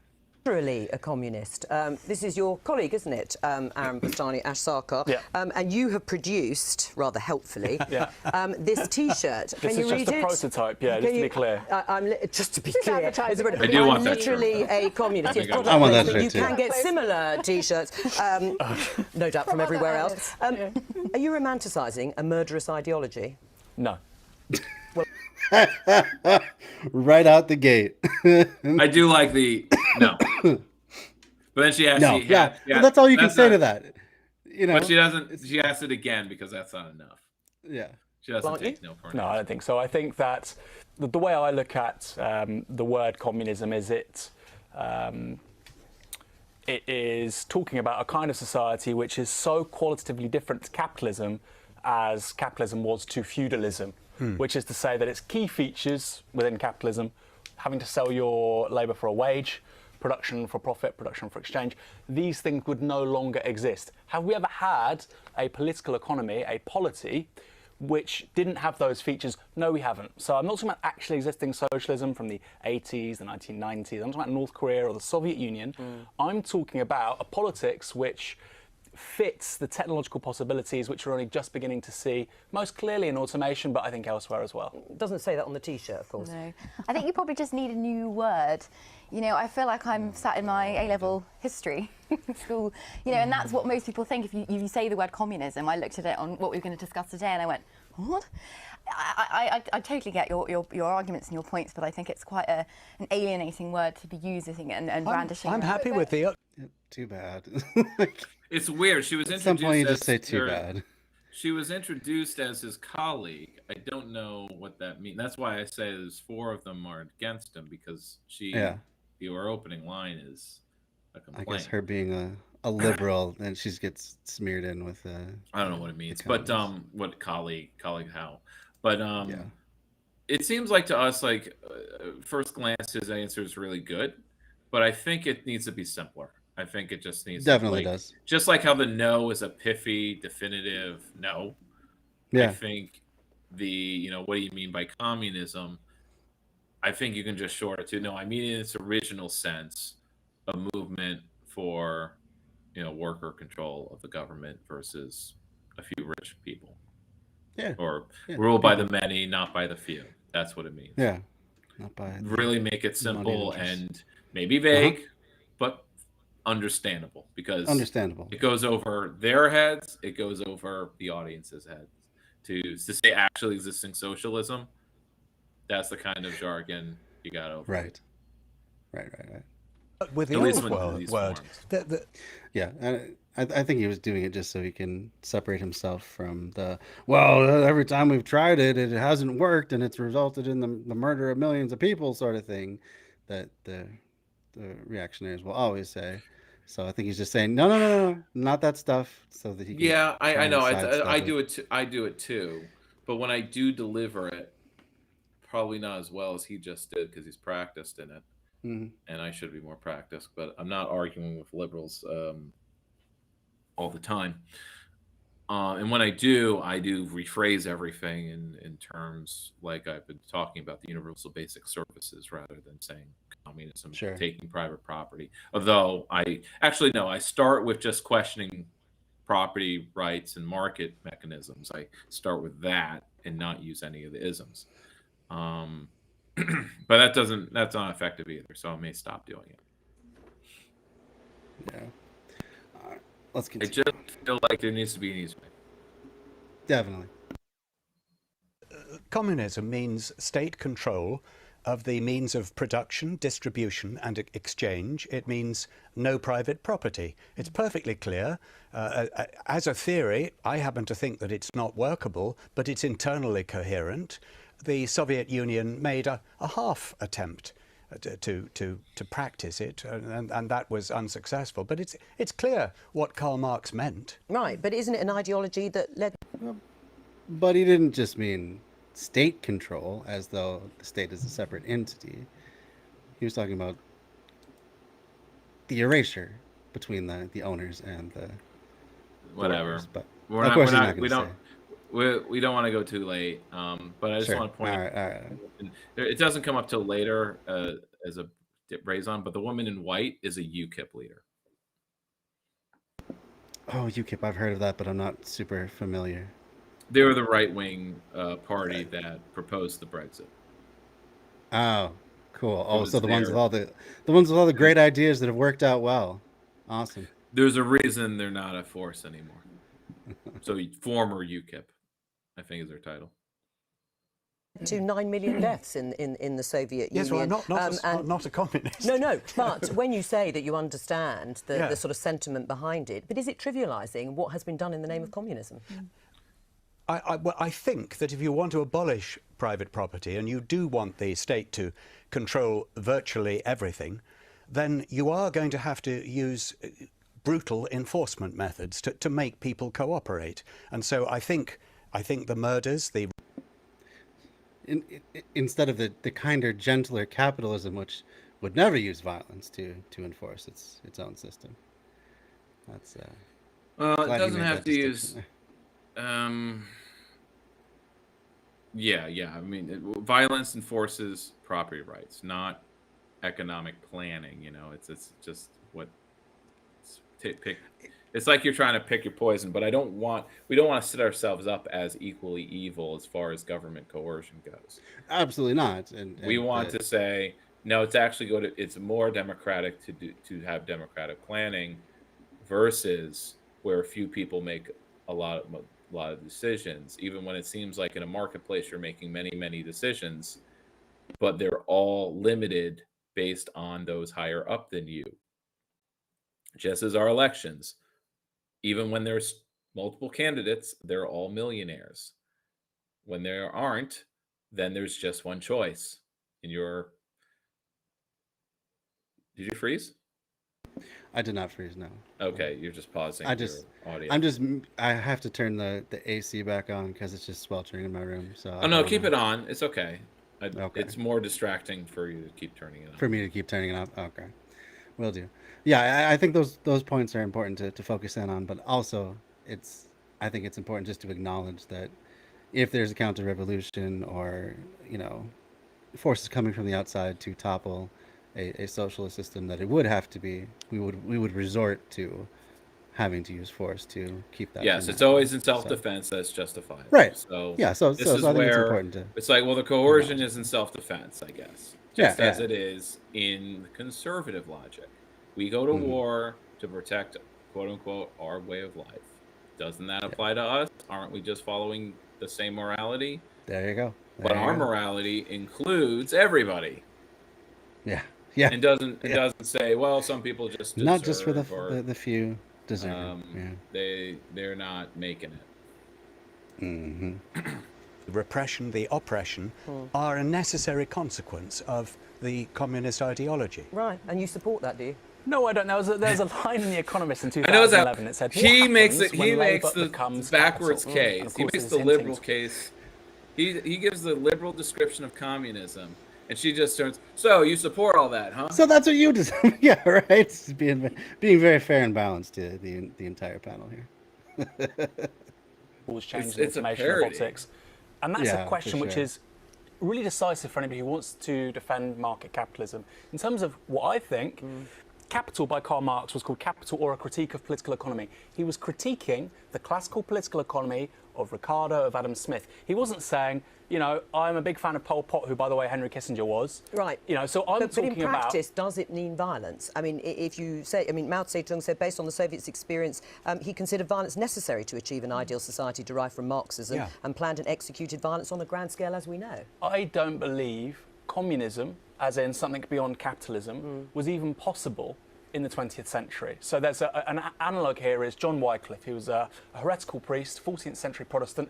Literally a communist. This is your colleague, isn't it, Aaron Bastani Ashsarkar? Yeah. And you have produced, rather helpfully, this T-shirt. This is just a prototype, yeah, just to be clear. Just to be clear, I do want that literally a communist. Yes, I want that shirt you too. can get similar T-shirts, no doubt from everywhere else. Are you romanticising a murderous ideology? No. Right out the gate. I do like the no, but then she has Well, that's all you can say to that. You know, but she doesn't. She asked it again because that's not enough. Yeah, she doesn't take no for an No, answer. I don't think so. I think that the way I look at the word communism is it is talking about a kind of society which is so qualitatively different to capitalism as capitalism was to feudalism, which is to say that its key features within capitalism, having to sell your labour for a wage, production for profit, production for exchange, these things would no longer exist. Have we ever had a political economy, a polity, which didn't have those features? No, we haven't. So I'm not talking about actually existing socialism from the 80s, the 1990s. I'm talking about North Korea or the Soviet Union. I'm talking about a politics which fits the technological possibilities which we're only just beginning to see, most clearly in automation, but I think elsewhere as well. Doesn't say that on the T-shirt, of course. No. I think you probably just need a new word. You know, I feel like I'm sat in my A-level history school, you know, and that's what most people think. If you say the word communism, I looked at it on what we were going to discuss today and I went, what? I totally get your arguments and your points, but I think it's quite an alienating word to be using and brandishing. I'm happy with the... Too bad. It's weird. She was At some point, you introduced just say as too her- bad. She was introduced as his colleague. I don't know what that means. That's why I say there's 4 of them are against him because your opening line is a I complaint. guess her being a liberal, and she gets smeared in with. I don't know what it means, but what colleague how? But it seems like to us, like first glance, his answer is really good, but I think it needs to be simpler. I think it just needs Definitely to, does. Just like how the no is a pithy, definitive no. I Yeah. think what do you mean by communism? I think you can just short it to no. I mean in its original sense, a movement for worker control of the government versus a few rich people. Yeah. Or Yeah. rule by the many, not by the few. That's what it means. Yeah. Not by Really make it money simple interests. and maybe vague, but understandable because it goes over their heads, it goes over the audience's heads. To say actually existing socialism, that's the kind of jargon you got over. Right. With the At least old when these word. forms. Yeah, and I think he was doing it just so he can separate himself from every time we've tried it, it hasn't worked, and it's resulted in the murder of millions of people sort of thing that the reactionaries will always say. So I think he's just saying, no, not that stuff, so that he can Yeah, try I and know. sidestep I do it. I do it too. But when I do deliver it, probably not as well as he just did because he's practiced in it, and I should be more practiced. But I'm not arguing with liberals all the time. And when I do rephrase everything in terms like I've been talking about the universal basic services rather than saying communism, taking private property. Although I start with just questioning property rights and market mechanisms. I start with that and not use any of the isms. But that's not effective either. So I may stop doing it. Yeah. All right. Let's I continue. just feel like there needs to be an easement. Definitely. Communism means state control of the means of production, distribution and exchange. It means no private property. It's perfectly clear. As a theory, I happen to think that it's not workable, but it's internally coherent. The Soviet Union made a half attempt to practice it, and that was unsuccessful. But it's clear what Karl Marx meant. Right, but isn't it an ideology that led... But he didn't just mean state control, as though the state is a separate entity. He was talking about the erasure between the owners and the whatever. workers, but We're of not, course we're he's not, not we going to don't say. we don't want to go too late. But I just Sure. want to point All out right. it doesn't come up till later as a raison, but the woman in white is a UKIP leader. Oh, UKIP, I've heard of that, but I'm not super familiar. They were the right-wing party that proposed the Brexit. Oh, cool. Oh, was so the ones with their- all the great ideas that have worked out well. Awesome. There's a reason they're not a force anymore. So former UKIP, I think is their title. To 9 million deaths in the Soviet Yes, Union. well, I'm not a communist. No, but when you say that you understand Yeah. the sort of sentiment behind it, but is it trivialising what has been done in the name of communism? Well, I think that if you want to abolish private property and you do want the state to control virtually everything, then you are going to have to use brutal enforcement methods to make people cooperate. And so I think the murders, the Instead of the kinder, gentler capitalism, which would never use violence to enforce its own system. That's Well, it glad you doesn't made have that to use. distinction Yeah. I mean, violence enforces property rights, not economic planning. You know, it's just what pick. It's like you're trying to pick your poison, but we don't want to set ourselves up as equally evil as far as government coercion goes. Absolutely not. And We want to say no. It's more democratic to have democratic planning versus where a few people make a lot of decisions. Even when it seems like in a marketplace you're making many decisions, but they're all limited based on those higher up than you. Just as our elections, even when there's multiple candidates, they're all millionaires. When there aren't, then there's just one choice. And did you freeze? I did not freeze, no. Okay, you're just pausing I just, your audio. I have to turn the AC back on because it's just sweltering in my room. So Oh no, keep it on. It's okay. It's more distracting for you to keep turning it on. For me to keep turning it off. Okay, will do. Yeah, I think those points are important to focus in on, but also I think it's important just to acknowledge that if there's a counter-revolution or forces coming from the outside to topple a socialist system, that it would have to be we would resort to having to use force to keep that. Yes, from it's always in happening. self-defense that's justified. Right. So yeah. So this so is I think where it's important to. it's like, well, the coercion is in self-defense, I guess, just Yeah, as yeah. it is in conservative logic. We go to war to protect, quote unquote, our way of life. Doesn't that apply to us? Aren't we just following the same morality? There you go. But our morality includes everybody. Yeah. Yeah. It doesn't say, well, some people just deserve, Not just for or, the few deserve. they're not making it. Mm-hmm. The repression, the oppression, are a necessary consequence of the communist ideology. Right, and you support that, do you? No, I don't. There's a line in The Economist in I know that 2011. It said, he "What makes happens it. when He makes Labour the becomes backwards capital?" case. And of He course makes this the is liberal hinting- case. He gives the liberal description of communism, and she just turns. So you support all that, huh? So that's what you deserve. Yeah, right. It's being very fair and balanced to the entire panel here. Rules change It's a information parody. robotics. And that's Yeah, a question for which sure. is really decisive for anybody who wants to defend market capitalism. In terms of what I think, Capital by Karl Marx was called Capital or a Critique of Political Economy. He was critiquing the classical political economy of Ricardo, of Adam Smith. He wasn't saying, I'm a big fan of Pol Pot, who, by the way, Henry Kissinger was. Right. So I'm But talking in about... practice, does it mean violence? I mean, if you say, Mao Zedong said, based on the Soviets' experience, he considered violence necessary to achieve an ideal society derived from Marxism, and planned and executed violence on a grand scale, as we know. I don't believe communism, as in something beyond capitalism, was even possible in the 20th century. So there's an analogue here is John Wycliffe. He was a heretical priest, 14th century Protestant.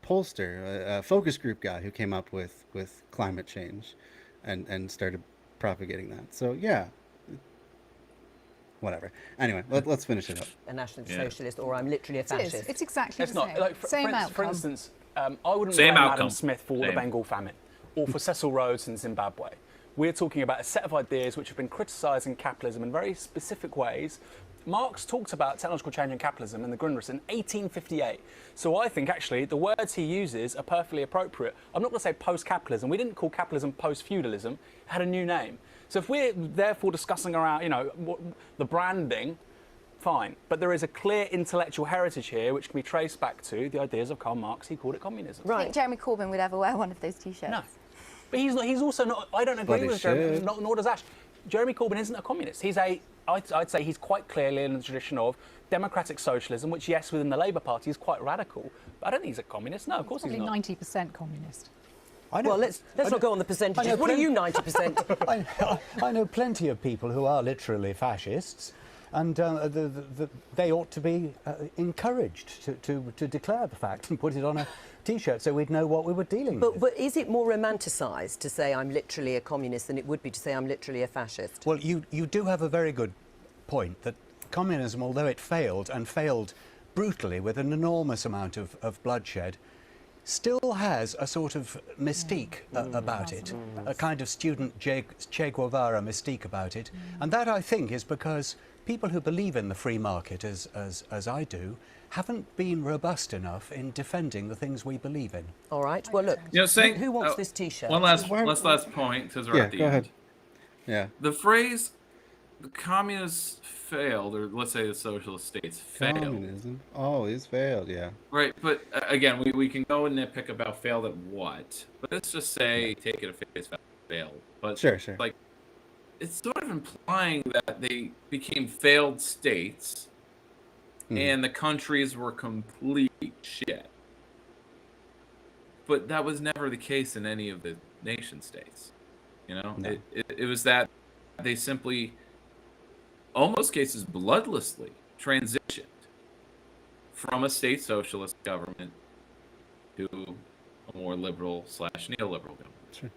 pollster, a focus group guy who came up with climate change, and started propagating that. So yeah, whatever. Anyway, let's finish it up. A national socialist, or I'm literally a fascist. It's exactly It's the not. same. Like, Same outcome. for instance, I wouldn't Same blame outcome. Adam Smith for the Same. Bengal famine or for Cecil Rhodes in Zimbabwe. We're talking about a set of ideas which have been criticising capitalism in very specific ways. Marx talked about technological change in capitalism in the Grundrisse in 1858. So I think actually the words he uses are perfectly appropriate. I'm not going to say post-capitalism. We didn't call capitalism post-feudalism. It had a new name. So if we're therefore discussing around, the branding, fine. But there is a clear intellectual heritage here which can be traced back to the ideas of Karl Marx. He called it communism. I think Jeremy Corbyn would ever wear one of those T-shirts. No. But he's also not, I don't agree with Jeremy, nor does Ash. Jeremy Corbyn isn't a communist. I'd say he's quite clearly in the tradition of democratic socialism, which, yes, within the Labour Party is quite radical. But I don't think he's a communist. No, of course he's not. Probably 90% communist. Well, let's not go on the percentages. What are you, 90%? I know plenty of people who are literally fascists, and they ought to be encouraged to declare the fact and put it on a T-shirt so we'd know what we were dealing with. But is it more romanticised to say I'm literally a communist than it would be to say I'm literally a fascist? Well, you do have a very good point that communism, although it failed, and failed brutally with an enormous amount of bloodshed, still has a sort of mystique about it, a kind of student Che Guevara mystique about it. And that, I think, is because people who believe in the free market, as I do, haven't been robust enough in defending the things we believe in. All right. Well, look, who wants this T-shirt? One last point, because we're at the go end. ahead. Yeah. The phrase, the communists failed, or let's say the socialist states failed. Communism always failed, yeah. Right, but again, we can go and nitpick about failed at what, but let's just say, take it at face value, failed. But Sure. like, it's sort of implying that they became failed states, and the countries were complete shit. But that was never the case in any of the nation states. No. It was that they simply, almost cases bloodlessly, transitioned from a state socialist government to a more liberal / neoliberal government. Sure.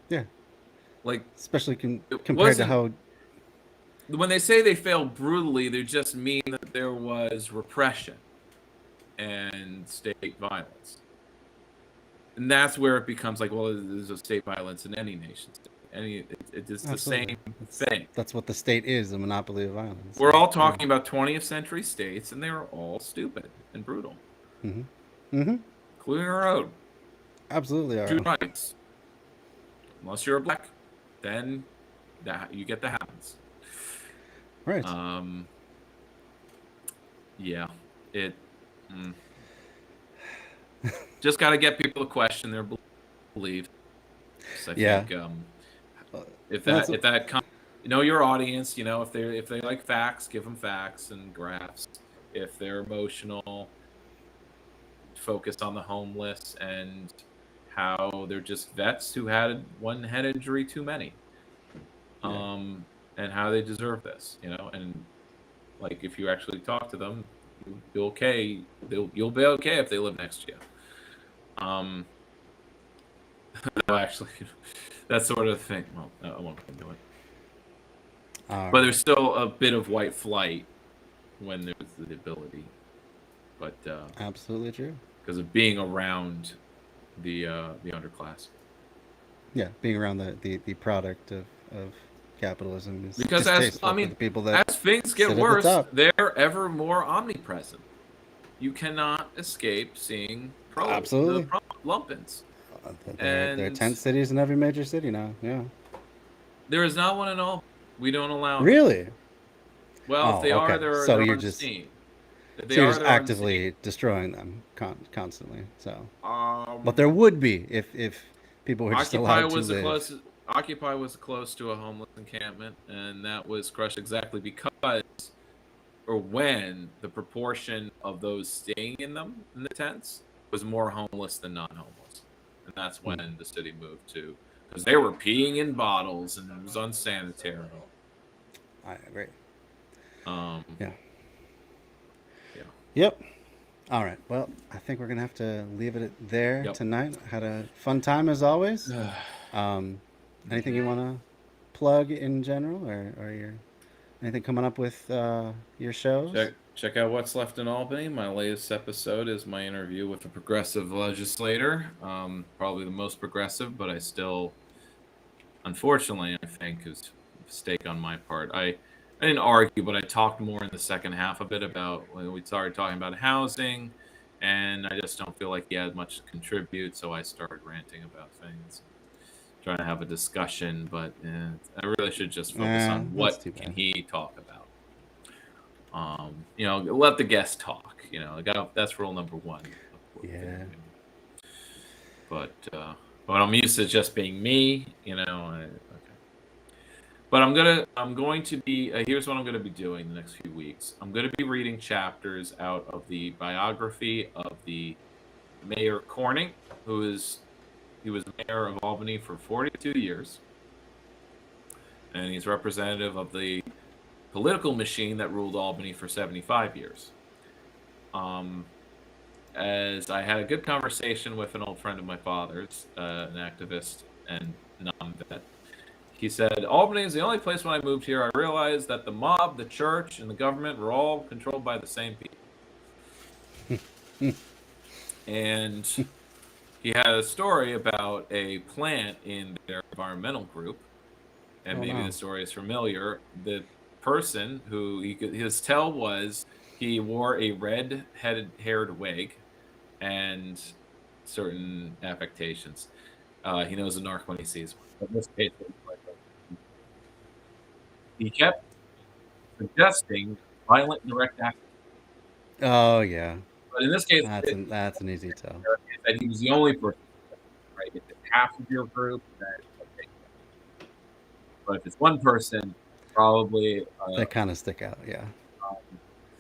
Yeah. Like, especially compared to how. When they say they failed brutally, they just mean that there was repression and state violence. And that's where it becomes like, well, there's a state violence in any nation state. It is the same thing. That's what the state is, a monopoly of violence. We're all talking about 20th century states, and they were all stupid and brutal. Including our own. Absolutely. Two rights. Unless you're a black, then you get the happens. Right. Yeah. Just got to get people to question their beliefs. I think if that know your audience, if they like facts, give them facts and graphs. If they're emotional, focus on the homeless and how they're just vets who had one head injury too many. And how they deserve this, and like if you actually talk to them, you'll be okay. You'll be okay if they live next to you. Actually, that sort of thing. Well, I won't do it. But there's still a bit of white flight when there's the ability. But absolutely true. Because of being around the underclass. Yeah, being around the product of capitalism is because distasteful for the people that as things get sit at worse, the top. they're ever more omnipresent. You cannot escape seeing Absolutely. the lumpins. There are tent cities in every major city now. Yeah. There is not one in all. We don't allow them. Really? Well, if they are, they're you're on just scene. You're just actively destroying them constantly. So, but there would be if people were just allowed to live. Occupy was close to a homeless encampment, and that was crushed exactly because, or when, the proportion of those staying in the tents was more homeless than non-homeless. And that's when the city moved to, because they were peeing in bottles and it was unsanitary. I agree. Yeah. Yep. All right. Well, I think we're gonna have to leave it there tonight. Had a fun time as always. Anything you want to plug in general, or your anything coming up with your shows? Check out What's Left in Albany. My latest episode is my interview with a progressive legislator. Probably the most progressive, but I still, unfortunately, I think is a mistake on my part. I didn't argue, but I talked more in the second half of it about when we started talking about housing, and I just don't feel like he had much to contribute, so I started ranting about things, trying to have a discussion, but I really should just focus on what can he talk about. Let the guest talk. That's rule number one. Yeah. But I'm used to just being me. Okay. But I'm going to be. Here's what I'm going to be doing the next few weeks. I'm going to be reading chapters out of the biography of the Mayor Corning, he was mayor of Albany for 42 years, and he's representative of the political machine that ruled Albany for 75 years. As I had a good conversation with an old friend of my father's, an activist and non-vet. He said, Albany is the only place when I moved here I realized that the mob, the church, and the government were all controlled by the same people. And he had a story about a plant in their environmental group, and maybe the story is familiar. The person who his tell was he wore a red-haired wig and certain affectations. He knows a narc when he sees one. But in this case, he kept suggesting violent direct action. Oh yeah. But in this case, that's an easy tell. That he was the only person, right? If it's half of your group, then okay. But if it's one person, probably they kind of stick out, yeah.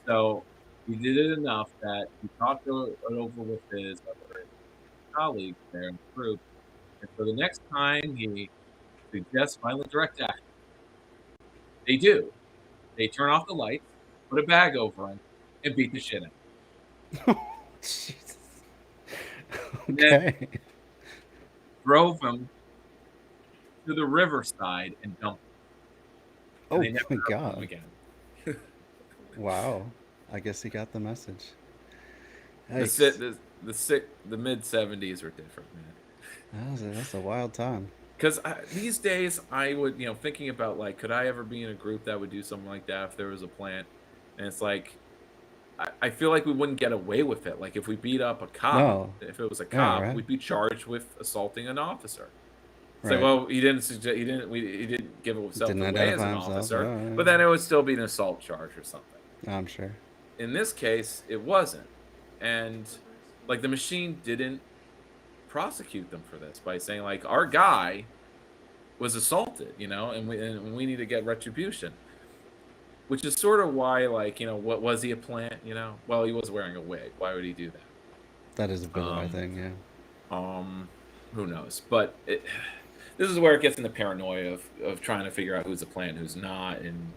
So he did it enough that he talked it over with his other colleagues there in the group, and for the next time he suggests violent direct action, they do. They turn off the lights, put a bag over him, and beat the shit out of him. Jesus. Okay. Then drove him to the riverside and dumped him. Oh my God. Again. Wow. I guess he got the message. The mid 70s were different, man. That's a wild time. Because these days, I would, thinking about, like, could I ever be in a group that would do something like that if there was a plant? And it's like, I feel like we wouldn't get away with it. Like, if we beat up a cop, if it was a cop, we'd be charged with assaulting an officer. It's like, well, he didn't give himself away as an officer, but then it would still be an assault charge or something. I'm sure. In this case, it wasn't. And, like, the machine didn't prosecute them for this by saying, like, our guy was assaulted, and we need to get retribution, which is sort of why, like, what was he a plant? Well, he was wearing a wig. Why would he do that? That is a bit of a thing, yeah. Who knows? But this is where it gets into paranoia of trying to figure out who's a plant, who's not, and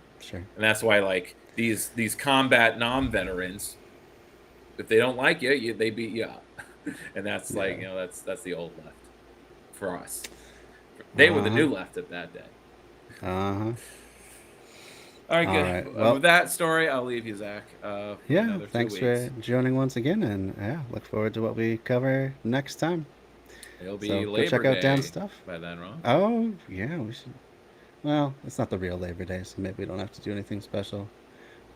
that's why, like, these combat non-veterans, if they don't like you, they beat you up. And that's like, that's the old left for us. They were the new left at that day. All right, good. Right, well, with that story, I'll leave you, Zach. Thanks for joining once again, and look forward to what we cover next time. It'll be Labor Labor check out Day Dan's stuff by then, Ron. Oh yeah, we should. Well, it's not the real Labor Day, so maybe we don't have to do anything special.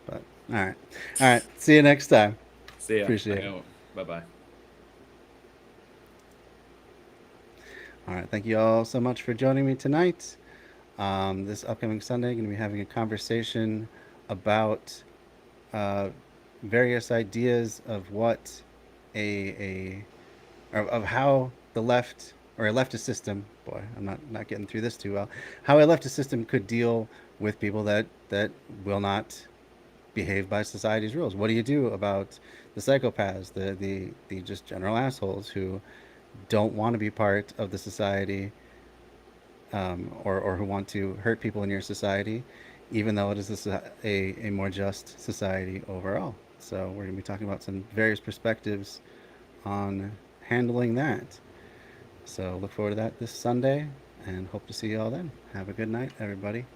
But all right. See you next time. See ya. Appreciate it. Bye-bye. All right, thank you all so much for joining me tonight. This upcoming Sunday, I'm going to be having a conversation about various ideas of what of how the left or a leftist system. Boy, I'm not getting through this too well. How a leftist system could deal with people that will not behave by society's rules. What do you do about the psychopaths, the just general assholes who don't want to be part of the society, or who want to hurt people in your society, even though it is a more just society overall? So we're going to be talking about some various perspectives on handling that. So look forward to that this Sunday, and hope to see you all then. Have a good night, everybody.